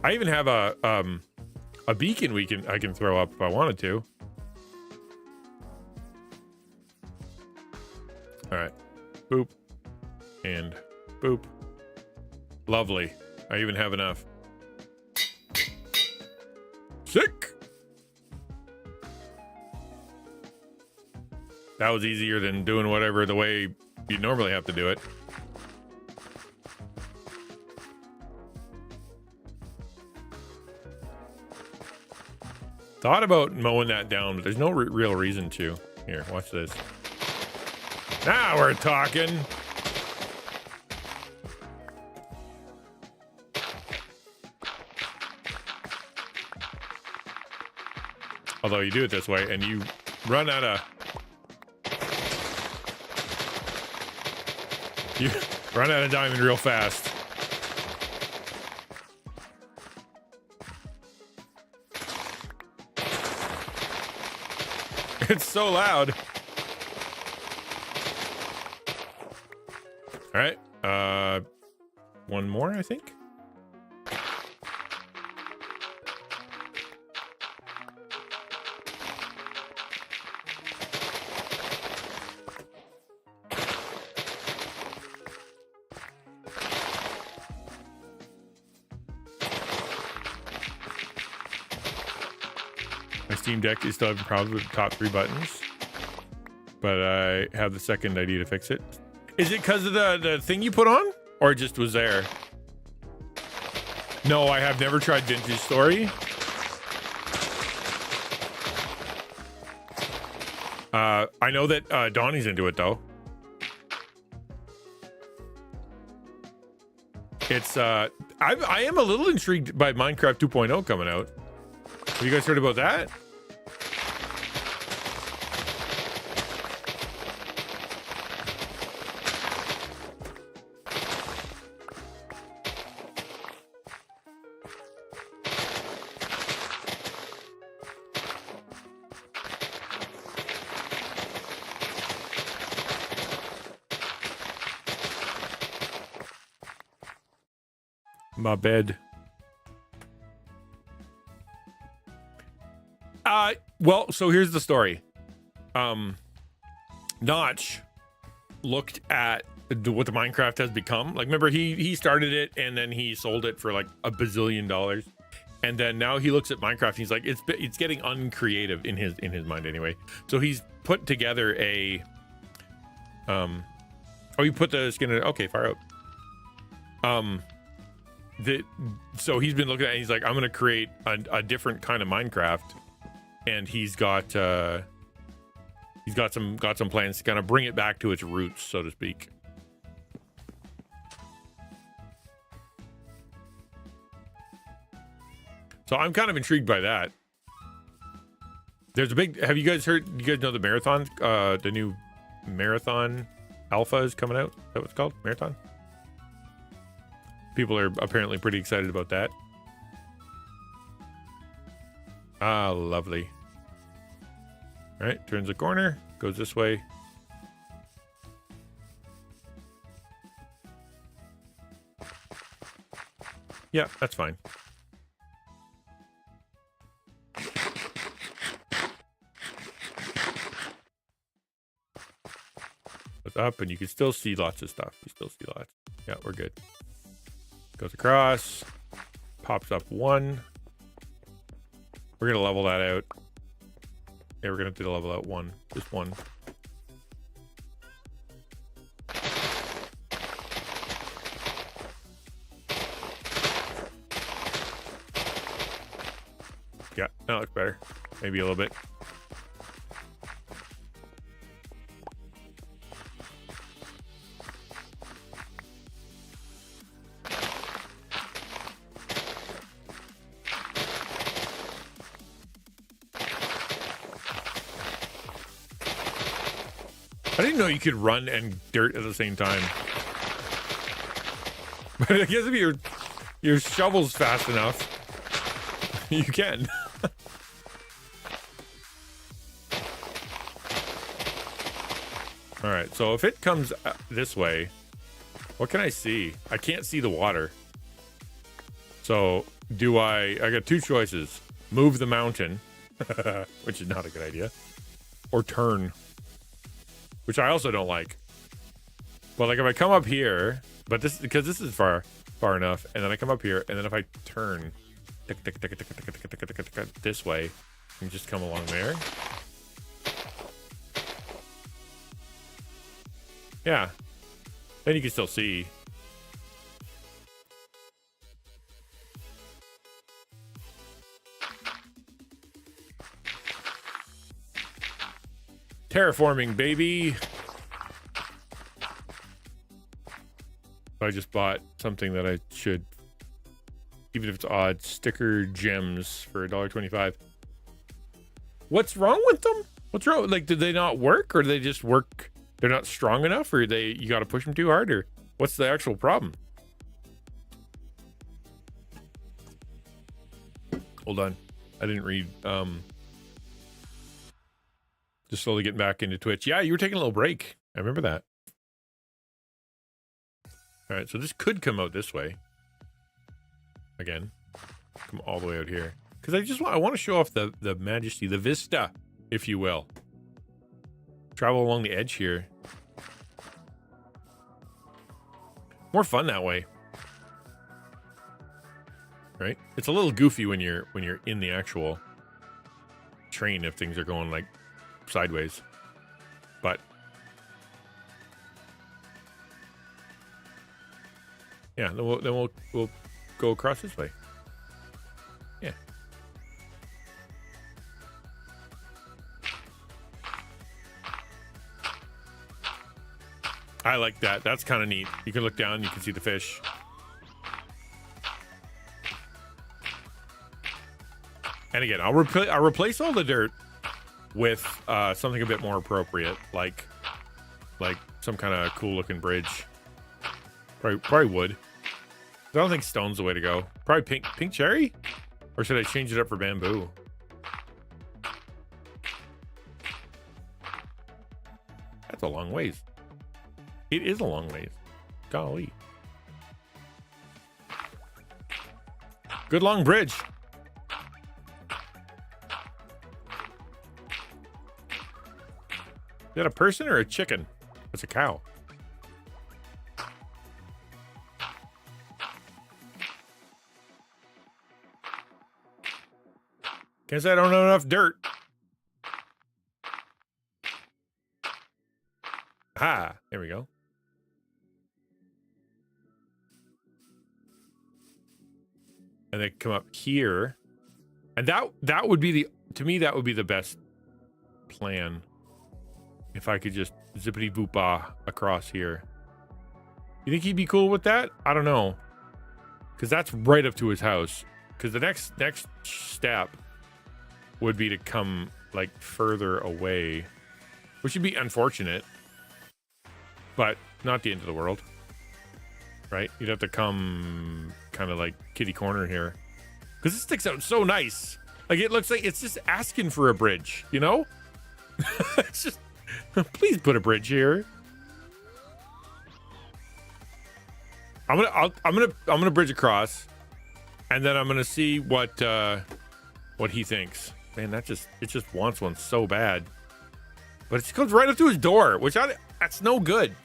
I even have a beacon I can throw up if I wanted to. All right. Boop. And boop. Lovely. I even have enough. Sick. That was easier than doing whatever the way you normally have to do it. Thought about mowing that down, but there's no real reason to. Here, watch this. Now we're talking. Although you do it this way and you run out of... You run out of diamond real fast. It's so loud. All right. One more, I think. My Steam Deck is still having problems with the top 3 buttons, but I have the second idea to fix it. Is it because of the thing you put on, or it just was there? No, I have never tried Vintage Story. I know that Donnie's into it though. It's I am a little intrigued by Minecraft 2.0 coming out. Have you guys heard about that? My bed. Well, so here's the story. Notch looked at what the Minecraft has become. Like, remember he started it and then he sold it for like $1 bazillion, and then now he looks at Minecraft and he's like, it's getting uncreative in his mind anyway. So he's put together a oh, you put the skin in. Okay, fire out. So he's been looking at it and he's like, I'm gonna create a different kind of Minecraft, and he's got some plans to kind of bring it back to its roots, so to speak. So I'm kind of intrigued by that. There's a big, have you guys heard, you guys know the marathon, the new marathon alpha is coming out? Is that what it's called? Marathon? People are apparently pretty excited about that. Ah, lovely. All right, turns the corner, goes this way. Yeah, that's fine. Goes up, and you can still see lots of stuff. You still see lots. Yeah, we're good. Goes across, pops up 1. We're gonna level that out. Yeah, we're gonna do the level out 1, just 1. Yeah, that looks better. Maybe a little bit. I didn't know you could run and dirt at the same time. But I guess if your shovel's fast enough, you can. All right, so if it comes this way, what can I see? I can't see the water. So I got 2 choices. Move the mountain, which is not a good idea, or turn, which I also don't like. But like if I come up here, but because this is far enough, and then I come up here, and then if I turn this way, and just come along there. Yeah, then you can still see. Terraforming, baby. I just bought something that I should, even if it's odd, sticker gems for $1.25. What's wrong with them? What's wrong? Like, did they not work, or do they just work? They're not strong enough, or you got to push them too hard, or what's the actual problem? Hold on, I didn't read. Just slowly getting back into Twitch. Yeah, you were taking a little break. I remember that. All right, so this could come out this way. Again, come all the way out here. Because I want to show off the majesty, the vista, if you will. Travel along the edge here. More fun that way. Right? It's a little goofy when you're in the actual train if things are going like sideways. But yeah, then we'll go across this way. Yeah. I like that. That's kind of neat. You can look down, you can see the fish. And again, I'll replace all the dirt with something a bit more appropriate, like some kind of cool looking bridge. Probably wood. I don't think stone's the way to go. Probably pink cherry, or should I change it up for bamboo? That's a long ways. It is a long ways. Golly. Good long bridge. Is that a person or a chicken? That's a cow. Can't say I don't have enough dirt. Ah, there we go. And they come up here. And that would be to me, that would be the best plan. If I could just zippity boop across here. You think he'd be cool with that? I don't know. Because that's right up to his house. Because the next step would be to come like further away. Which would be unfortunate. But not the end of the world. Right? You'd have to come kind of like kitty corner here. Because it sticks out so nice. Like it looks like it's just asking for a bridge, you know? It's just... Please put a bridge here. I'm gonna bridge across, and then I'm gonna see what he thinks. Man, it just wants one so bad, but it just comes right up to his door, which that's no good.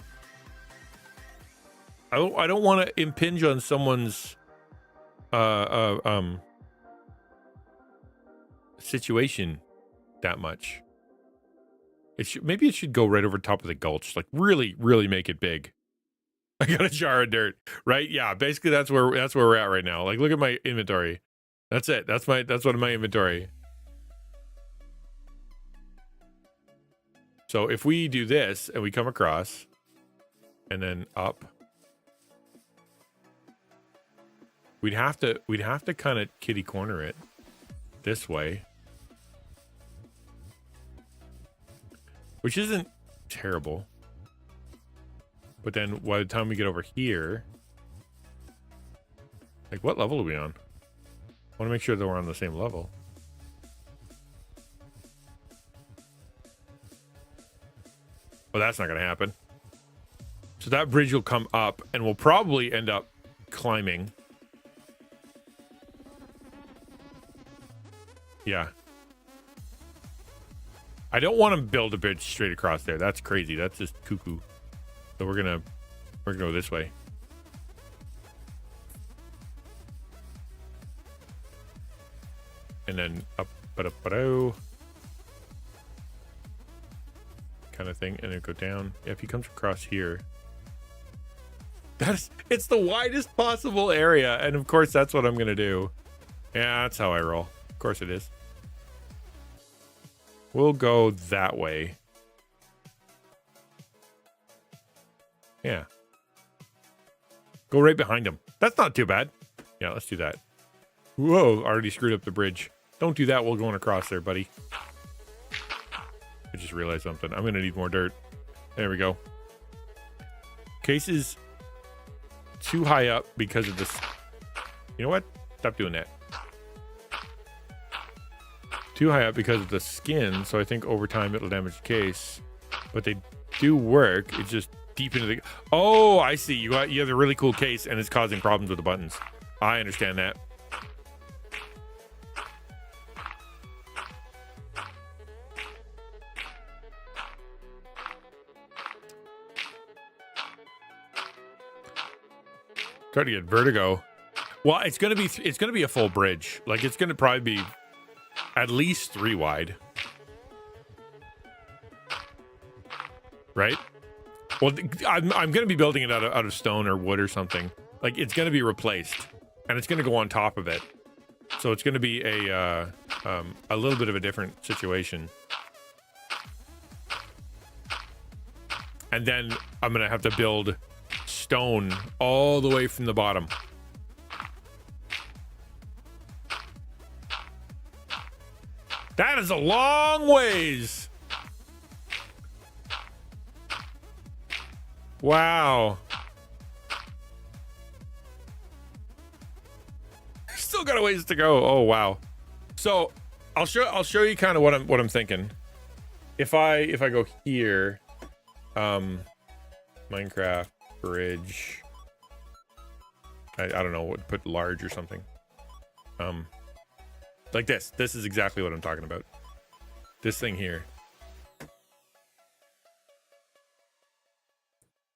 I don't want to impinge on someone's situation that much. Maybe it should go right over top of the gulch, like really, really make it big. I got a jar of dirt, right? Yeah, basically that's where we're at right now. Like, look at my inventory. That's it. That's what in my inventory. So if we do this and we come across, and then up, we'd have to kind of kitty corner it this way. Which isn't terrible. But then by the time we get over here... Like, what level are we on? I want to make sure that we're on the same level. Well, that's not going to happen. So that bridge will come up, and we'll probably end up climbing. Yeah. I don't want to build a bridge straight across there. That's crazy. That's just cuckoo. So we're gonna go this way. And then up, kind of thing, and then go down. Yeah, if he comes across here, it's the widest possible area, and of course that's what I'm gonna do. Yeah, that's how I roll. Of course it is. We'll go that way. Yeah. Go right behind him. That's not too bad. Yeah, let's do that. Whoa, already screwed up the bridge. Don't do that while going across there, buddy. I just realized something. I'm gonna need more dirt. There we go. Case is too high up because of this. You know what? Stop doing that. Too high up because of the skin, so I think over time it'll damage the case. But they do work. It's just deep into the... Oh, I see. You have a really cool case, and it's causing problems with the buttons. I understand that. Starting to get vertigo. Well, it's gonna be a full bridge. Like, it's gonna probably be at least 3 wide, right? Well, I'm going to be building it out of stone or wood or something. Like, it's going to be replaced, and it's going to go on top of it. So it's going to be a little bit of a different situation. And then I'm going to have to build stone all the way from the bottom. That is a long ways. Wow. Still got a ways to go. Oh wow. So I'll show you kind of what I'm thinking. If I go here, Minecraft bridge. I don't know what, put large or something. Like this. This is exactly what I'm talking about. This thing here.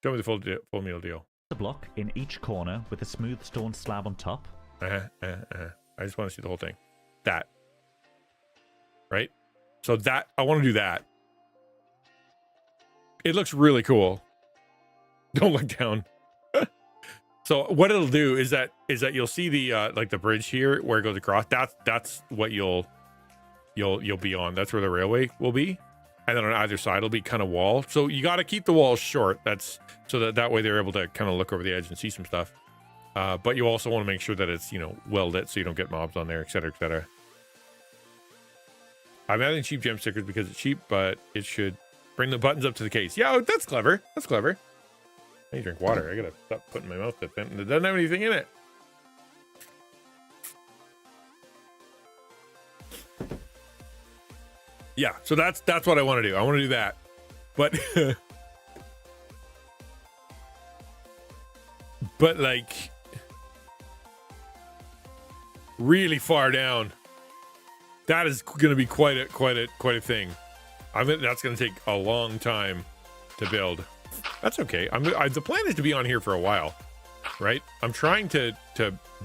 Show me the full meal deal. A block in each corner with a smooth stone slab on top. I just want to see the whole thing. That. Right? So that, I want to do that. It looks really cool. Don't look down. So what it'll do is that you'll see the like the bridge here where it goes across. That's what you'll be on. That's where the railway will be. And then on either side it'll be kind of wall. So you got to keep the walls short. That's so that way they're able to kind of look over the edge and see some stuff. But you also want to make sure that it's, you know, well lit so you don't get mobs on there, etc., etc. I'm adding cheap gem stickers because it's cheap, but it should bring the buttons up to the case. Yeah, that's clever. That's clever. I need to drink water. I gotta stop putting my mouth up. It doesn't have anything in it. Yeah, so that's what I want to do. I want to do that. But but like really far down. That is going to be quite a thing. That's going to take a long time to build. That's okay. The plan is to be on here for a while, right? I'm trying to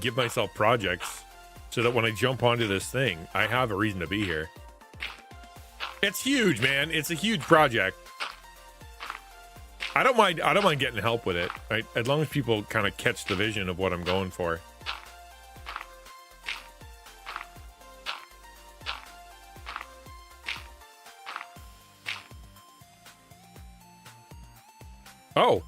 give myself projects so that when I jump onto this thing, I have a reason to be here. It's huge, man. It's a huge project. I don't mind getting help with it, right? As long as people kind of catch the vision of what I'm going for. Oh.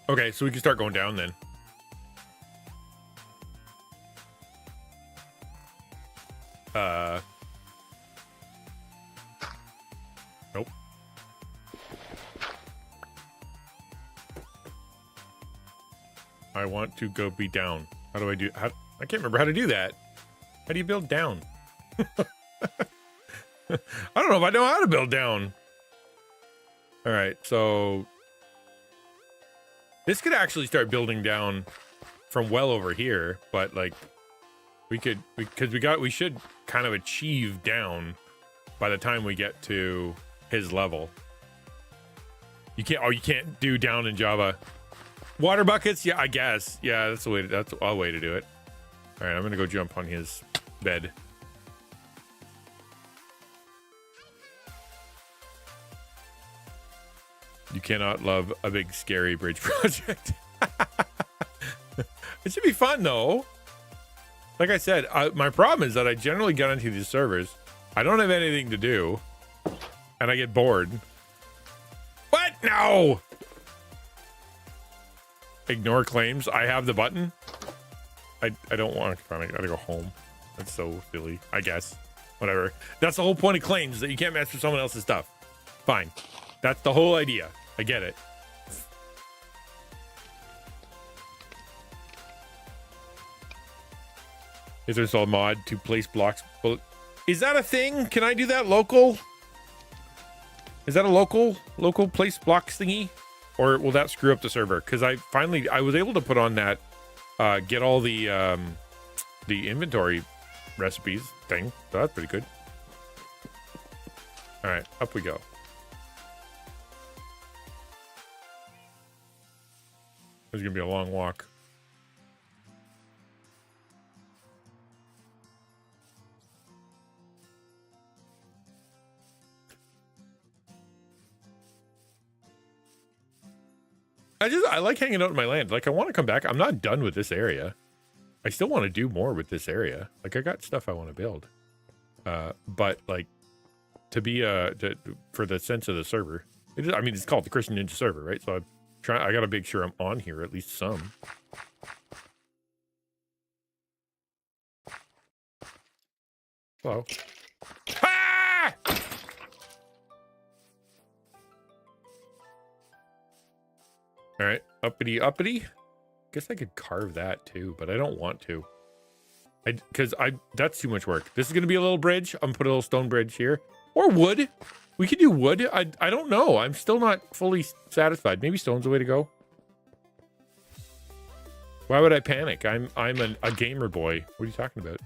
Okay, so we can start going down then. Nope. I want to go be down. How do I do? I can't remember how to do that. How do you build down? I don't know if I know how to build down. All right, so this could actually start building down from well over here, but like we should kind of achieve down by the time we get to his level. You can't do down in Java. Water buckets, yeah, I guess. Yeah, that's a way to do it. All right, I'm gonna go jump on his bed. You cannot love a big scary bridge project. It should be fun though. Like I said, my problem is that I generally get into these servers. I don't have anything to do, and I get bored. What? No! Ignore claims. I have the button. I don't want to. I gotta go home. That's so silly, I guess. Whatever. That's the whole point of claims, that you can't mess with someone else's stuff. Fine. That's the whole idea. I get it. Is there a mod to place blocks? Well, is that a thing? Can I do that local? Is that a local place blocks thingy? Or will that screw up the server? Because I was able to put on that, get all the inventory recipes thing. So that's pretty good. All right, up we go. It's gonna be a long walk. I like hanging out in my land. Like, I want to come back. I'm not done with this area. I still want to do more with this area. Like, I got stuff I want to build. But like, to be for the sense of the server, I mean, it's called the XtianNinja server, right? So I gotta make sure I'm on here at least some. Hello. Ah! All right, uppity. Guess I could carve that too, but I don't want to. Because that's too much work. This is gonna be a little bridge. I'm gonna put a little stone bridge here, or wood. We could do wood. I don't know. I'm still not fully satisfied. Maybe stone's the way to go. Why would I panic? I'm a gamer boy. What are you talking about?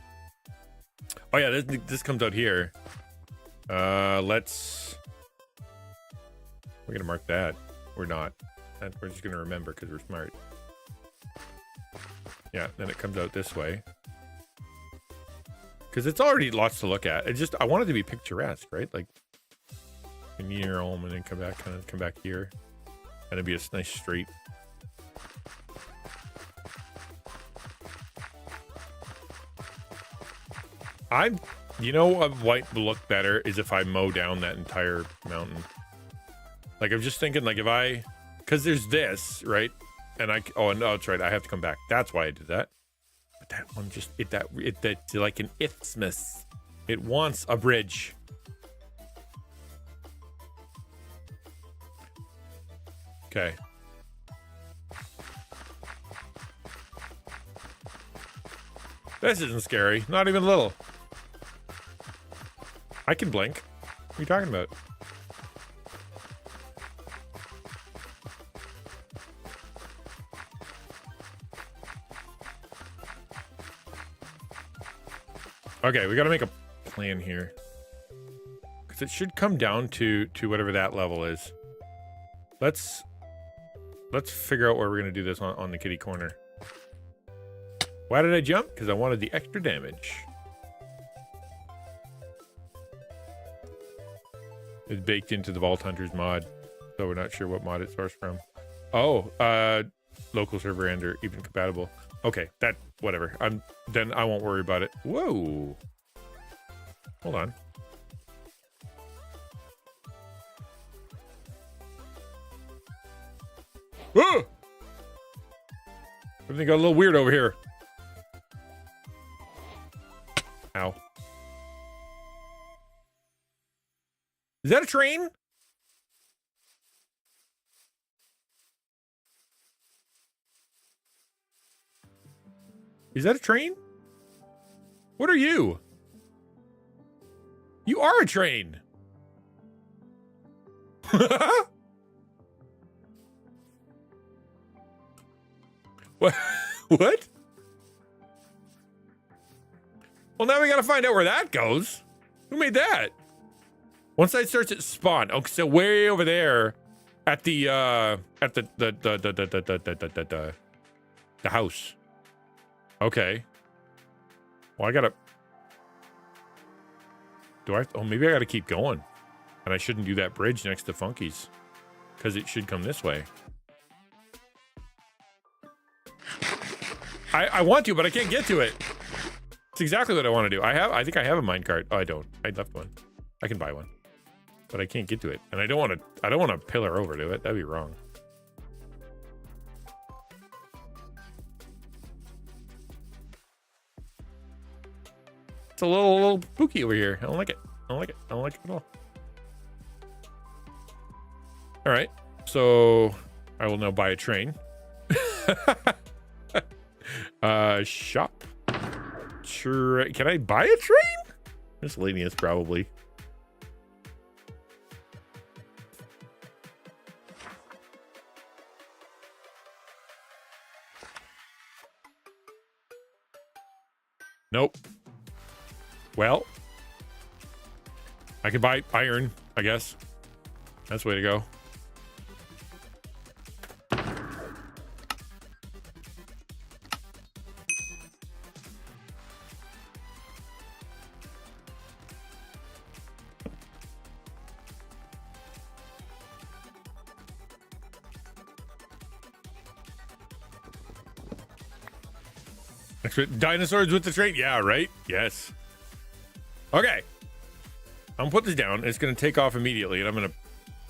Oh yeah, this comes out here. We're gonna mark that. We're not. We're just gonna remember because we're smart. Yeah, then it comes out this way. Because it's already lots to look at. I want it to be picturesque, right? Like, near home and then come back here. And it'd be a nice straight. You know what might look better is if I mow down that entire mountain. Like, I'm just thinking, like, because there's this, right? And oh no, that's right. I have to come back. That's why I did that. But that one that's like an isthmus. It wants a bridge. Okay. This isn't scary. Not even a little. I can blink. What are you talking about? Okay, we got to make a plan here. Because it should come down to whatever that level is. Let's figure out where we're going to do this on the kitty corner. Why did I jump? Because I wanted the extra damage. It's baked into the Vault Hunters mod, so we're not sure what mod it's sourced from. Oh, local server and or even compatible. Okay, whatever. Then I won't worry about it. Whoa. Hold on. Whoa! Everything got a little weird over here. Ow. Is that a train? Is that a train? What are you? You are a train. What? What? Well, now we gotta find out where that goes. Who made that? One side starts at spawn. Okay, so way over there, at the house. Okay. Well, I gotta. Oh, maybe I gotta keep going, and I shouldn't do that bridge next to Funky's, because it should come this way. I want to, but I can't get to it. It's exactly what I want to do. I think I have a minecart. Oh, I don't. I left one. I can buy one, but I can't get to it, and I don't want to pillar over to it. That'd be wrong. It's a little spooky over here. I don't like it. I don't like it. I don't like it at all. All right. So I will now buy a train. Shop. Can I buy a train? Miscellaneous, probably. Nope. Well, I could buy iron, I guess. That's the way to go. Dinosaurs with the train? Yeah, right? Yes. Okay. I'm gonna put this down. It's gonna take off immediately, and I'm gonna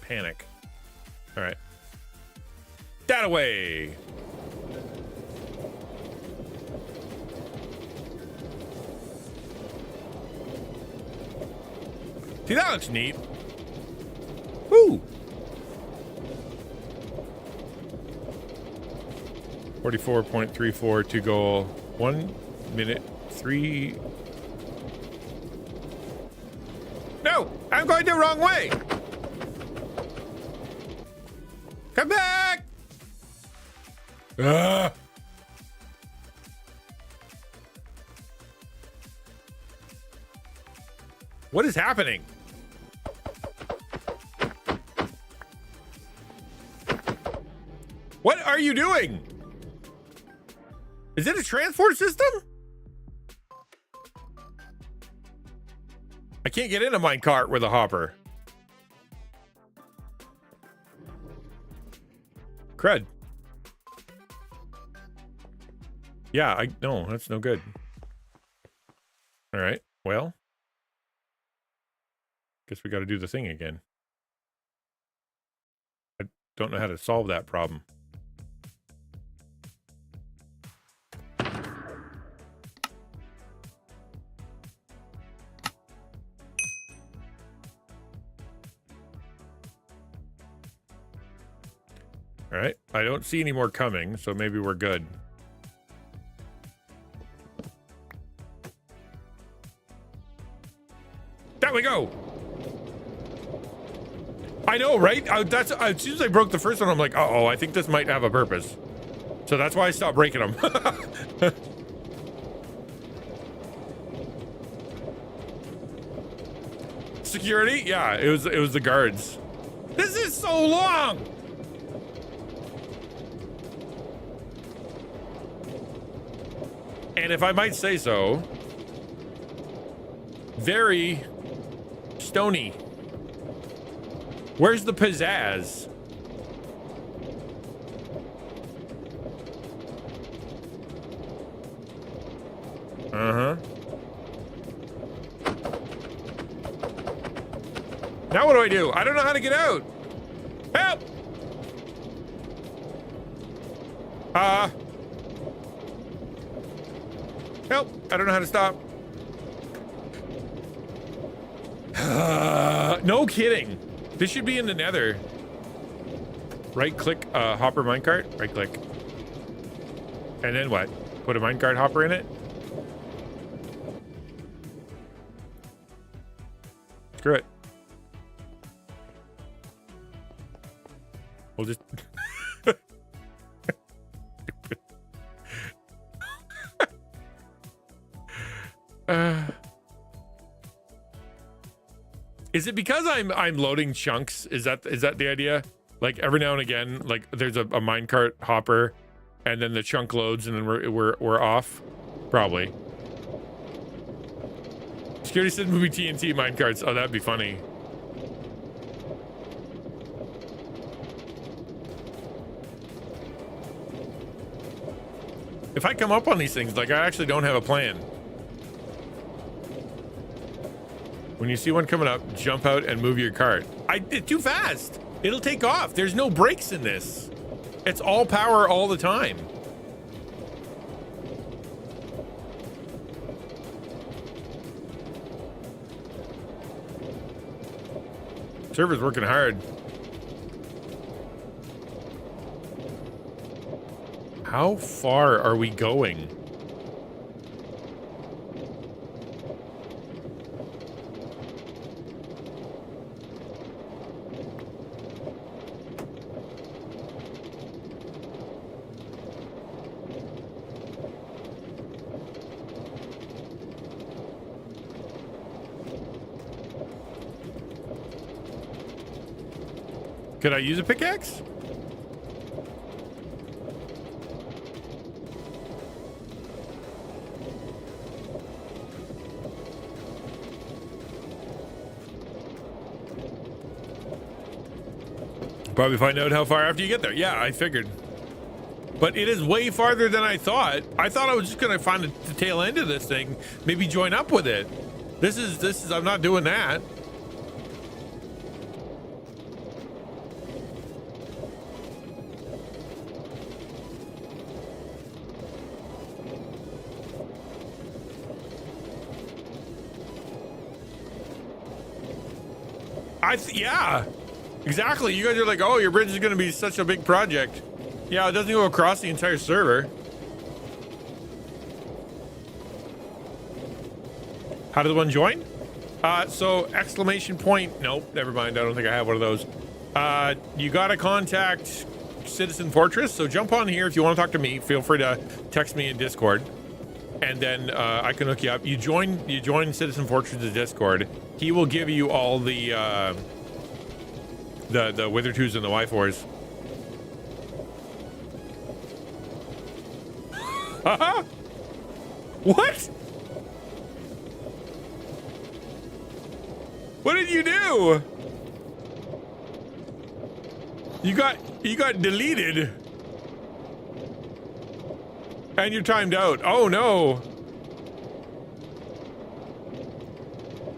panic. All right. That away. See, that looks neat. Woo! 44.34 to goal. 1 minute 3. No, I'm going the wrong way. Come back. What is happening? What are you doing? Is it a transport system? I can't get in a mine cart with a hopper. Crud. Yeah, no, that's no good. All right, well. Guess we got to do the thing again. I don't know how to solve that problem. All right, I don't see any more coming, so maybe we're good. There we go. I know, right? As soon as I broke the first one, I'm like, uh-oh, I think this might have a purpose. So that's why I stopped breaking them. Security? Yeah, it was the guards. This is so long. And if I might say so, very stony. Where's the pizzazz? Uh-huh. Now what do? I don't know how to get out. Help! Help! I don't know how to stop. No kidding. This should be in the nether. Right click hopper minecart. Right click. And then what? Put a minecart hopper in it? Screw it. We'll just... Is it because I'm loading chunks? Is that the idea? Like every now and again, like there's a minecart hopper, and then the chunk loads, and then we're off. Probably. Security said movie TNT minecarts. Oh, that'd be funny. If I come up on these things, like I actually don't have a plan. When you see one coming up, jump out and move your cart. It's too fast. It'll take off. There's no brakes in this. It's all power all the time. Server's working hard. How far are we going? Could I use a pickaxe? Probably find out how far after you get there. Yeah, I figured. But it is way farther than I thought. I thought I was just gonna find the tail end of this thing, maybe join up with it. This is I'm not doing that. Yeah, exactly. You guys are like, oh, your bridge is going to be such a big project. Yeah, it doesn't go across the entire server. How does one join? So exclamation point. Nope, never mind. I don't think I have one of those. You got to contact Citizen Fortress. So jump on here if you want to talk to me. Feel free to text me in Discord, and then I can hook you up. You join Citizen Fortress's Discord. He will give you all the Wither 2s and the Y4s. What? What did you do? You got deleted. And you're timed out. Oh no.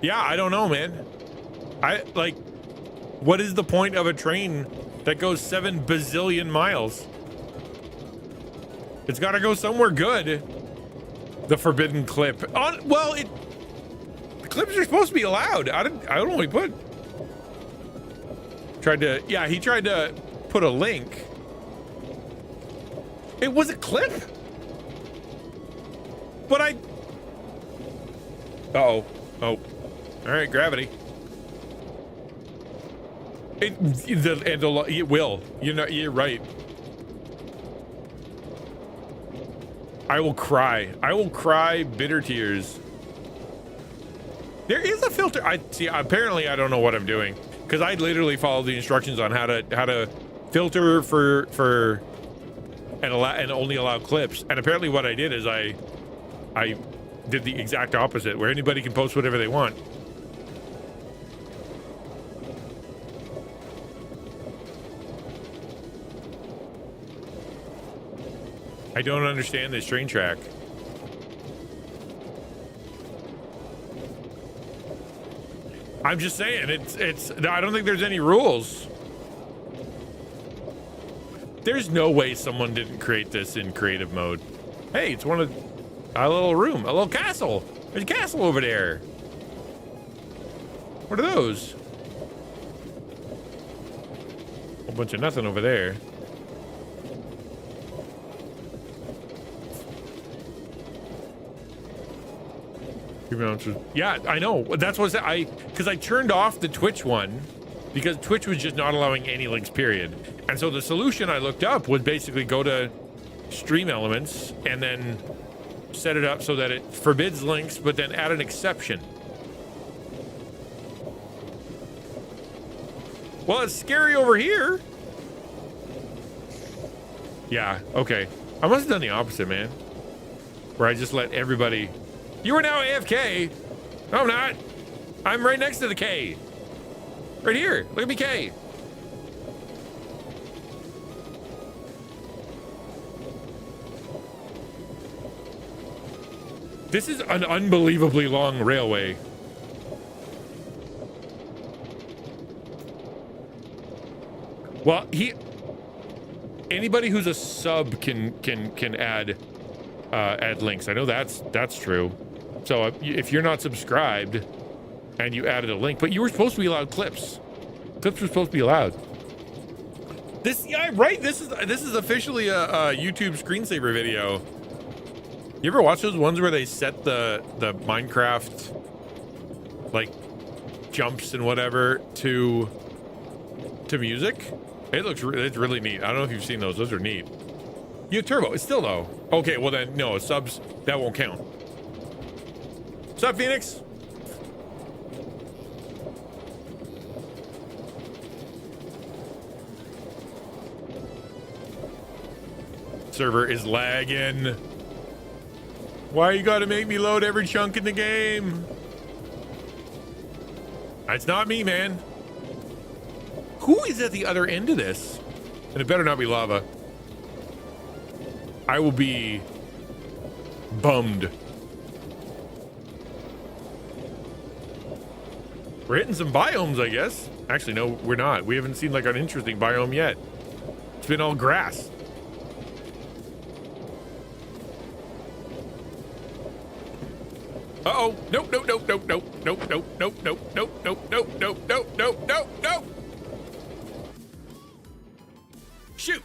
Yeah, I don't know, man. What is the point of a train that goes 7 bazillion miles? It's got to go somewhere good. The forbidden clip. The clips are supposed to be allowed. I don't know what he put. He tried to put a link. It was a clip? But oh. All right, gravity. It will. You know, you're right. I will cry. I will cry bitter tears. There is a filter. I see. Apparently, I don't know what I'm doing because I literally followed the instructions on how to filter for and only allow clips. And apparently, what I did is I did the exact opposite, where anybody can post whatever they want. I don't understand this train track. I'm just saying, it's I don't think there's any rules. There's no way someone didn't create this in creative mode. Hey, it's a little room, a little castle. There's a castle over there. What are those? A whole bunch of nothing over there. Yeah, I know. That's what because I turned off the Twitch one because Twitch was just not allowing any links, period. And so the solution I looked up was basically go to Stream Elements and then set it up so that it forbids links, but then add an exception. Well, it's scary over here. Yeah, okay. I must have done the opposite, man. Where I just let everybody... You are now AFK. No, I'm not. I'm right next to the K. Right here. Look at me, K. This is an unbelievably long railway. Well, anybody who's a sub can add links. I know that's true. So if you're not subscribed and you added a link, but you were supposed to be allowed clips. Clips are supposed to be allowed. This, yeah, right. This is officially a YouTube screensaver video. You ever watch those ones where they set the Minecraft like jumps and whatever to music? It's really neat. I don't know if you've seen those. Those are neat. You have turbo. It's still low. Okay, well then no subs. That won't count. What's up, Phoenix? Server is lagging. Why you gotta make me load every chunk in the game? It's not me, man. Who is at the other end of this? And it better not be lava. I will be bummed. We're hitting some biomes, I guess. Actually, no, we're not. We haven't seen like an interesting biome yet. It's been all grass. Uh-oh. Nope, nope, nope, nope, nope, nope, nope, nope, nope, nope, nope, nope, nope, nope, nope, nope, nope. Shoot.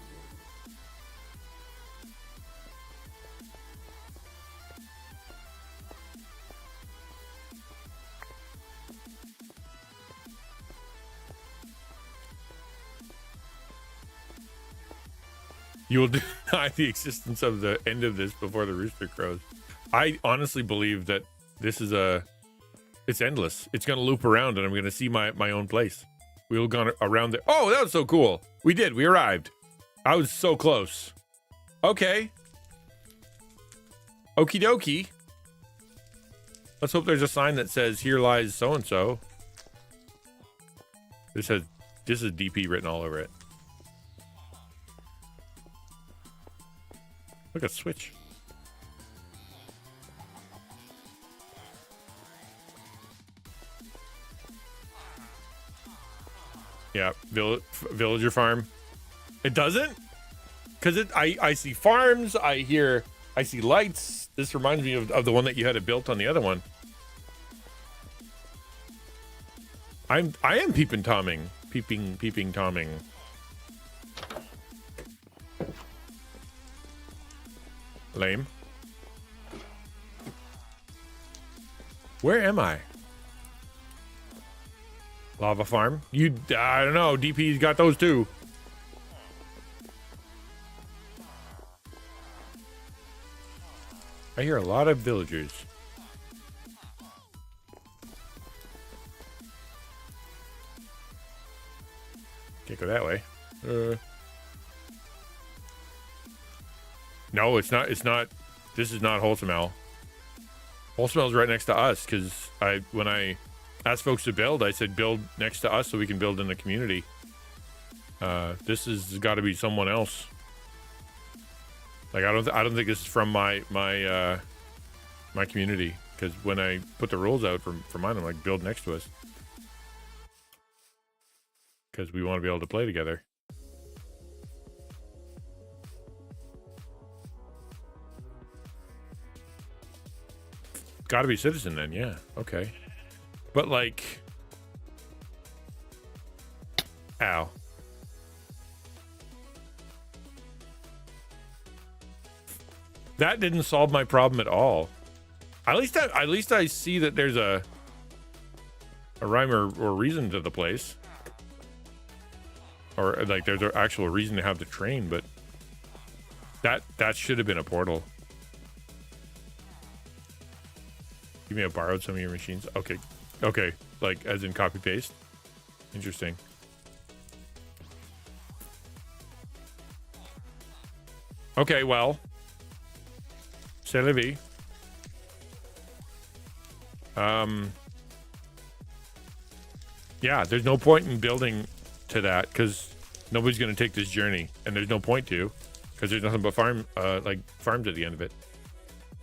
You will deny the existence of the end of this before the rooster crows. I honestly believe that this is it's endless. It's going to loop around and I'm going to see my own place. We'll go around there. Oh, that was so cool. We arrived. I was so close. Okay. Okie dokie. Let's hope there's a sign that says here lies so-and-so. This is DP written all over it. Look at switch. Yeah, villager farm. It doesn't? Because I see farms, I see lights. This reminds me of the one that you had it built on the other one. I am peeping tomming. Peeping tomming. Lame. Where am I? Lava farm? I don't know. DP's got those too. I hear a lot of villagers. Can't go that way. No, it's not. This is not Wholesome Owl. Wholesome Owl's right next to us because when I asked folks to build, I said build next to us so we can build in the community. This has got to be someone else. Like I don't think this is from my community because when I put the rules out for mine, I'm like build next to us because we want to be able to play together. Got to be citizen then, yeah. Okay. But like, ow. That didn't solve my problem at all. At least I see that there's a rhyme or reason to the place. Or like there's an actual reason to have the train, but that should have been a portal. You may have borrowed some of your machines. Okay. Okay. Like as in copy paste. Interesting. Okay, well. C'est la vie. Yeah, there's no point in building to that because nobody's going to take this journey, and there's no point to because there's nothing but farms at the end of it.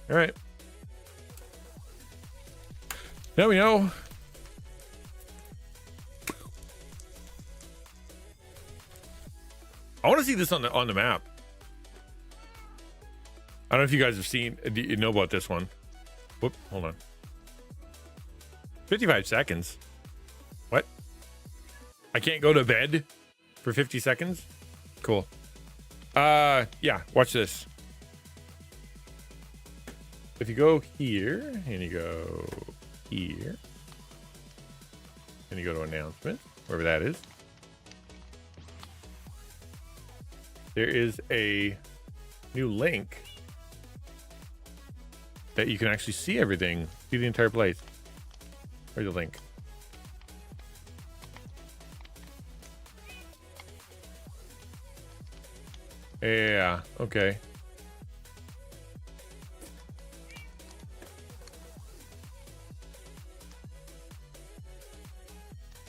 All right. Now we know. I want to see this on the map. I don't know if you guys have seen. Do you know about this one? Whoop! Hold on. 55 seconds. What? I can't go to bed for 50 seconds. Cool. Yeah, watch this. If you go here and you go here and you go to announcement, wherever that is, there is a new link that you can actually see everything, see the entire place. Where's the link? Yeah, okay.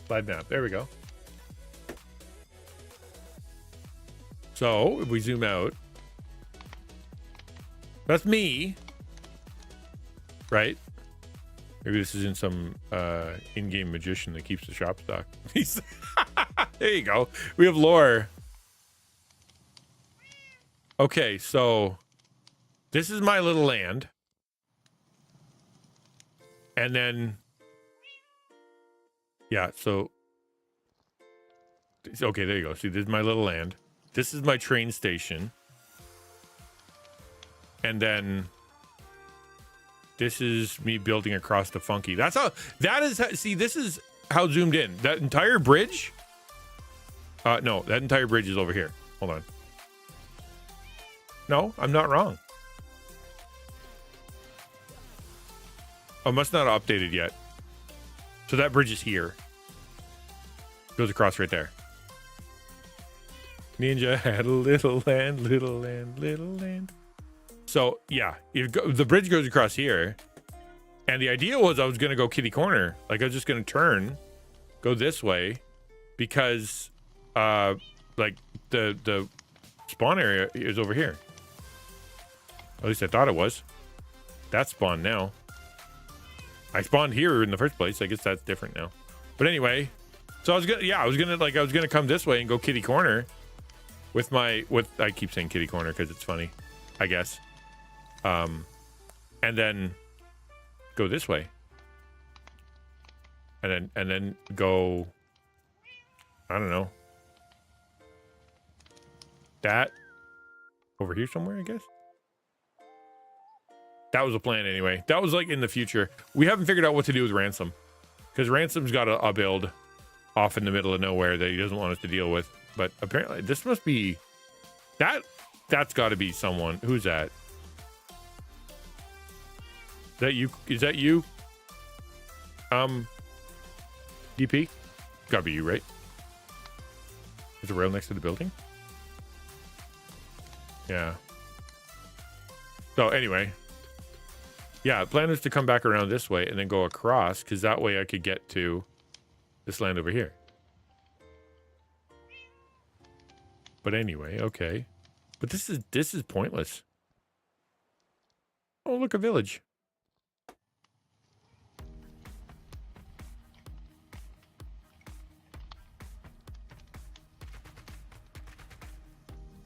Slide map, there we go. So if we zoom out, that's me, right? Maybe this isn't some in-game magician that keeps the shop stocked. There you go. We have lore. Okay, so this is my little land. And then, yeah, so, okay, there you go. See, this is my little land. This is my train station. And then this is me building across the funky. That's how, that is, see, this is how zoomed in. That entire bridge, no, that entire bridge is over here. Hold on. No, I'm not wrong. Oh, must not have updated yet. So that bridge is here. Goes across right there. Ninja had a little land, little land, little land. So yeah, the bridge goes across here. And the idea was I was going to go kitty corner. Like I was just going to turn, go this way, because like the spawn area is over here. At least I thought it was. That's spawned now. I spawned here in the first place. I guess that's different now. But anyway, so I was gonna come this way and go kitty corner with I keep saying kitty corner because it's funny, I guess. And then go this way. And then go, I don't know. That over here somewhere, I guess. That was a plan anyway. That was like in the future. We haven't figured out what to do with Ransom, because Ransom's got a build off in the middle of nowhere that he doesn't want us to deal with. But apparently this must be that's got to be someone. Who's that? Is that you? Is that you? DP? Gotta be you, right? There's a rail next to the building. Yeah. So anyway. Yeah, the plan is to come back around this way and then go across, because that way I could get to this land over here. But anyway, okay. But this is pointless. Oh, look, a village.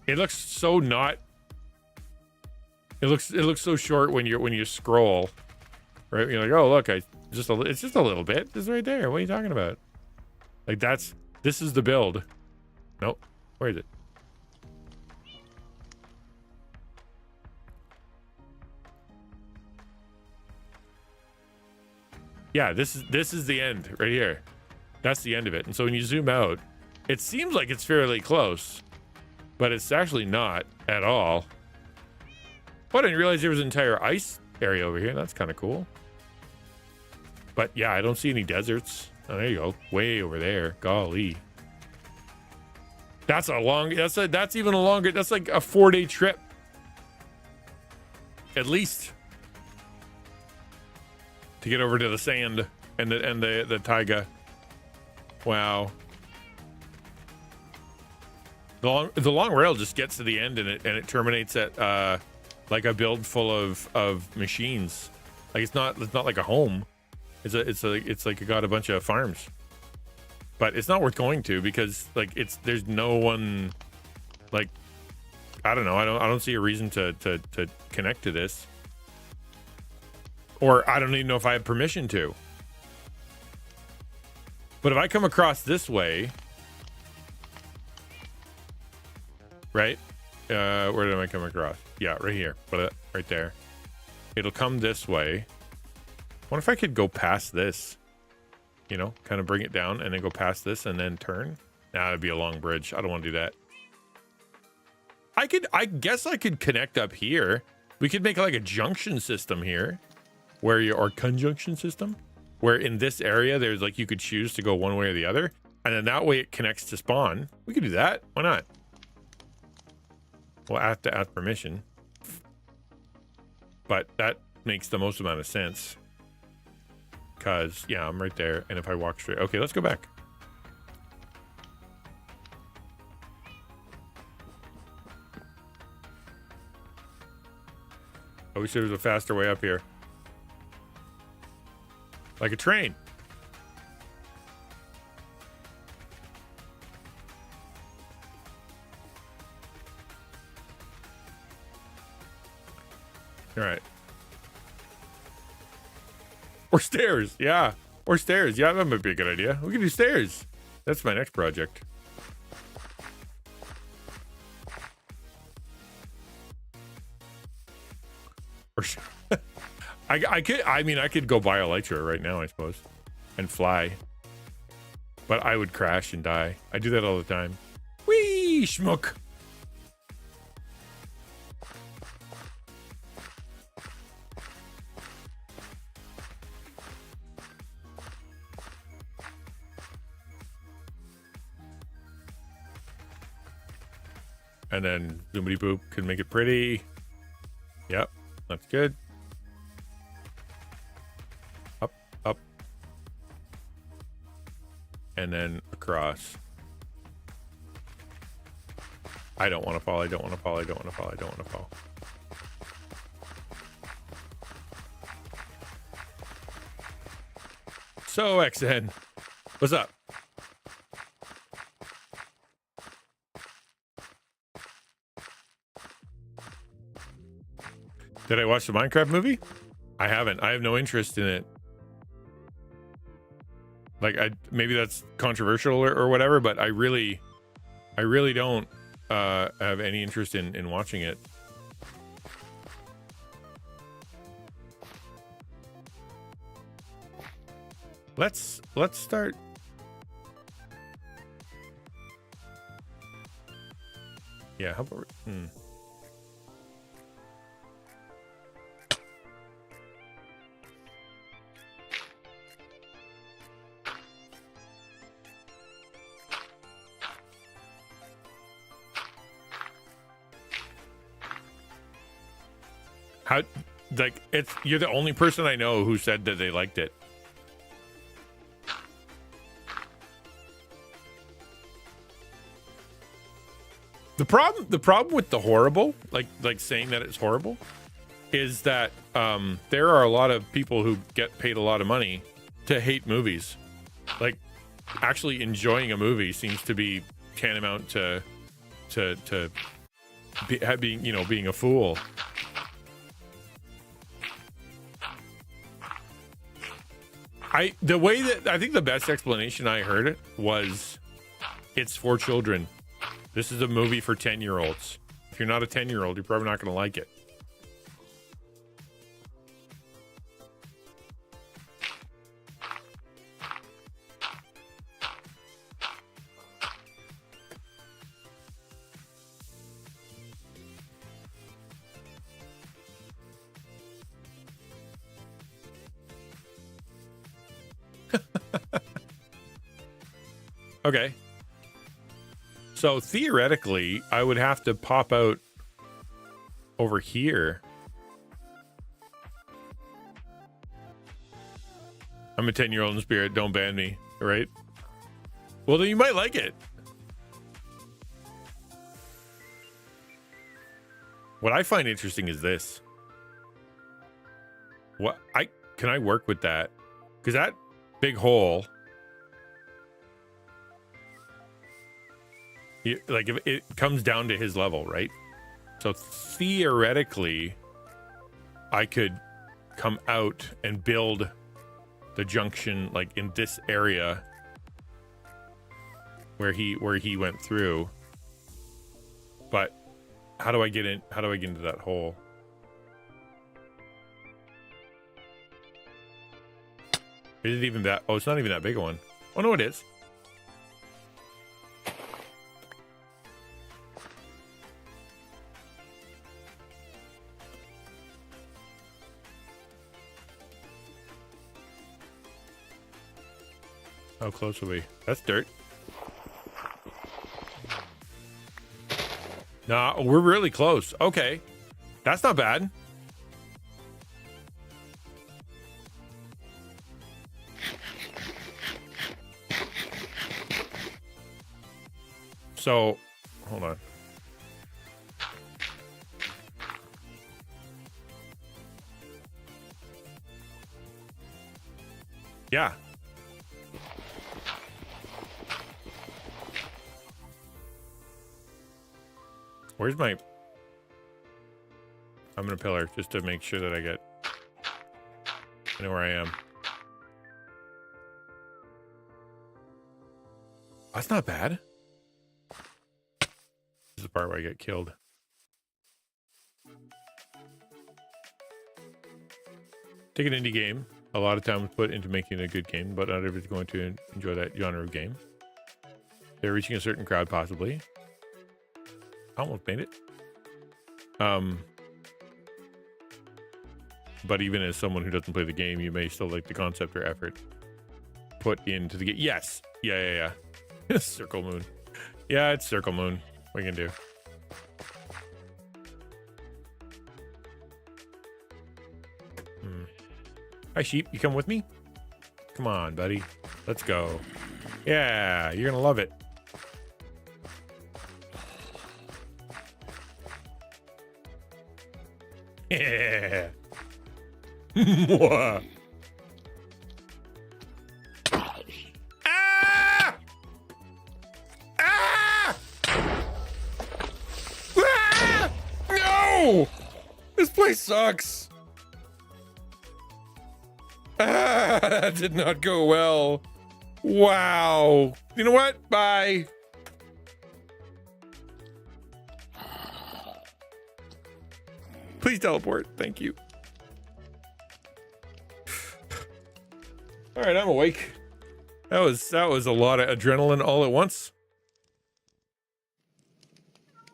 It looks so not. It looks so short when you scroll, right? You're like, oh look, it's just a little bit. It's right there. What are you talking about? Like this is the build. Nope. Where is it? Yeah, this is the end right here. That's the end of it. And so when you zoom out, it seems like it's fairly close, but it's actually not at all. Oh, I didn't realize there was an entire ice area over here. That's kind of cool. But yeah, I don't see any deserts. Oh, there you go. Way over there. Golly. That's even a longer, that's like a 4-day trip. At least. To get over to the sand and the taiga. Wow. The long rail just gets to the end and it terminates at like a build full of machines. Like it's not like a home. It's like it got a bunch of farms. But it's not worth going to, because like there's no one, like, I don't know. I don't see a reason to connect to this. Or I don't even know if I have permission to. But if I come across this way, right? Where did I come across? Yeah, right here. Right there. It'll come this way. What if I could go past this? You know, kind of bring it down and then go past this and then turn. Nah, that'd be a long bridge. I don't want to do that. I guess I could connect up here. We could make like a junction system here, or conjunction system, where in this area there's like you could choose to go one way or the other, and then that way it connects to spawn. We could do that. Why not? We'll have to ask permission, but that makes the most amount of sense. Cause yeah, I'm right there, and if I walk straight, okay, let's go back. I wish there was a faster way up here. Like a train. All right. Or stairs. Yeah. Or stairs. Yeah, that might be a good idea. We can do stairs. That's my next project. I could go buy a Elytra right now, I suppose, and fly, but I would crash and die. I do that all the time. Whee, schmuck. And then zoomity boop can make it pretty. Yep, that's good. Up, up. And then across. I don't want to fall, I don't want to fall, I don't want to fall, I don't want to fall. So, XN, what's up? Did I watch the Minecraft movie? I haven't. I have no interest in it. Like, maybe that's controversial or whatever, but I really don't have any interest in watching it. Let's start. Yeah, how about how, like, you're the only person I know who said that they liked it. The problem with the horrible, like saying that it's horrible, is that there are a lot of people who get paid a lot of money to hate movies. Like, actually enjoying a movie seems to be tantamount to being a fool. I think the best explanation I heard was, it's for children. This is a movie for 10-year-olds. If you're not a 10-year-old, you're probably not going to like it. Okay. So theoretically, I would have to pop out over here. I'm a 10-year-old in spirit. Don't ban me, right? Well, then you might like it. What I find interesting is this. Can I work with that? Because that big hole, like, if it comes down to his level, right? So theoretically, I could come out and build the junction, like in this area where he went through. But how do I get in? How do I get into that hole? Is it even that? Oh, it's not even that big a one. Oh, no, it is. How close are we? That's dirt. Nah, we're really close. Okay. That's not bad. So, hold on. Yeah. Where's my... I'm gonna pillar just to make sure that I know where I am. That's not bad. This is the part where I get killed. Take an indie game. A lot of time was put into making a good game, but not everybody's going to enjoy that genre of game. They're reaching a certain crowd, possibly. I almost made it. But even as someone who doesn't play the game, you may still like the concept or effort put into the game. Yes. Yeah. Circle moon. Yeah, it's circle moon. What are you gonna do? Hi, sheep. You come with me? Come on, buddy. Let's go. Yeah, you're gonna love it. Yeah. Ah! Ah! Ah! No! This place sucks. Ah, that did not go well. Wow. You know what? Bye. Please teleport. Thank you. All right, I'm awake. That was a lot of adrenaline all at once.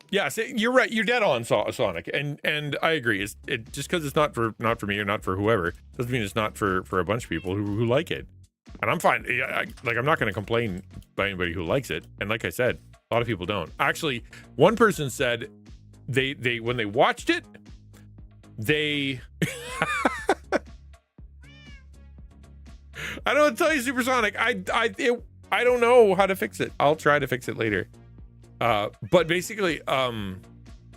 Yeah, so you're right. You're dead on, Sonic, and I agree. It just because it's not for me or not for whoever doesn't mean it's not for a bunch of people who like it. And I'm fine. I'm not going to complain by anybody who likes it. And like I said, a lot of people don't. Actually, one person said they when they watched it, they I don't want to tell you, Supersonic. I don't know how to fix it. I'll try to fix it later. But basically, a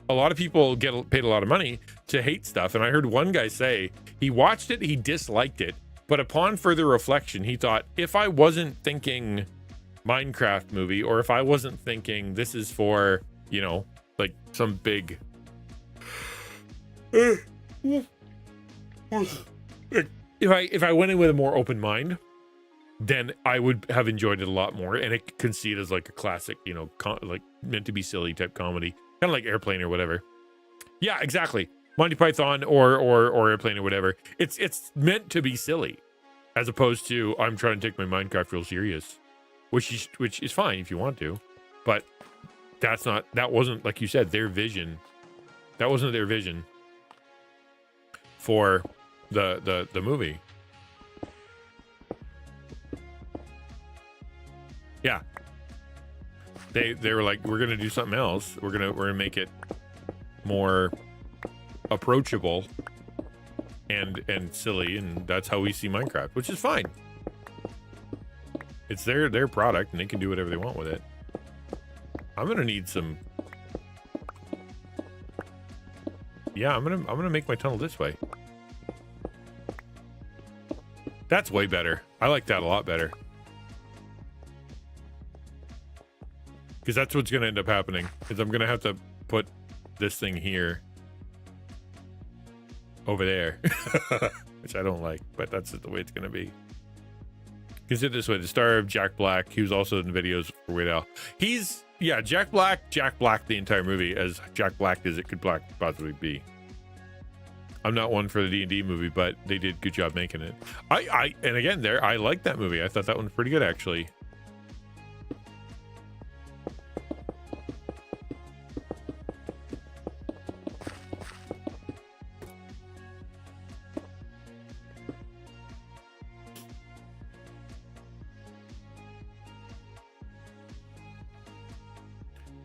lot of people get paid a lot of money to hate stuff. And I heard one guy say he watched it, he disliked it, but upon further reflection, he thought, if I wasn't thinking Minecraft movie, or if I wasn't thinking this is for, you know, like some big if I went in with a more open mind, then I would have enjoyed it a lot more. And it can see it as like a classic, you know, like meant to be silly type comedy, kind of like Airplane or whatever. Yeah, exactly. Monty Python or Airplane or whatever. It's meant to be silly, as opposed to I'm trying to take my Minecraft real serious, which is fine if you want to, but that wasn't, like you said, their vision. That wasn't their vision for the movie. Yeah, they were like, we're gonna do something else. We're gonna make it more approachable and silly, and that's how we see Minecraft, which is fine. It's their product, and they can do whatever they want with it. I'm gonna need some. Yeah, I'm gonna make my tunnel this way. That's way better. I like that a lot better. Because that's what's going to end up happening, is I'm going to have to put this thing here over there, which I don't like, but that's the way it's going to be. Consider this way: the star of Jack Black, he was also in videos for Weird Al. He's Yeah, Jack Black the entire movie, as Jack Black as it could possibly be. I'm not one for the D&D movie, but they did good job making it. And again, I liked that movie. I thought that one was pretty good, actually.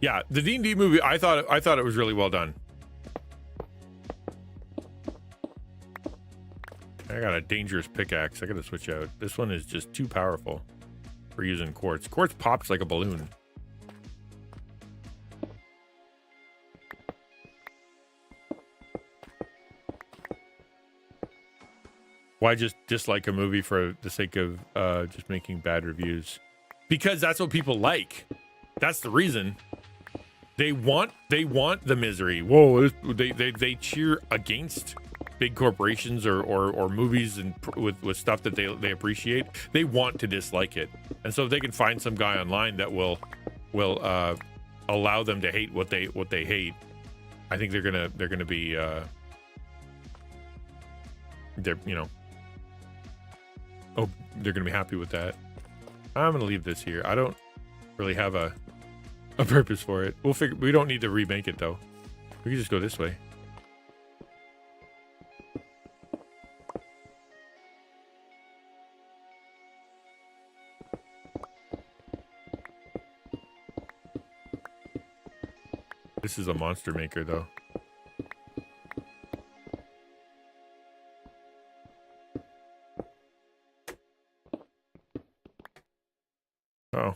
Yeah, the D&D movie, I thought it was really well done. I got a dangerous pickaxe. I gotta switch out. This one is just too powerful for using quartz. Quartz pops like a balloon. Why just dislike a movie for the sake of just making bad reviews? Because that's what people like. That's the reason. They want the misery. Whoa, they cheer against big corporations or movies and with stuff that they appreciate. They want to dislike it, and so if they can find some guy online that will allow them to hate what they hate, I think they're gonna be they're gonna be happy with that. I'm gonna leave this here. I don't really have a purpose for it. We'll figure. We don't need to remake it though. We can just go this way. This is a monster maker though. Oh.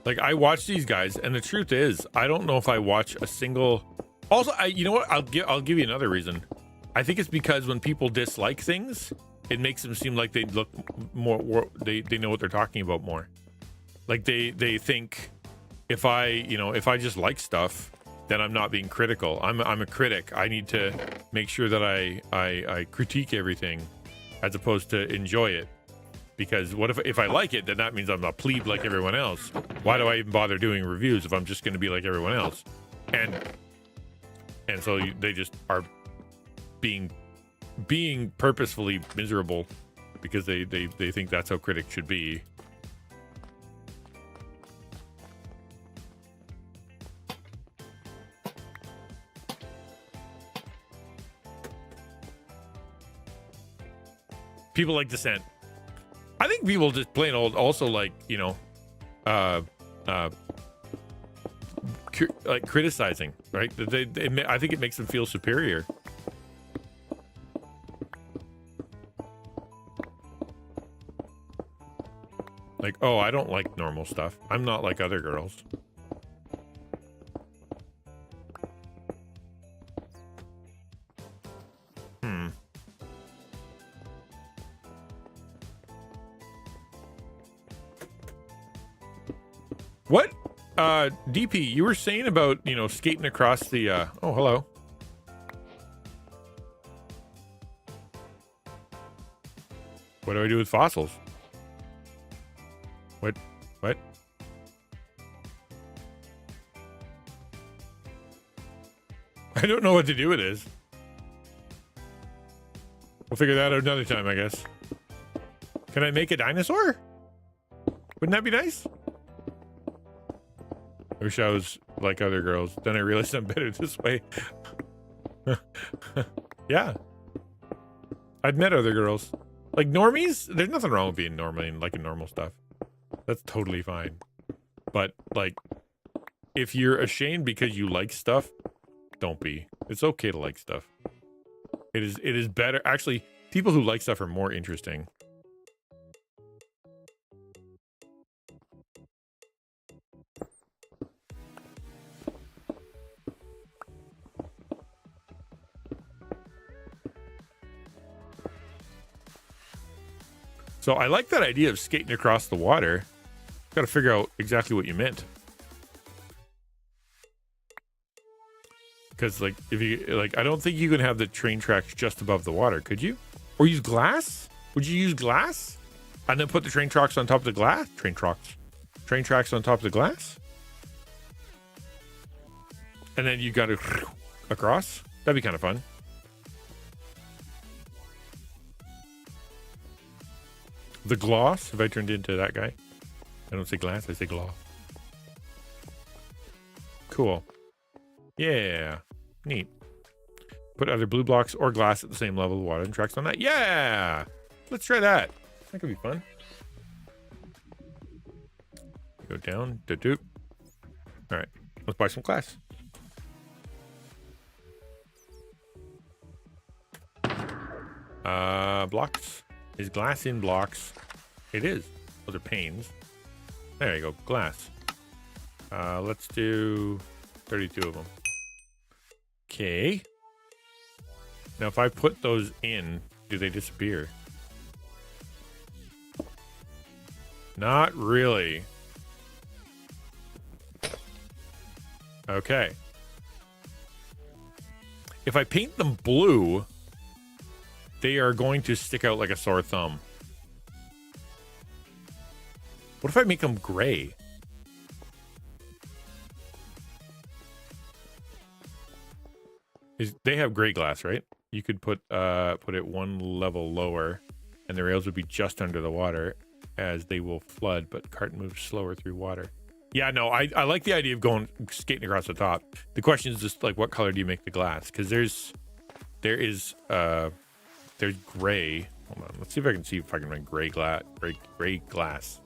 Like, I watch these guys, and the truth is, I don't know if I watch a single. Also, you know what? I'll give you another reason. I think it's because when people dislike things, it makes them seem like they look more. They know what they're talking about more. Like they think if I just like stuff, then I'm not being critical. I'm a critic. I need to make sure that I critique everything, as opposed to enjoy it. Because what if I like it, then that means I'm a plebe like everyone else. Why do I even bother doing reviews if I'm just going to be like everyone else? And so they just are being purposefully miserable because they think that's how critics should be. People like dissent. I think people just plain old also like, like criticizing, right? I think it makes them feel superior. Like, oh, I don't like normal stuff. I'm not like other girls. What, DP, you were saying about, skating across the, oh, hello. What do I do with fossils? What? I don't know what to do with this. We'll figure that out another time, I guess. Can I make a dinosaur? Wouldn't that be nice? I wish I was like other girls. Then I realized I'm better this way. Yeah. I've met other girls. Like normies, there's nothing wrong with being normal and liking normal stuff. That's totally fine. But like, if you're ashamed because you like stuff, don't be. It's okay to like stuff. It is better. Actually, people who like stuff are more interesting. So I like that idea of skating across the water. Got to figure out exactly what you meant. Because like if you like, I don't think you can have the train tracks just above the water, could you? Or use glass? Would you use glass and then put the train tracks on top of the glass? Train tracks on top of the glass, and then you got to across. That'd be kind of fun. The gloss. Have I turned into that guy? I don't say glass. I say gloss. Cool. Yeah. Neat. Put either blue blocks or glass at the same level of water and tracks on that. Yeah. Let's try that. That could be fun. Go down. Doop. All right. Let's buy some glass. Blocks. Is glass in blocks? It is. Those are panes. There you go. Glass. Let's do 32 of them. Okay. Now, if I put those in, do they disappear? Not really. Okay. If I paint them blue, they are going to stick out like a sore thumb. What if I make them gray? They have gray glass, right? You could put it one level lower, and the rails would be just under the water, as they will flood, but cart moves slower through water. Yeah, no, I like the idea of going skating across the top. The question is just like, what color do you make the glass? Because there's gray. Hold on, let's see if I can make gray glass. Gray glass.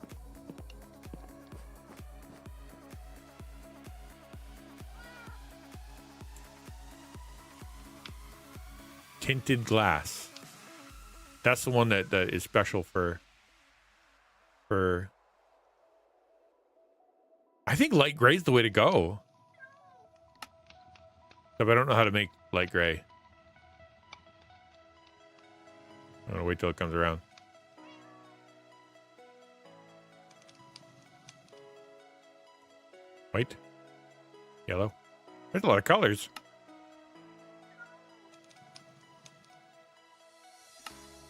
Tinted glass. That's the one that is special for. I think light gray is the way to go. But I don't know how to make light gray. I'm gonna wait till it comes around. White, yellow. There's a lot of colors.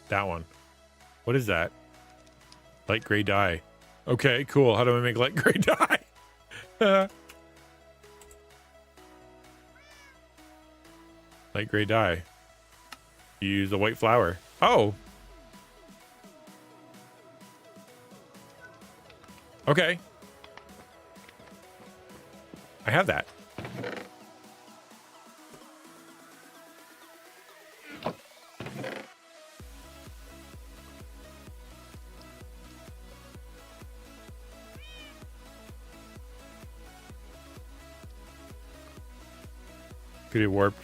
That one. What is that? Light gray dye. Okay, cool. How do I make light gray dye? Light gray dye. You use a white flour. Oh. Okay. I have that. Could you warp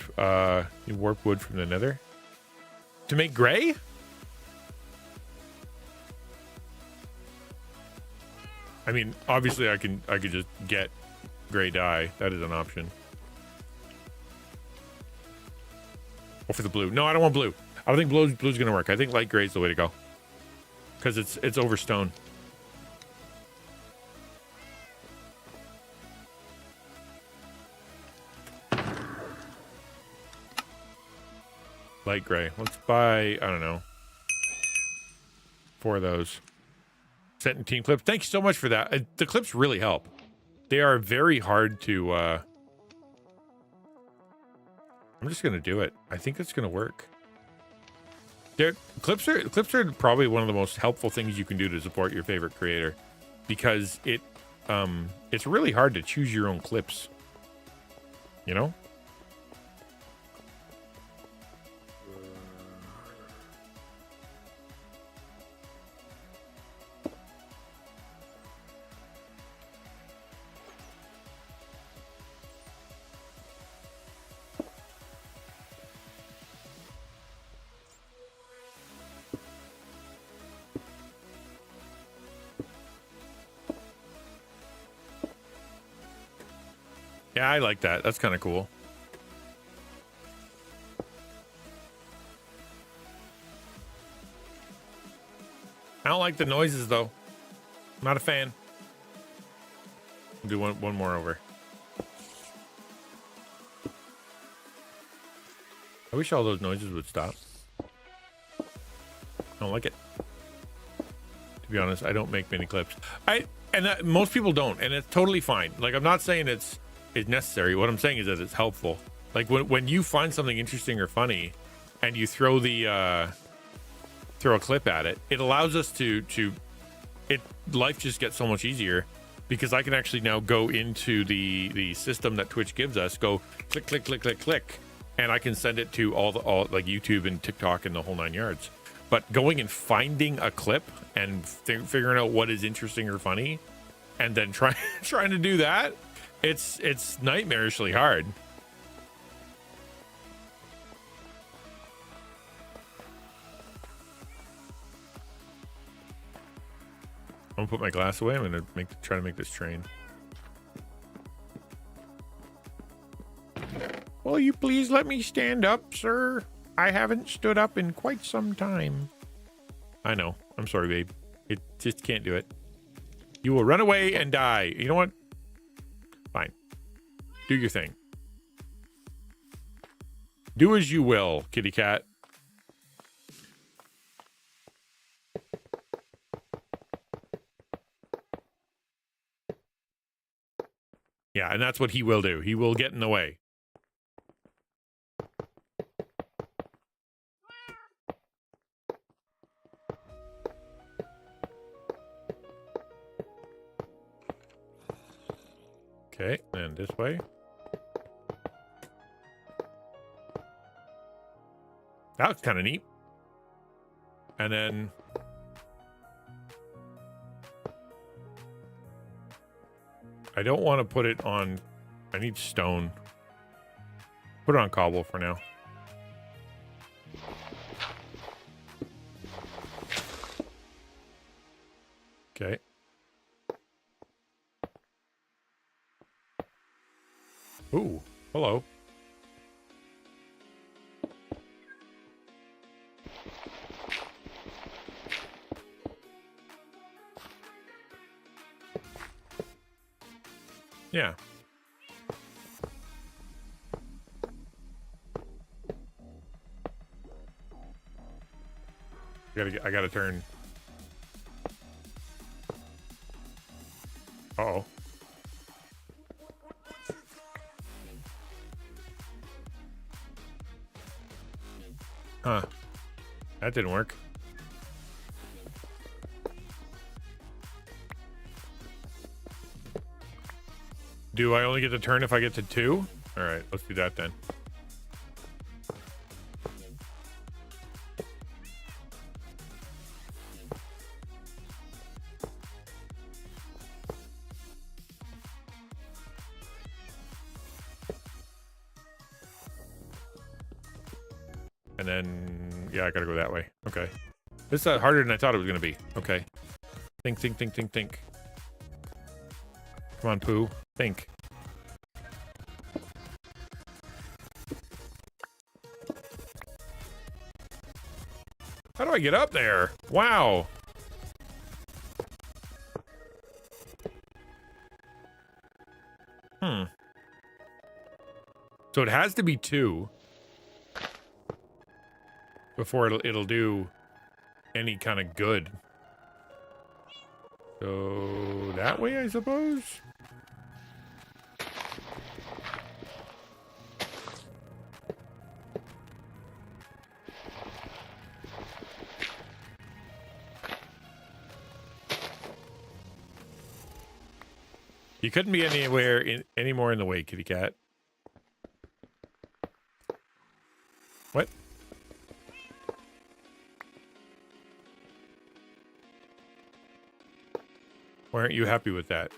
wood from the nether to make gray? I mean, obviously I could just get gray dye. That is an option. Or for the blue. No, I don't want blue. I don't think blue's gonna work. I think light gray is the way to go. Because it's over stone. Light gray. Let's buy, I don't know, 4 of those. Set and team clips. Thank you so much for that. The clips really help. They are very hard to, I'm just going to do it. I think it's going to work. Clips are probably one of the most helpful things you can do to support your favorite creator, because it's really hard to choose your own clips. You know? Yeah, I like that. That's kind of cool. I don't like the noises though. I'm not a fan. I'll do one more over. I wish all those noises would stop. I don't like it. To be honest, I don't make mini clips. Most people don't, and it's totally fine. Like, I'm not saying it's necessary. What I'm saying is that it's helpful. Like when you find something interesting or funny, and you throw a clip at it, it allows us to life just gets so much easier, because I can actually now go into the system that Twitch gives us, go click, click, click, click, click, and I can send it to all like YouTube and TikTok and the whole 9 yards. But going and finding a clip and figuring out what is interesting or funny, and then trying to do that, it's nightmarishly hard. I'm gonna put my glass away. I'm gonna try to make this train. Will you please let me stand up, sir? I haven't stood up in quite some time. I know. I'm sorry, babe. It just can't do it. You will run away and die. You know what? Fine. Do your thing. Do as you will, kitty cat. Yeah, and that's what he will do. He will get in the way. Okay, and this way. That looks kind of neat. And then I don't want to put it on. I need stone. Put it on cobble for now. Okay. Ooh, hello. Yeah. I gotta turn. Uh-oh. Huh. That didn't work. Do I only get to turn if I get to 2? All right, let's do that then. And then, yeah, I gotta go that way. Okay. This is harder than I thought it was gonna be. Okay. Think, think, think, think, think. Come on, Pooh. Think. How do I get up there? Wow. So it has to be 2 before it'll do any kind of good. So that way, I suppose. You couldn't be any more in the way, kitty cat. What? Why aren't you happy with that?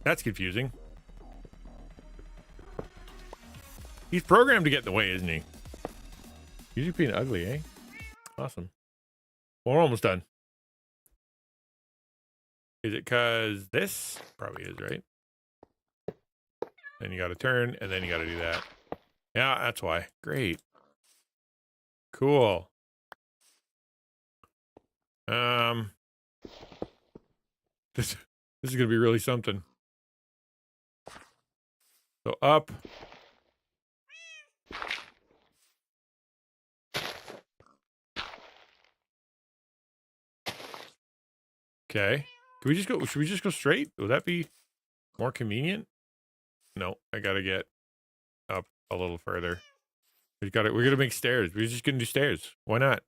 That's confusing. He's programmed to get in the way, isn't he? He's being ugly, eh? Awesome. Well, we're almost done. Is it because this? Probably is, right? Then you got to turn, and then you got to do that. Yeah, that's why. Great. Cool. This is gonna be really something. So up. Okay. Can we just go? Should we just go straight? Would that be more convenient? No, I gotta get up a little further. We're gonna make stairs. We're just gonna do stairs. Why not?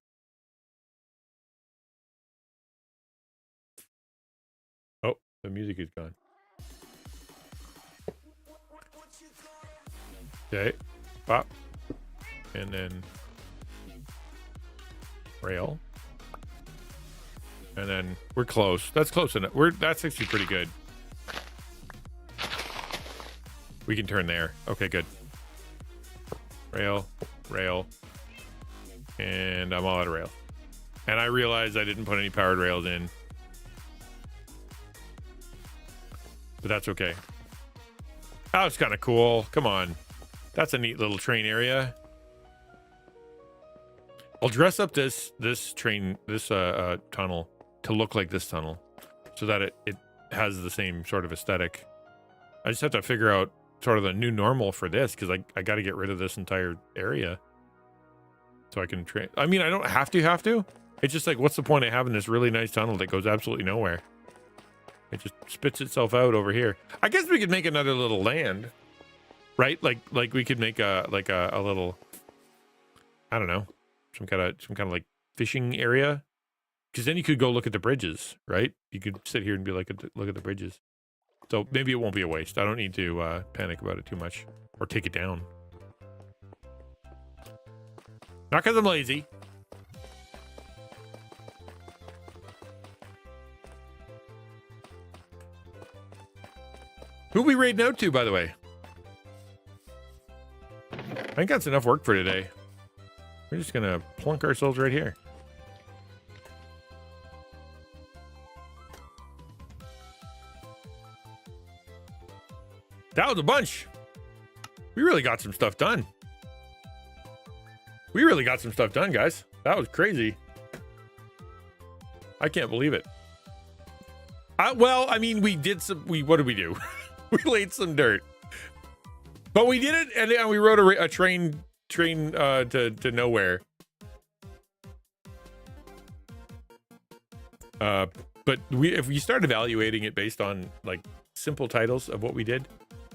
Oh, the music is gone. Okay. Pop. And then rail. And then we're close. That's close enough. That's actually pretty good. We can turn there. Okay, good. Rail, rail. And I'm all out of rail. And I realized I didn't put any powered rails in. But that's okay. Oh, it's kind of cool. Come on. That's a neat little train area. I'll dress up this tunnel to look like this tunnel so that it has the same sort of aesthetic. I just have to figure out sort of the new normal for this because I got to get rid of this entire area so I can train. I mean, I don't have to. It's just like, what's the point of having this really nice tunnel that goes absolutely nowhere? It just spits itself out over here. I guess we could make another little land, right? Like we could make a little, I don't know, some kind of like fishing area. Because then you could go look at the bridges, right? You could sit here and be like, look at the bridges. So maybe it won't be a waste. I don't need to panic about it too much or take it down. Not because I'm lazy. Who we raiding out to, by the way? I think that's enough work for today. We're just going to plunk ourselves right here. That was a bunch. We really got some stuff done. Guys. That was crazy. I can't believe it. Well, I mean, what did we do? We laid some dirt. But we did it, and we rode a train to nowhere. But if we start evaluating it based on, like, simple titles of what we did,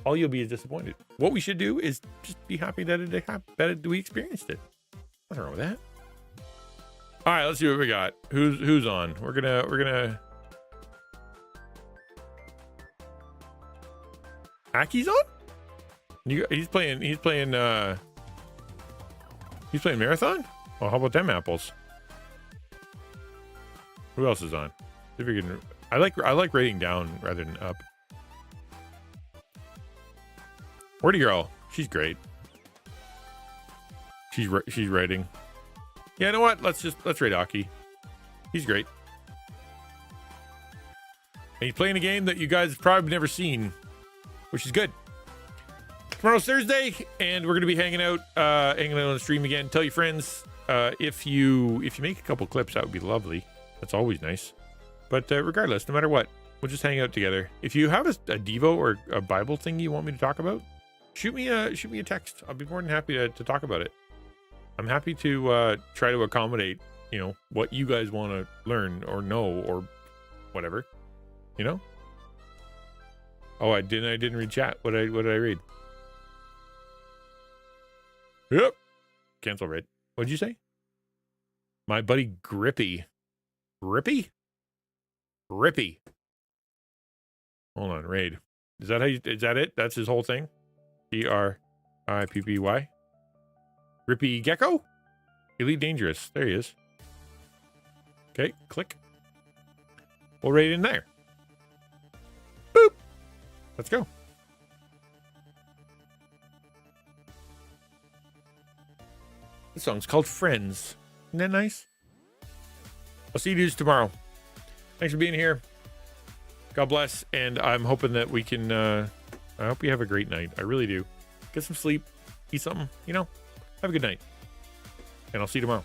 all you'll be is disappointed. What we should do is just be happy that we experienced it. Nothing wrong with that. All right, let's see what we got. Who's on? We're gonna. Aki's on? He's playing Marathon? Well, how about them apples? Who else is on? See if we can. I like rating down rather than up. Where'd girl? She's great. She's rating. Yeah, you know what? Let's rate Aki. He's great. And he's playing a game that you guys have probably never seen, which is good. Tomorrow's Thursday, and we're gonna be hanging out on the stream again. Tell your friends. If you make a couple clips, that would be lovely. That's always nice. But regardless, no matter what, we'll just hang out together. If you have a Devo or a Bible thing you want me to talk about, shoot me a text. I'll be more than happy to talk about it. I'm happy to try to accommodate, what you guys want to learn or know or whatever, Oh, I didn't read chat. What did I read? Yep. Cancel raid. What'd you say? My buddy Grippy. Grippy? Grippy. Hold on, raid. Is that it? That's his whole thing? Grippy. Grippy Gecko? Elite Dangerous. There he is. Okay, click. We'll raid in there. Boop. Let's go. This song's called Friends. Isn't that nice? I'll see you dudes tomorrow. Thanks for being here. God bless. And I'm hoping that we can I hope you have a great night. I really do. Get some sleep. Eat something. You know, have a good night. And I'll see you tomorrow.